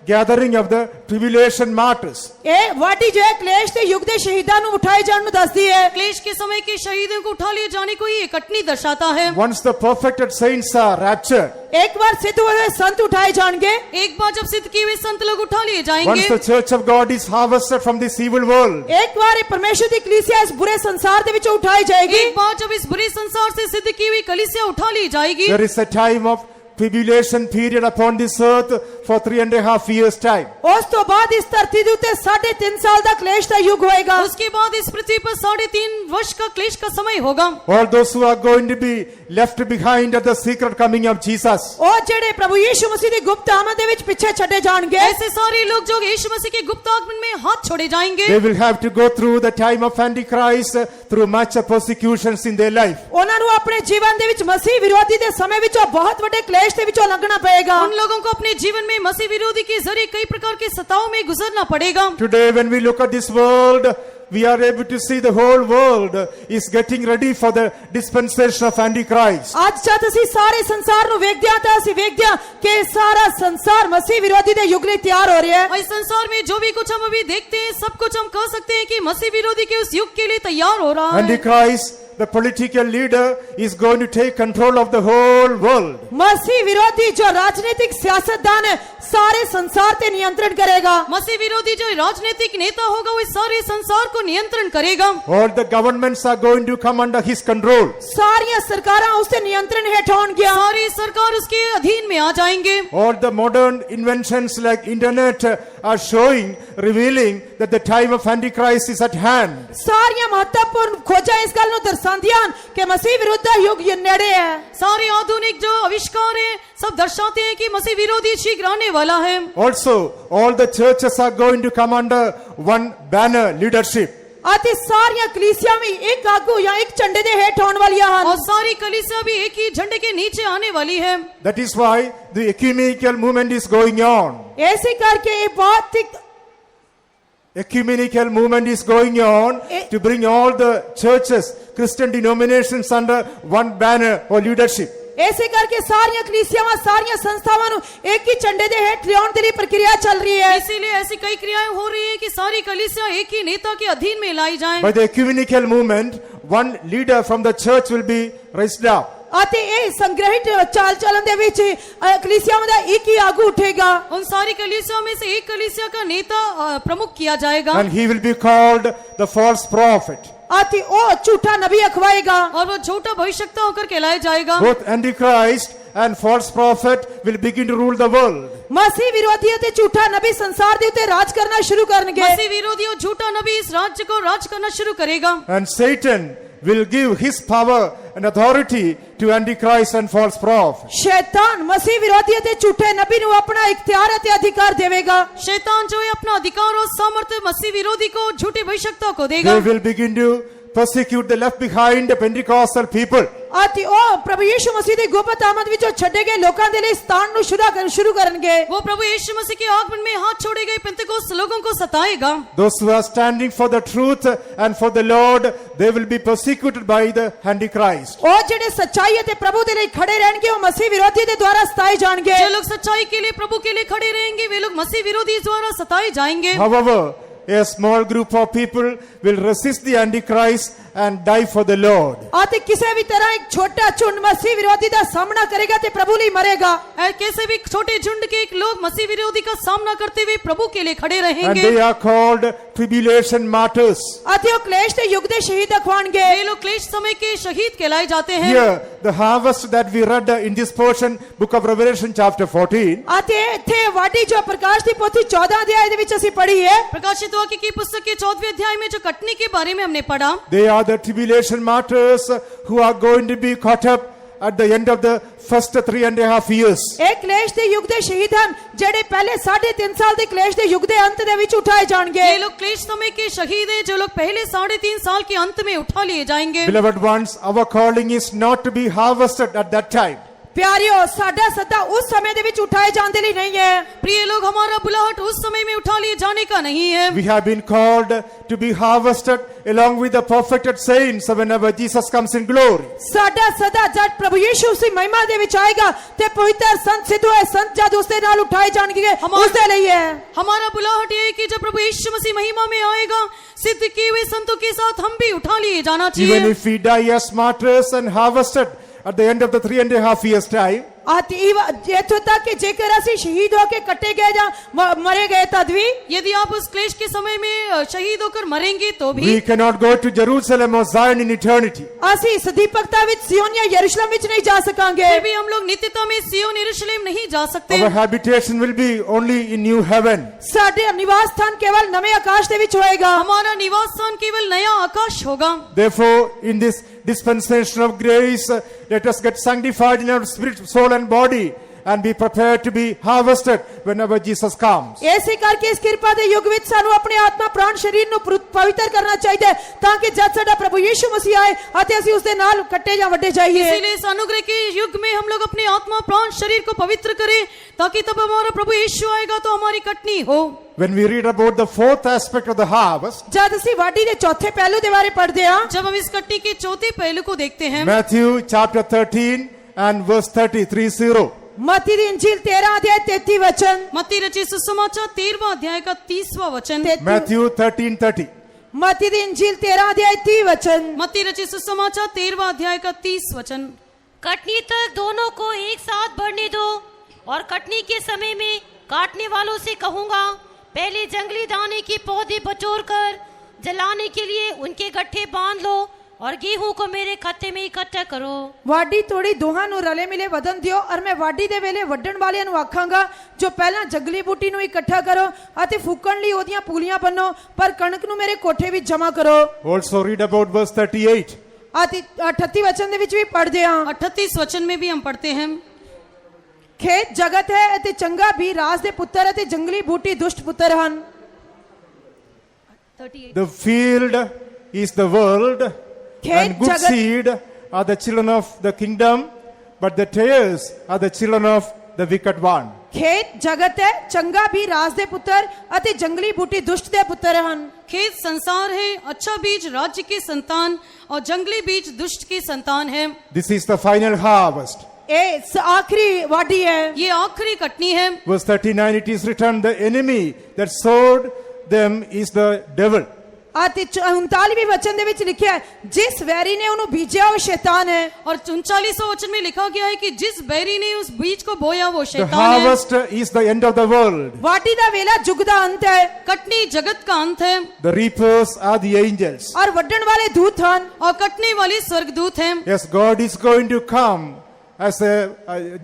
gathering of the tribulation martyrs. ਇਹ ਵਾਢੀ ਜੋ ਹੈ ਕਲੇਸ਼ ਦੇ ਯੁੱਗ ਦੇ ਸ਼ਹੀਦਾਂ ਨੂੰ ਉਠਾਏ ਜਾਣ ਨੂੰ ਦੱਸਦੀ ਹੈ। क्लेश के समय के शहीदों को उठा लिए जाने को ये कटनी दर्शाता है। Once the perfected saints are raptured, एक बार सिद्ध हुए संत उठाए जाएंगे, एक बार जब सिद्ध किए हुए संत लोग उठा लिए once जाएंगे, the church of God is harvested from this evil world, एक बार ये परमेश्वर की कलीसिया इस बुरे संसार ਦੇ ਵਿੱਚੋਂ उठाई जाएगी। एक बार जब इस बुरे संसार से सिद्ध की हुई कलीसिया उठा ली जाएगी, there is a time of tribulation period upon this earth for 3.5 years time. ਉਸ ਤੋਂ ਬਾਅਦ ਇਸ ਧਰਤੀ ਦੇ ਉੱਤੇ 3.5 ਸਾਲ ਦਾ ਕਲੇਸ਼ ਦਾ ਯੁੱਗ ਹੋਏਗਾ। उसके बाद इस पृथ्वी पर 3.5 वर्ष का क्लेश का समय होगा। All those who are going to be left behind at the secret coming of Jesus, ਉਹ ਜਿਹੜੇ ਪ੍ਰਭੂ ਯੀਸ਼ੂ ਮਸੀਹ ਦੀ ਗੁਪਤ ਆਮਦ ਦੇ ਵਿੱਚ ਪਿੱਛੇ ਛੱਡੇ ਜਾਣਗੇ, ऐसे सारे लोग जो यीशु मसीह के गुप्त आगमन में हाथ छोड़े जाएंगे, they will have to go through the time of Antichrist through much persecutions in their life. ਉਹਨਾਂ ਨੂੰ ਆਪਣੇ ਜੀਵਨ ਦੇ ਵਿੱਚ ਮਸੀਹ ਵਿਰੋਧੀ ਦੇ ਸਮੇਂ ਵਿੱਚੋਂ ਬਹੁਤ ਵੱਡੇ ਕਲੇਸ਼ ਦੇ ਵਿੱਚੋਂ ਲੰਘਣਾ ਪਏਗਾ। उन लोगों को अपने जीवन में मसीह विरोधी के जरिए कई प्रकार के सताओं में गुजरना पड़ेगा। Today when we look at this world, we are able to see the whole world is getting ready for the dispensation of Antichrist. ਅੱਜ ਜਦ ਅਸੀਂ ਸਾਰੇ ਸੰਸਾਰ ਨੂੰ ਵੇਖਦੇ ਹਾਂ ਤਾਂ ਅਸੀਂ ਵੇਖਦੇ ਹਾਂ ਕਿ ਸਾਰਾ ਸੰਸਾਰ ਮਸੀਹ ਵਿਰੋਧੀ ਦੇ ਯੁੱਗ ਲਈ ਤਿਆਰ ਹੋ ਰਿਹਾ ਹੈ। और इस संसार में जो भी कुछ हम अभी देखते हैं, सब कुछ हम कह सकते हैं कि मसीह विरोधी के उस युग के लिए तैयार हो रहा है। Antichrist, the political leader, is going to take control of the whole world. मसीह विरोधी जो राजनीतिक सियासतदान है सारे संसार पे नियंत्रण करेगा। मसीह विरोधी जो राजनीतिक नेता होगा वो इस सारे संसार को नियंत्रण करेगा। All the governments are going to come under his control. सारियां सरकारां उसके नियंत्रण हेठ होंगी। सारी सरकार उसके अधीन में आ जाएंगे। All the modern inventions like internet are showing, revealing that the time of Antichrist is at hand. सारियां महत्वपूर्ण खोजा इस गल ਨੂੰ ਦਰਸਾਉਂਦੀਆਂ ਹਨ ਕਿ ਮਸੀਹ ਵਿਰੁੱਧ ਦਾ ਯੁੱਗ ਨੇੜੇ ਹੈ। सारे आधुनिक जो आविष्कार है सब दर्शाते हैं कि मसीह विरोधी शीघ्र आने वाला है। Also, all the churches are going to come under one banner leadership. ਅਤੇ ਸਾਰੀਆਂ ਕਲੀਸਿयां ਵੀ ਇੱਕ ਆਗੂ ਜਾਂ ਇੱਕ ਝੰਡੇ ਦੇ ਹੇਠ ਹੋਣ ਵਾਲੀਆਂ ਹਨ। और सारी कलीसिया भी एक ही झंडे के नीचे आने वाली है। That is why the ecumenical movement is going on. ऐसे करके ये बहुत ही Ecumenical movement is going on to bring all the churches, Christian denominations under one banner or leadership. ऐसे करके सारियां कलीसियां सारियां संस्थावां ਨੂੰ एक ही झंडे ਦੇ ਹੇਠ ਲਿਆਉਣ ਦੀ ਪ੍ਰਕਿਰਿया चल रही है। इसीलिए ऐसी कई क्रियाएं हो रही है कि सारी कलीसिया एक ही नेता के अधीन में लाई जाएं। By the ecumenical movement, one leader from the church will be raised up. ਅਤੇ ਇਹ ਸੰਗ੍ਰਹਿਤ ਚਾਲ ਚਲਨ ਦੇ ਵਿੱਚ ਕਲੀਸਿਆਵਾਂ ਦਾ ਇੱਕ ਹੀ ਆਗੂ ਉਠੇਗਾ। उन सारी कलीसिया में से एक कलीसिया का नेता प्रमुख किया जाएगा And he will be called the false prophet. ਅਤੇ ਉਹ ਝੂਠਾ ਨਬੀ ਅਖਵਾਏਗਾ। और वो झूठा भविष्यवक्ता होकर कहलाया जाएगा। Both Antichrist and false prophet will begin to rule the world. ਮਸੀਹ ਵਿਰੋਧੀ ਅਤੇ ਝੂਠਾ ਨਬੀ ਸੰਸਾਰ ਦੇ ਉੱਤੇ ਰਾਜ ਕਰਨਾ ਸ਼ੁਰੂ ਕਰਨਗੇ। मसीह विरोधी और झूठा नबी इस राज्य को राज करना शुरू करेगा। And Satan will give his power and authority to Antichrist and false prophet. शैतान मसीह विरोधी ਅਤੇ ਝੂਠੇ ਨਬੀ ਨੂੰ ਆਪਣਾ ਇਖਤਿਆਰ ਅਤੇ ਅਧਿਕਾਰ ਦੇਵੇਗਾ। शैतान जो है अपना अधिकार और सामर्थ्य मसीह विरोधी को झूठे भविष्यवक्ता को देगा। They will begin to persecute the left behind the Pentecostal people. ਅਤੇ ਉਹ ਪ੍ਰਭੂ ਯੀਸ਼ੂ ਮਸੀਹ ਦੀ ਗੁਪਤ ਆਮਦ ਵਿੱਚੋਂ ਛੱਡੇ ਗਏ ਲੋਕਾਂ ਦੇ ਲਈ ਸਤਾਨ ਨੂੰ ਸ਼ੁਰੂ ਕਰਨਗੇ। वो प्रभु यीशु मसीह के आगमन में हाथ छोड़े गए पेंतेकोस्त लोगों को सताएगा। Those who are standing for the truth and for the Lord, they will be persecuted by the Antichrist. ਉਹ ਜਿਹੜੇ ਸੱਚਾਈ ਅਤੇ ਪ੍ਰਭੂ ਦੇ ਲਈ ਖੜੇ ਰਹਿਣਗੇ ਉਹ ਮਸੀਹ ਵਿਰੋਧੀ ਦੇ ਦੁਆਰਾ ਸਤਾਏ ਜਾਣਗੇ। जो लोग सच्चाई के लिए प्रभु के लिए खड़े रहेंगे वे लोग मसीह विरोधी द्वारा सताए जाएंगे। However, a small group of people will resist the Antichrist and die for the Lord. ਅਤੇ ਕਿਸੇ ਵੀ ਤਰ੍ਹਾਂ ਇੱਕ ਛੋਟਾ ਝੁੰਡ ਮਸੀਹ ਵਿਰੋਧੀ ਦਾ ਸਾਹਮਣਾ ਕਰੇਗਾ ਤੇ ਪ੍ਰਭੂ ਲਈ ਮਰੇਗਾ। कैसे भी छोटे झुंड के एक लोग मसीह विरोधी का सामना करते हुए प्रभु के लिए खड़े And रहेंगे। they are called tribulation martyrs. ਅਤੇ ਉਹ ਕਲੇਸ਼ ਦੇ ਯੁੱਗ ਦੇ ਸ਼ਹੀਦ ਅਖਵਾਣਗੇ। ये लोग क्लेश समय के शहीद कहलाए जाते हैं। Here, the harvest that we read in this portion, book of Revelation chapter 14, ਅਤੇ ਇੱਥੇ ਵਾਢੀ ਜੋ ਪ੍ਰਕਾਸ਼ ਦੀ ਪੋਥੀ 14 ਅਧਿਆਇ ਦੇ ਵਿੱਚ ਅਸੀਂ ਪੜ੍ਹੀ ਹੈ, प्रकाशित वाक्य की पुस्तक के 14वें अध्याय में जो कटनी के बारे में हमने पढ़ा, they are the tribulation martyrs who are going to be caught up at the end of the first 3.5 years. ਇਹ ਕਲੇਸ਼ ਦੇ ਯੁੱਗ ਦੇ ਸ਼ਹੀਦ ਹਨ ਜਿਹੜੇ ਪਹਿਲੇ 3.5 ਸਾਲ ਦੇ ਕਲੇਸ਼ ਦੇ ਯੁੱਗ ਦੇ ਅੰਤ ਦੇ ਵਿੱਚ ਉਠਾਏ ਜਾਣਗੇ। ये लोग क्लेश समय के शहीद हैं जो लोग पहले 3.5 साल के अंत में उठा लिए जाएंगे। Beloved ones, our calling is not to be harvested at that time. ਪਿਆਰਿਓ, ਸਾਡਾ ਸੱਦਾ ਉਸ ਸਮੇਂ ਦੇ ਵਿੱਚ ਉਠਾਏ ਜਾਣ ਦੇ ਲਈ ਨਹੀਂ ਹੈ। प्रिय लोग, हमारा बुलाहट उस समय में उठा लिए जाने का नहीं है। We have been called to be harvested along with the perfected saints whenever Jesus comes in glory. ਸਾਡਾ ਸਦਾ ਜਦ ਪ੍ਰਭੂ ਯੀਸ਼ੂ ਉਸਦੀ ਮਹਿਮਾ ਦੇ ਵਿੱਚ ਆਏਗਾ ਤੇ ਪਵਿੱਤਰ ਸੰਤ ਸਿੱਧ ਹੋਏ ਸੰਤ ਜਦ ਉਸਦੇ ਨਾਲ ਉਠਾਏ ਜਾਣਗੇ, ਉਸ ਦੇ ਲਈ ਹੈ। हमारा बुलाहट ये है कि जब प्रभु यीशु मसीह महिमा में आएगा, सिद्ध किए हुए संतों के साथ हम भी उठा लिए जाना Even चाहिए। if we die as martyrs and harvested at the end of the 3.5 years time, ਇੱਥੋਂ ਤੱਕ ਕਿ ਜੇਕਰ ਅਸੀਂ ਸ਼ਹੀਦ ਹੋ ਕੇ ਕੱਟੇ ਗਏ ਜਾਂ ਮਰੇ ਗਏ ਤਦ ਵੀ, यदि आप उस क्लेश के समय में शहीद होकर मरेंगे तो भी we cannot go to Jerusalem or Zion in eternity. ਅਸੀਂ ਸਦੀਪਕਤਾ ਵਿੱਚ ਸਿਯੋਨ ਜਾਂ ਯਰੂਸ਼ਲਮ ਵਿੱਚ ਨਹੀਂ ਜਾ ਸਕਾਂਗੇ। फिर भी हम लोग नित्यता में सिय्योन यरूशलेम नहीं जा सकते। Our habitation will be only in new heaven. ਸਾਡਾ ਨਿਵਾਸ ਸਥਾਨ ਕੇਵਲ ਨਵੇਂ ਆਕਾਸ਼ ਦੇ ਵਿੱਚ ਹੋਏਗਾ। हमारा निवास स्थान केवल नया आकाश होगा। Therefore, in this dispensation of grace, let us get sanctified in our spirit, soul and body and be prepared to be harvested whenever Jesus comes. ਇਸੇ ਕਰਕੇ ਇਸ ਕਿਰਪਾ ਦੇ ਯੁੱਗ ਵਿੱਚ ਸਾਨੂੰ ਆਪਣੇ ਆਤਮਾ ਪ੍ਰਾਣ ਸਰੀਰ ਨੂੰ ਪਵਿੱਤਰ ਕਰਨਾ ਚਾਹੀਦਾ ਹੈ ਤਾਂ ਕਿ ਜਦ ਸਾਡਾ ਪ੍ਰਭੂ ਯੀਸ਼ੂ ਮਸੀਹ ਆਏ ਅਤੇ ਅਸੀਂ ਉਸ ਦੇ ਨਾਲ ਕੱਟੇ ਜਾਂ ਵੱਡੇ ਜਾਈਏ। इसीलिए इस अनुग्रह के युग में हम लोग अपने आत्मा प्राण शरीर को पवित्र करें ताकि तब हमारा प्रभु यीशु आएगा तो हमारी कटनी हो। When we read about the fourth aspect of the harvest, ਜਦ ਅਸੀਂ ਵਾਢੀ ਦੇ ਚੌਥੇ ਪਹਿਲੂ ਦੇ ਬਾਰੇ ਪੜ੍ਹਦੇ ਹਾਂ, जब हम इस कटनी के चौथे पहलू को देखते हैं, Matthew chapter 13 and verse 30. मत्ती दी इंजील 13 अध्याय 33 वचन। मत्ती रचित सुसमाचार 13वां अध्याय का 30वां वचन। Matthew 13:30. मत्ती दी इंजील 13 अध्याय 30 वचन। मत्ती रचित सुसमाचार 13वां अध्याय का 30 वचन। कटनी तक दोनों को एक साथ बढ़ने दो, और कटनी के समय में काटने वालों से कहूंगा, पहले जंगली दाने के पौधे बटोर कर जलाने के लिए उनके गट्ठे बांध लो, और गेहूं को मेरे खत्ते में इकट्ठा करो। ਵਾਢੀ ਤੋੜੀ ਦੋਹਾਂ ਨੂੰ ਰਲੇ ਮਿਲੇ ਵਧਣ ਦਿਓ, ਔਰ ਮੈਂ ਵਾਢੀ ਦੇ ਵੇਲੇ ਵੱਢਣ ਵਾਲਿਆਂ ਨੂੰ ਆਖਾਂਗਾ ਜੋ ਪਹਿਲਾਂ ਜੰਗਲੀ ਬੂਟੀ ਨੂੰ ਇਕੱਠਾ ਕਰੋ ਅਤੇ ਫੂਕਣ ਲਈ ਉਹਦੀਆਂ ਪੂਲੀਆਂ ਬੰਨੋ, ਪਰ ਕਣਕ ਨੂੰ ਮੇਰੇ ਕੋਠੇ ਵਿੱਚ ਜਮਾ ਕਰੋ। Also read about verse 38. ਅਤੇ 38 ਵਚਨ ਦੇ ਵਿੱਚ ਵੀ ਪੜ੍ਹਦੇ ਹਾਂ, 38 वचन में भी हम पढ़ते हैं, ਖੇਤ ਜਗਤ ਹੈ ਅਤੇ ਚੰਗਾ ਵੀ ਰਾਜ ਦੇ ਪੁੱਤਰ ਅਤੇ ਜੰਗਲੀ ਬੂਟੀ ਦੁਸ਼ਟ ਪੁੱਤਰ ਹਨ। 38 The field is the world, and good jagat- seed are the children of the kingdom, but the tares are the children of the wicked one. ਖੇਤ ਜਗਤ ਹੈ, ਚੰਗਾ ਵੀ ਰਾਜ ਦੇ ਪੁੱਤਰ ਅਤੇ ਜੰਗਲੀ ਬੂਟੀ ਦੁਸ਼ਟ ਦੇ ਪੁੱਤਰ ਹਨ। खेत संसार है, अच्छा बीज राज्य की संतान और जंगली बीज दुष्ट की संतान है। This is the final harvest. ਇਹ ਆਖਰੀ ਵਾਢੀ ਹੈ। ये आखिरी कटनी है। Verse 39, it is written, the enemy that sowed them is the devil. ਅਤੇ 39वें वचन ਦੇ ਵਿੱਚ ਲਿਖਿਆ ਹੈ, ਜਿਸ ਵੈਰੀ ਨੇ ਉਹਨੂੰ ਬੀਜਿਆ ਉਹ ਸ਼ੈਤਾਨ ਹੈ। और 39वां वचन में लिखा गया है कि जिस बैरी ने उस बीज को बोया वो The शैतान है। harvest is the end of the world. ਵਾਢੀ ਦਾ ਵੇਲਾ ਯੁੱਗ ਦਾ ਅੰਤ ਹੈ, कटनी जगत का अंत है, The reapers are the angels. ਔਰ ਵੱਢਣ ਵਾਲੇ ਦੂਤ ਹਨ। और कटने वाले स्वर्गदूत हैं। Yes, God is going to come as a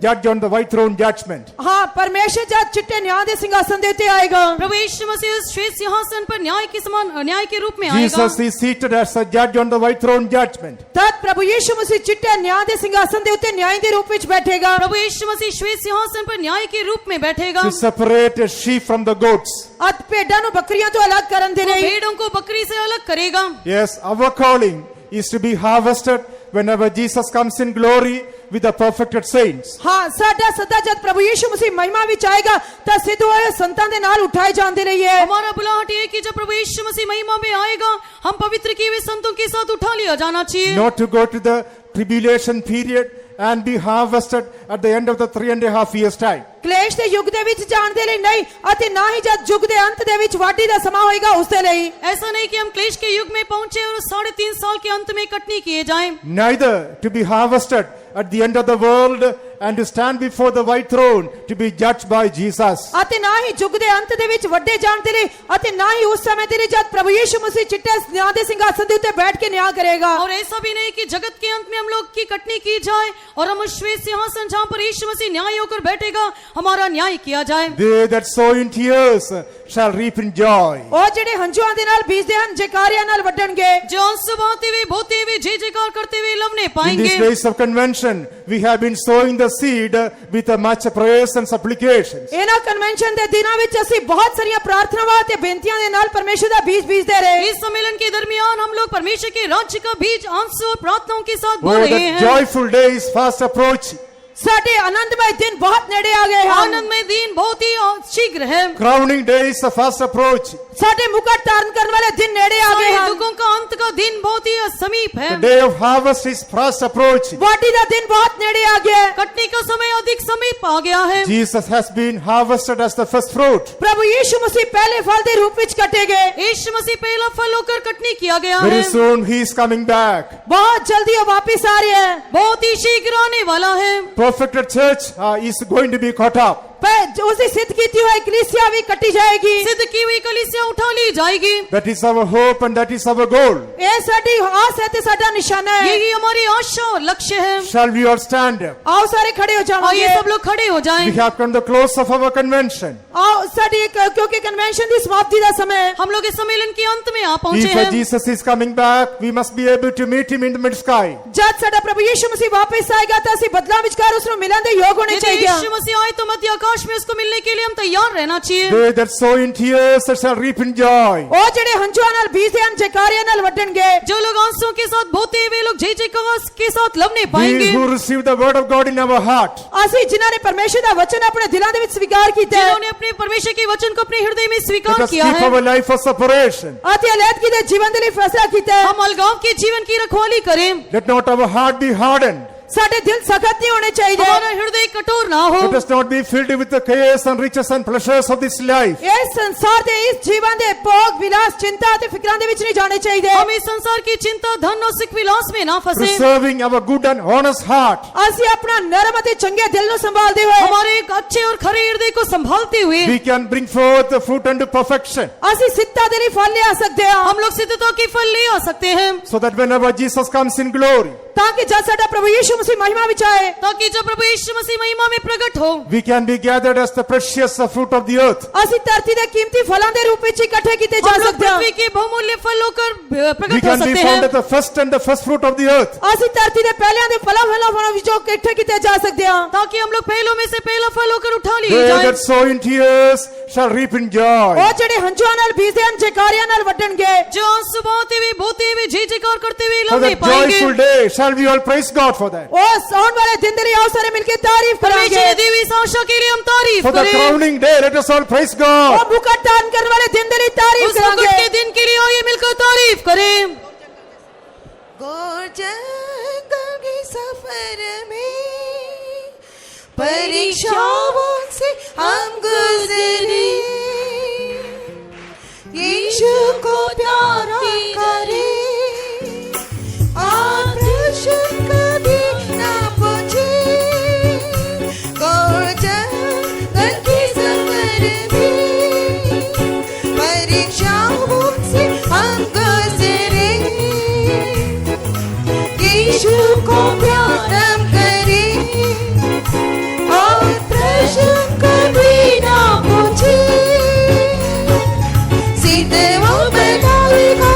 judge on the white throne judgment. हाँ, परमेश्वर जब चिट्टे न्याय के सिंहासन दे उत्ते आएगा। प्रभु यीशु मसीह उस श्वेत सिंहासन पर न्याय के समान न्याय के रूप में आएगा। Jesus is seated as a judge on the white throne judgment. तब प्रभु यीशु मसीह चिट्टे न्याय के सिंहासन दे उत्ते न्याय के रूप में बैठेगा। प्रभु यीशु मसीह श्वेत सिंहासन पर न्याय के रूप में बैठेगा। To separate a sheep from the goats. अत भेड़ां नूं बकरियां तो अलग करन दे वो नहीं। भेड़ों को बकरी से अलग करेगा। Yes, our calling is to be harvested whenever Jesus comes in glory with the perfected saints. हाँ, साडा सदा जब प्रभु यीशु मसीह महिमा विच आएगा ता सिद्ध होए संतां दे नाल उठाए जांदे रहिए। हमारा बुलाहट ये है कि जब प्रभु यीशु मसीह महिमा में आएगा हम पवित्र किए हुए संतों के साथ उठा लिया जाना चाहिए। Not to go to the tribulation period and be harvested at the end of the 3.5 years' time. ਕਲੇਸ਼ ਦੇ ਯੁੱਗ ਦੇ ਵਿੱਚ ਜਾਣ ਦੇ ਲਈ ਨਹੀਂ ਅਤੇ ਨਾ ਹੀ ਜਦ ਯੁੱਗ ਦੇ ਅੰਤ ਦੇ ਵਿੱਚ ਵਾਢੀ ਦਾ ਸਮਾਂ ਹੋਏਗਾ ਉਸ ਦੇ ਲਈ। ऐसा नहीं कि हम क्लेश के युग में पहुंचे और 3.5 साल के अंत में कटनी किए जाएं। Neither to be harvested at the end of the world and to stand before the white throne to be judged by Jesus. ਅਤੇ ਨਾ ਹੀ ਯੁੱਗ ਦੇ ਅੰਤ ਦੇ ਵਿੱਚ ਵੱਡੇ ਜਾਣ ਦੇ ਲਈ ਅਤੇ ਨਾ ਹੀ ਉਸ ਸਮੇਂ ਦੇ ਲਈ ਜਦ ਪ੍ਰਭु ਯੀਸ਼ु मसीह चिट्टे न्याय ਦੇ ਸਿੰਘਾਸਨ ਦੇ ਉੱਤੇ बैठ के न्याय करेगा। और ऐसा भी नहीं कि जगत के अंत में हम लोग की कटनी की जाए और हम उस श्वेत सिंहासन जहां पर यीशु मसीह न्याय होकर बैठेगा हमारा न्याय किया जाए। They that sow in tears shall reap in joy. ਉਹ ਜਿਹੜੇ ਹੰਝੂਆਂ ਦੇ ਨਾਲ ਬੀਜਦੇ ਹਨ ਜੈਕਾਰਿਆਂ ਨਾਲ ਵੱਢਣਗੇ। जो आंसू बहाते हुए बोते हुए जय जयकार करते हुए लवने In पाएंगे। these days of convention, we have been sowing the seed with much prayers and supplications. ਇਹਨਾਂ ਕਨਵੈਨਸ਼ਨ ਦੇ ਦਿਨਾਂ ਵਿੱਚ ਅਸੀਂ ਬਹੁਤ ਸਾਰੀਆਂ ਪ੍ਰਾਰਥਨਾਵਾਂ ਤੇ ਬੇਨਤੀਆਂ ਦੇ ਨਾਲ ਪਰਮੇਸ਼ਰ ਦਾ ਬੀਜ ਬੀਜਦੇ ਰਹੇ। इस सम्मेलन के दरमियान हम लोग परमेश्वर के राज्य का बीज आंसू और प्रार्थनाओं के साथ बो Oh, रहे that हैं। joyful day is fast approaching. ਸਾਡੇ ਆਨੰਦਮय दिन बहुत नेड़े आ गए ਹਨ। आनंदमय दिन बहुत ही शीघ्र है। Crowning day is fast approaching. ਸਾਡੇ ਮੁਕਟ ਧਾਰਨ ਕਰਨ ਵਾਲੇ ਦਿਨ ਨੇੜੇ ਆ ਗਏ सारे ਹਨ। दुखों का अंत का दिन बहुत ही समीप है। The day of harvest is fast approaching. ਵਾਢੀ ਦਾ ਦਿਨ ਬਹੁਤ ਨੇੜੇ ਆ ਗਿਆ ਹੈ। कटनी का समय अधिक समीप आ गया है। Jesus has been harvested as the first fruit. ਪ੍ਰਭੂ ਯੀਸ਼ु ਮਸੀਹ ਪਹਿਲੇ ਫਲ ਦੇ ਰੂਪ ਵਿੱਚ ਕੱਟੇ ਗਏ। यीशु मसीह पहला फल होकर कटनी किया गया Very है। soon he is coming back. बहुत जल्दी वो वापिस आ रहे हैं। बहुत ही शीघ्र आने वाला है। Perfected church is going to be caught up. उसी सिद्ध की हुई कलीसिया भी कटी जाएगी। सिद्ध की हुई कलीसिया उठा ली जाएगी। That is our hope and that is our goal. ये साडी आस है ते साडा निशाना है। यही हमारी आशा और लक्ष्य है। Shall we all stand up? आओ सारे खड़े हो आइए जाओगे। सब लोग खड़े हो जाएं। We have come to the close of our convention. आओ साडी क्योंकि कन्वेंशन की समाप्ति का समय है। हम लोग इस सम्मेलन के अंत में आ पहुंचे If हैं। Jesus is coming back, we must be able to meet him in the mid sky. जब साडा प्रभु यीशु मसीह वापस आएगा तो ਅਸੀਂ बदला विचकार उसनु मिलन दे योग होने यदि चाहिए। यीशु मसीह आए तो मध्य आकाश में उसको मिलने के लिए हम तैयार रहना चाहिए। They that sow in tears shall reap in joy. ਉਹ ਜਿਹੜੇ ਹੰਝੂਆਂ ਨਾਲ ਬੀਜਦੇ ਹਨ ਜੈਕਾਰਿਆਂ ਨਾਲ ਵੱਢਣਗੇ। जो लोग आंसुओं के साथ बोते हुए लोग जय जयकार के साथ लवने पाएंगे। We who receive the word of God in our heart. ਅਸੀਂ ਜਿਨ੍ਹਾਂ ਨੇ ਪਰਮੇਸ਼ਰ ਦਾ ਵਚਨ ਆਪਣੇ ਦਿਲਾਂ ਦੇ ਵਿੱਚ ਸਵੀਕਾਰ ਕੀਤਾ ਹੈ जिन्होंने अपने परमेश्वर के वचन को अपने हृदय में Let स्वीकार us किया keep है। our life for separation. ਅਤੇ ਅਲੈਦਗੀ ਦੇ ਜੀਵਨ ਦੇ ਲਈ ਫੈਸਲਾ ਕੀਤਾ ਹੈ। हम अलगाव के जीवन की रखवाली करें। Let not our heart be hardened. ਸਾਡੇ ਦਿਲ ਸਖਤ ਨਹੀਂ ਹੋਣੇ ਚਾਹੀਦੇ। हमारा हृदय कठोर ना हो। Let us not be filled with the chaos and riches and pleasures of this life. ਇਸ ਸੰਸਾਰ ਦੇ ਇਸ ਜੀਵਨ ਦੇ ਭੋਗ ਵਿਲਾਸ ਚਿੰਤਾ ਤੇ ਫਿਕਰਾਂ ਦੇ ਵਿੱਚ ਨਹੀਂ ਜਾਣੇ ਚਾਹੀਦੇ। हम इस संसार की चिंता धन और सुख विलास में ना फंसे। Preserving our good and honest heart. ਅਸੀਂ ਆਪਣਾ ਨਰਮ ਅਤੇ ਚੰਗੇ ਦਿਲ ਨੂੰ ਸੰਭਾਲਦੇ ਹੋਏ हमारे एक अच्छे और खरे हृदय को संभालते हुए We can bring forth the fruit unto perfection. ਅਸੀਂ ਸਿੱਧਤਾ ਦੇ ਲਈ ਫਲ ਲਿਆ ਸਕਦੇ ਹਾਂ। हम लोग सिद्धता के फल ले आ सकते हैं। So that whenever Jesus comes in glory, ਤਾਂ ਕਿ ਜਦ ਸਾਡਾ ਪ੍ਰਭੂ ਯੀਸ਼ੂ ਮਸੀਹ ਮਹਿਮਾ ਵਿੱਚ ਆਏ ताकि जब प्रभु यीशु मसीह महिमा में प्रकट हो we can be gathered as the precious fruit of the earth. ਅਸੀਂ ਧਰਤੀ ਦੇ ਕੀਮਤੀ ਫਲਾਂ ਦੇ ਰੂਪ ਵਿੱਚ ਇਕੱਠੇ ਕੀਤੇ ਜਾ हम लोग ਸਕਦੇ ਹਾਂ। पृथ्वी के बहुमूल्य फल होकर We प्रकट हो can be सकते found हैं। as the first and the first fruit of the earth. ਅਸੀਂ ਧਰਤੀ ਦੇ ਪਹਿਲਿਆਂ ਦੇ ਫਲਾਂ ਵਿੱਚੋਂ ਇਕੱਠੇ ਕੀਤੇ ਜਾ ਸਕਦੇ ਹਾਂ। ताकि हम लोग पहलों में से पहला फल होकर उठा लिए They जाएं। that sow in tears shall reap in joy. ਉਹ ਜਿਹੜੇ ਹੰਝੂਆਂ ਨਾਲ ਬੀਜਦੇ ਹਨ ਜੈਕਾਰਿਆਂ ਨਾਲ ਵੱਢਣਗੇ। जो आंसू बहाते हुए बोते हुए जय जयकार करते हुए For लवने that पाएंगे। joyful day shall we all praise God for that. ਉਸ आਉਣ वाले दिन ਦੇ ਲਈ आओ ਸਾਰੇ मिलकर तारीफ परमेश्वर करेंगे। ने दी हुई इस आशा के लिए हम तारीफ For the करें। crowning day let us all praise ਉਹ God. मुकुट धारण करने वाले दिन के लिए तारीफ उस मुकुट के करेंगे। दिन के लिए आइए मिलकर तारीफ करें। गौर जंगल के सफर में परीक्षाओं से हम गुजरे, यीशु को प्यारा करे आदर्शन कभी ना पूछे। गौर जंगल के सफर में परीक्षाओं से हम गुजरे, यीशु को प्यारा करे और प्रश्न कभी ना पूछे। सीधे वो बैठाएगा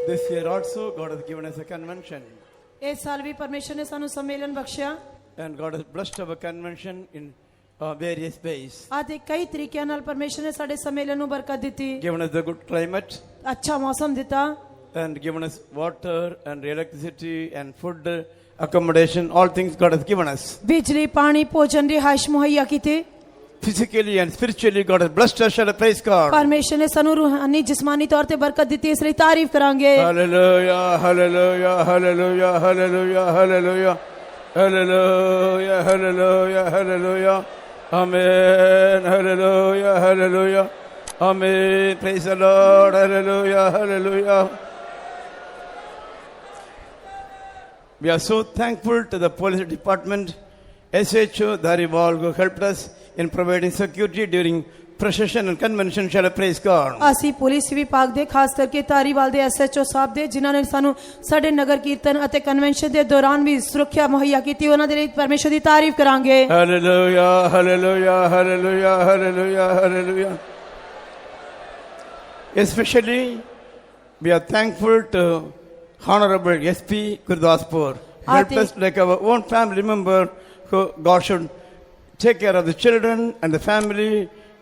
This year also, God has given us a convention. ਇਸ ਸਾਲ ਵੀ ਪਰਮੇਸ਼ਰ ਨੇ ਸਾਨੂੰ ਸੰਮੇਲਨ ਬਖਸ਼ਿਆ And God has blessed our convention in various ways. ਅਤੇ ਕਈ ਤਰੀਕਿਆਂ ਨਾਲ ਪਰਮੇਸ਼ਰ ਨੇ ਸਾਡੇ ਸੰਮੇਲਨ ਨੂੰ ਬਰਕਤ ਦਿੱਤੀ Given us the good climate ਅੱਛਾ ਮੌਸਮ ਦਿੱਤਾ and given us water and electricity and food, accommodation, all things God has given us. ਬਿਜਲੀ ਪਾਣੀ ਭੋਜਨ ਰਿਹਾਇਸ਼ ਮੁਹੱਈਆ ਕੀਤੀ Physically and spiritually, God has blessed us. Shall I praise God? ਪਰਮੇਸ਼ਰ ਨੇ ਸਾਨੂੰ ਰੂਹਾਨੀ ਜਿਸਮਾਨੀ ਤੌਰ ਤੇ ਬਰਕਤ ਦਿੱਤੀ ਇਸ ਲਈ ਤਾਰੀਫ ਕਰਾਂਗੇ Hallelujah, hallelujah, hallelujah, hallelujah, hallelujah, hallelujah, hallelujah, hallelujah. Amen, hallelujah, hallelujah, amen. Praise the Lord, hallelujah, hallelujah. We are so thankful to the police department, SHO, Dariwal, who helped us in providing security during procession and convention. Shall I praise God? ਅਸੀਂ police ਵਿਭਾਗ ਦੇ ਖਾਸ ਕਰਕੇ ਧਾਰੀਵਾਲ ਦੇ SHO ਸਾਹਿਬ ਦੇ ਜਿਨ੍ਹਾਂ ਨੇ ਸਾਨੂੰ ਸਾਡੇ ਨਗਰ ਕੀਰਤਨ ਅਤੇ ਕਨਵੈਨਸ਼ਨ ਦੇ ਦੌਰਾਨ ਵੀ ਸੁਰੱਖਿਆ ਮੁਹੱਈਆ ਕੀਤੀ ਉਹਨਾਂ ਦੇ ਲਈ ਪਰਮੇਸ਼ਰ ਦੀ ਤਾਰੀਫ ਕਰਾਂਗੇ Hallelujah, hallelujah, hallelujah, hallelujah, hallelujah. Especially, we are thankful to Honorable SP Gurdaspur. Helped us like our own family member who God should take care of the children and the family.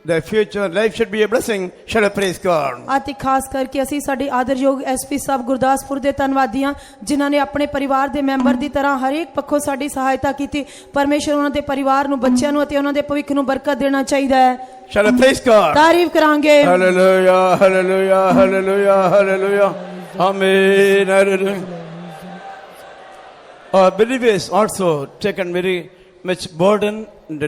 Their future life should be a blessing. Shall I praise God? ਅਤੇ ਖਾਸ ਕਰਕੇ ਅਸੀਂ ਸਾਡੇ ਆਦਰਯੋਗ SP ਸਾਹਿਬ ਗੁਰਦਾਸਪੁਰ ਦੇ ਧੰਨਵਾਦੀ ਹਾਂ ਜਿਨ੍ਹਾਂ ਨੇ ਆਪਣੇ ਪਰਿਵਾਰ ਦੇ ਮੈਂਬਰ ਦੀ ਤਰ੍ਹਾਂ ਹਰੇਕ ਪੱਖੋਂ ਸਾਡੀ ਸਹਾਇਤਾ ਕੀਤੀ ਪਰਮੇਸ਼ਰ ਉਹਨਾਂ ਦੇ ਪਰਿਵਾਰ ਨੂੰ ਬੱਚਿਆਂ ਨੂੰ ਅਤੇ ਉਹਨਾਂ ਦੇ ਭਵਿੱਖ ਨੂੰ ਬਰਕਤ ਦੇਣਾ ਚਾਹੀਦਾ ਹੈ Shall I praise God? ਤਾਰੀਫ ਕਰਾਂਗੇ Hallelujah, hallelujah, hallelujah, hallelujah. Amen, hallelujah. Our believers also taken very much burden and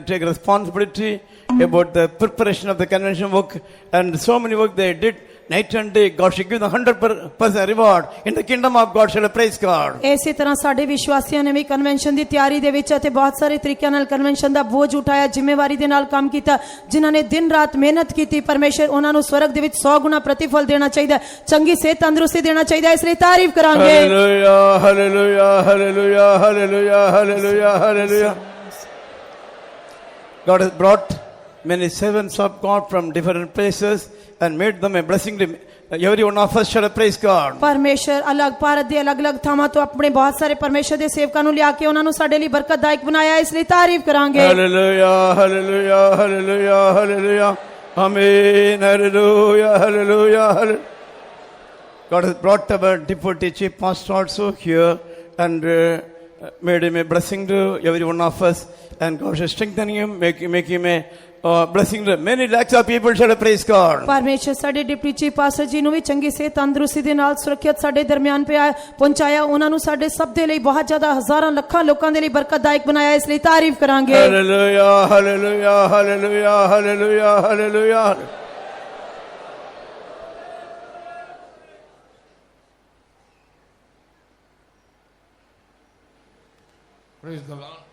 take responsibility about the preparation of the convention work and so many work they did night and day. God should give the 100% reward in the kingdom of God. Shall I praise God? ਇਸੇ ਤਰ੍ਹਾਂ ਸਾਡੇ ਵਿਸ਼ਵਾਸੀਆਂ ਨੇ ਵੀ convention ਦੀ ਤਿਆਰੀ ਦੇ ਵਿੱਚ ਅਤੇ ਬਹੁਤ ਸਾਰੇ ਤਰੀਕਿਆਂ ਨਾਲ ਕਨਵੈਨਸ਼ਨ ਦਾ ਬੋਝ ਉਠਾਇਆ ਜ਼ਿੰਮੇਵਾਰੀ ਦੇ ਨਾਲ ਕੰਮ ਕੀਤਾ ਜਿਨ੍ਹਾਂ ਨੇ ਦਿਨ ਰਾਤ ਮਿਹਨਤ ਕੀਤੀ ਪਰਮੇਸ਼ਰ ਉਹਨਾਂ ਨੂੰ ਸਵਰਗ ਦੇ ਵਿੱਚ 100 ਗੁਣਾ ਪ੍ਰਤੀਫਲ ਦੇਣਾ ਚਾਹੀਦਾ ਚੰਗੀ ਸਿਹਤ ਤੰਦਰੁਸਤੀ ਦੇਣਾ ਚਾਹੀਦਾ ਇਸ ਲਈ ਤਾਰੀਫ ਕਰਾਂਗੇ Hallelujah, hallelujah, hallelujah, hallelujah, hallelujah, hallelujah. God has brought many servants of God from different places and made them a blessing to every one of us. Shall I praise God? ਪਰਮੇਸ਼ਰ ਅਲੱਗ ਭਾਰਤ ਦੇ ਅਲੱਗ-ਅਲੱਗ ਥਾਵਾਂ ਤੋਂ ਆਪਣੇ ਬਹੁਤ ਸਾਰੇ ਪਰਮੇਸ਼ਰ ਦੇ ਸੇਵਕਾਂ ਨੂੰ ਲਿਆ ਕੇ ਉਹਨਾਂ ਨੂੰ ਸਾਡੇ ਲਈ ਬਰਕਤਦਾਇਕ ਬਣਾਇਆ ਇਸ ਲਈ ਤਾਰੀਫ ਕਰਾਂਗੇ Hallelujah, hallelujah, hallelujah, hallelujah. Amen, hallelujah, hallelujah, hallelujah. God has brought our deputy chief pastor also here and made him a blessing to every one of us. And God should strengthen him, make him a blessing to many lakhs of people. Shall I praise God? ਪਰਮੇਸ਼ਰ ਸਾਡੇ deputy chief pastor ਜੀ ਨੂੰ ਵੀ ਚੰਗੀ ਸਿਹਤ ਤੰਦਰੁਸਤੀ ਦੇ ਨਾਲ ਸੁਰੱਖਿਅਤ ਸਾਡੇ ਦਰਮਿਆਨ ਪਹੁੰਚਾਇਆ ਉਹਨਾਂ ਨੂੰ ਸਾਡੇ ਸਭ ਦੇ ਲਈ ਬਹੁਤ ਜ਼ਿਆਦਾ ਹਜ਼ਾਰਾਂ ਲੱਖਾਂ ਲੋਕਾਂ ਦੇ ਲਈ ਬਰਕਤਦਾਇਕ ਬਣਾਇਆ ਇਸ ਲਈ ਤਾਰੀਫ ਕਰਾਂਗੇ Hallelujah, hallelujah, hallelujah, hallelujah, hallelujah. Praise the Lord.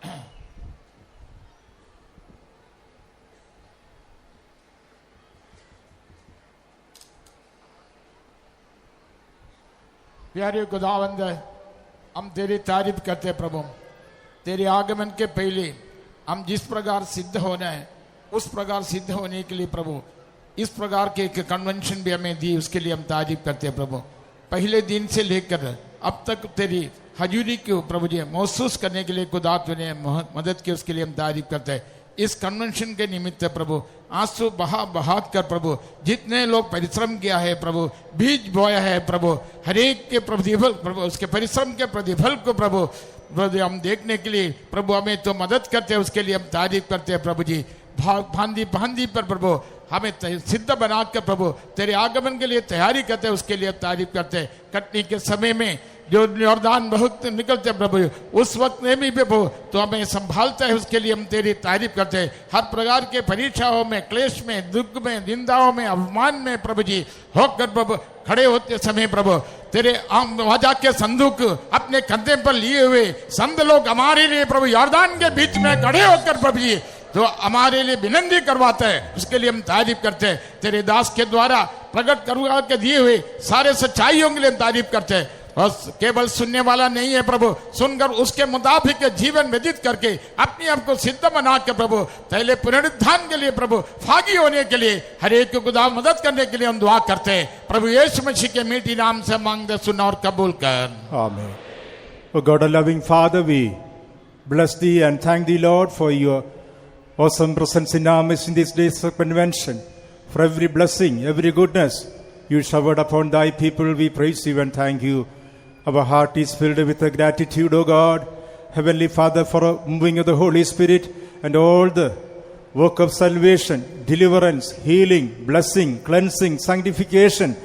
प्यारे खुदावंद हम तेरी तारीफ करते हैं प्रभु तेरे आगमन के पहले हम जिस प्रकार सिद्ध होना है उस प्रकार सिद्ध होने के लिए प्रभु इस प्रकार के एक कन्वेंशन भी हमें दी उसके लिए हम तारीफ करते हैं प्रभु पहले दिन से लेकर अब तक तेरी हजूरी को प्रभु जी महसूस करने के लिए खुदा तूने मदद की उसके लिए हम तारीफ करते हैं इस कन्वेंशन के निमित्त प्रभु आंसू बहा कर प्रभु जितने लोग परिश्रम किया है प्रभु बीज बोया है प्रभु हरेक के प्रतिफल प्रभु उसके परिश्रम के प्रतिफल को प्रभु हम देखने के लिए प्रभु हमें तो मदद करते हैं उसके लिए हम तारीफ करते हैं प्रभु जी भांति पर प्रभु हमें सिद्ध बनाकर प्रभु तेरे आगमन के लिए तैयारी करते हैं उसके लिए तारीफ करते हैं कटनी के समय में जो यॉर्दान बहुत निकलते हैं प्रभु उस वक्त में भी प्रभु तो हमें संभालता है उसके लिए हम तेरी तारीफ करते हैं हर प्रकार के परीक्षाओं में क्लेश में दुख में निंदाओं में अपमान में प्रभु जी होकर प्रभु खड़े होते समय प्रभु तेरे वाजा के संदूक अपने कंधे पर लिए हुए संत लोग हमारे लिए प्रभु यॉर्दान के बीच में खड़े होकर प्रभु जी तो हमारे लिए विनंती करवाता है उसके लिए हम तारीफ करते हैं तेरे दास के द्वारा प्रकट करवा के दिए हुए सारे सच्चाइयों के लिए हम तारीफ करते हैं बस केवल सुनने वाला नहीं है प्रभु, सुनकर उसके मुताबिक जीवन व्यतीत करके अपने आप को सिद्ध बना के प्रभु पहले पुनरुत्थान के लिए प्रभु भागी होने के लिए हर एक को खुदा मदद करने के लिए हम दुआ करते हैं। प्रभु यीशु मसीह के मीठी नाम से मांगते सुन और कबूल कर। Amen. O God, a loving Father, we bless thee and thank thee, Lord, for your awesome presence in our midst in these days of convention. For every blessing, every goodness you showered upon thy people, we praise you and thank you. Our heart is filled with gratitude, O God, Heavenly Father, for a moving of the Holy Spirit and all the work of salvation, deliverance, healing, blessing, cleansing, sanctification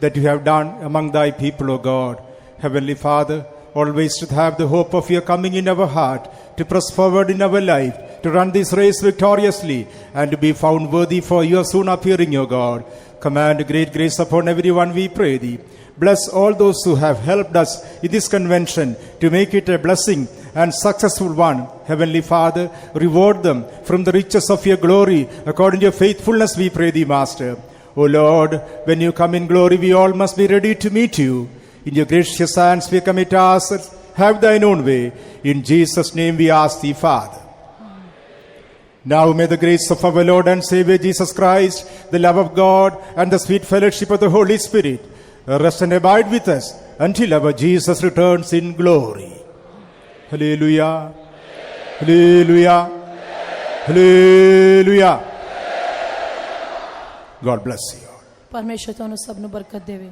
that you have done among thy people, O God. Heavenly Father, always to have the hope of your coming in our heart, to press forward in our life, to run this race victoriously, and to be found worthy for your soon appearing, O God. Command great grace upon everyone, we pray thee. Bless all those who have helped us in this convention to make it a blessing and successful one. Heavenly Father, reward them from the riches of your glory according to your faithfulness, we pray thee, Master. O Lord, when you come in glory, we all must be ready to meet you. In your gracious hands we commit ourselves. Have thine own way. In Jesus' name we ask thee, Father. Now may the grace of our Lord and Savior Jesus Christ, the love of God, and the sweet fellowship of the Holy Spirit rest and abide with us until our Jesus returns in glory. Hallelujah. Hallelujah. Hallelujah. God bless you. ਪਰਮੇਸ਼ਰ ਤੁਹਾਨੂੰ ਸਭ ਨੂੰ ਬਰਕਤ ਦੇਵੇ।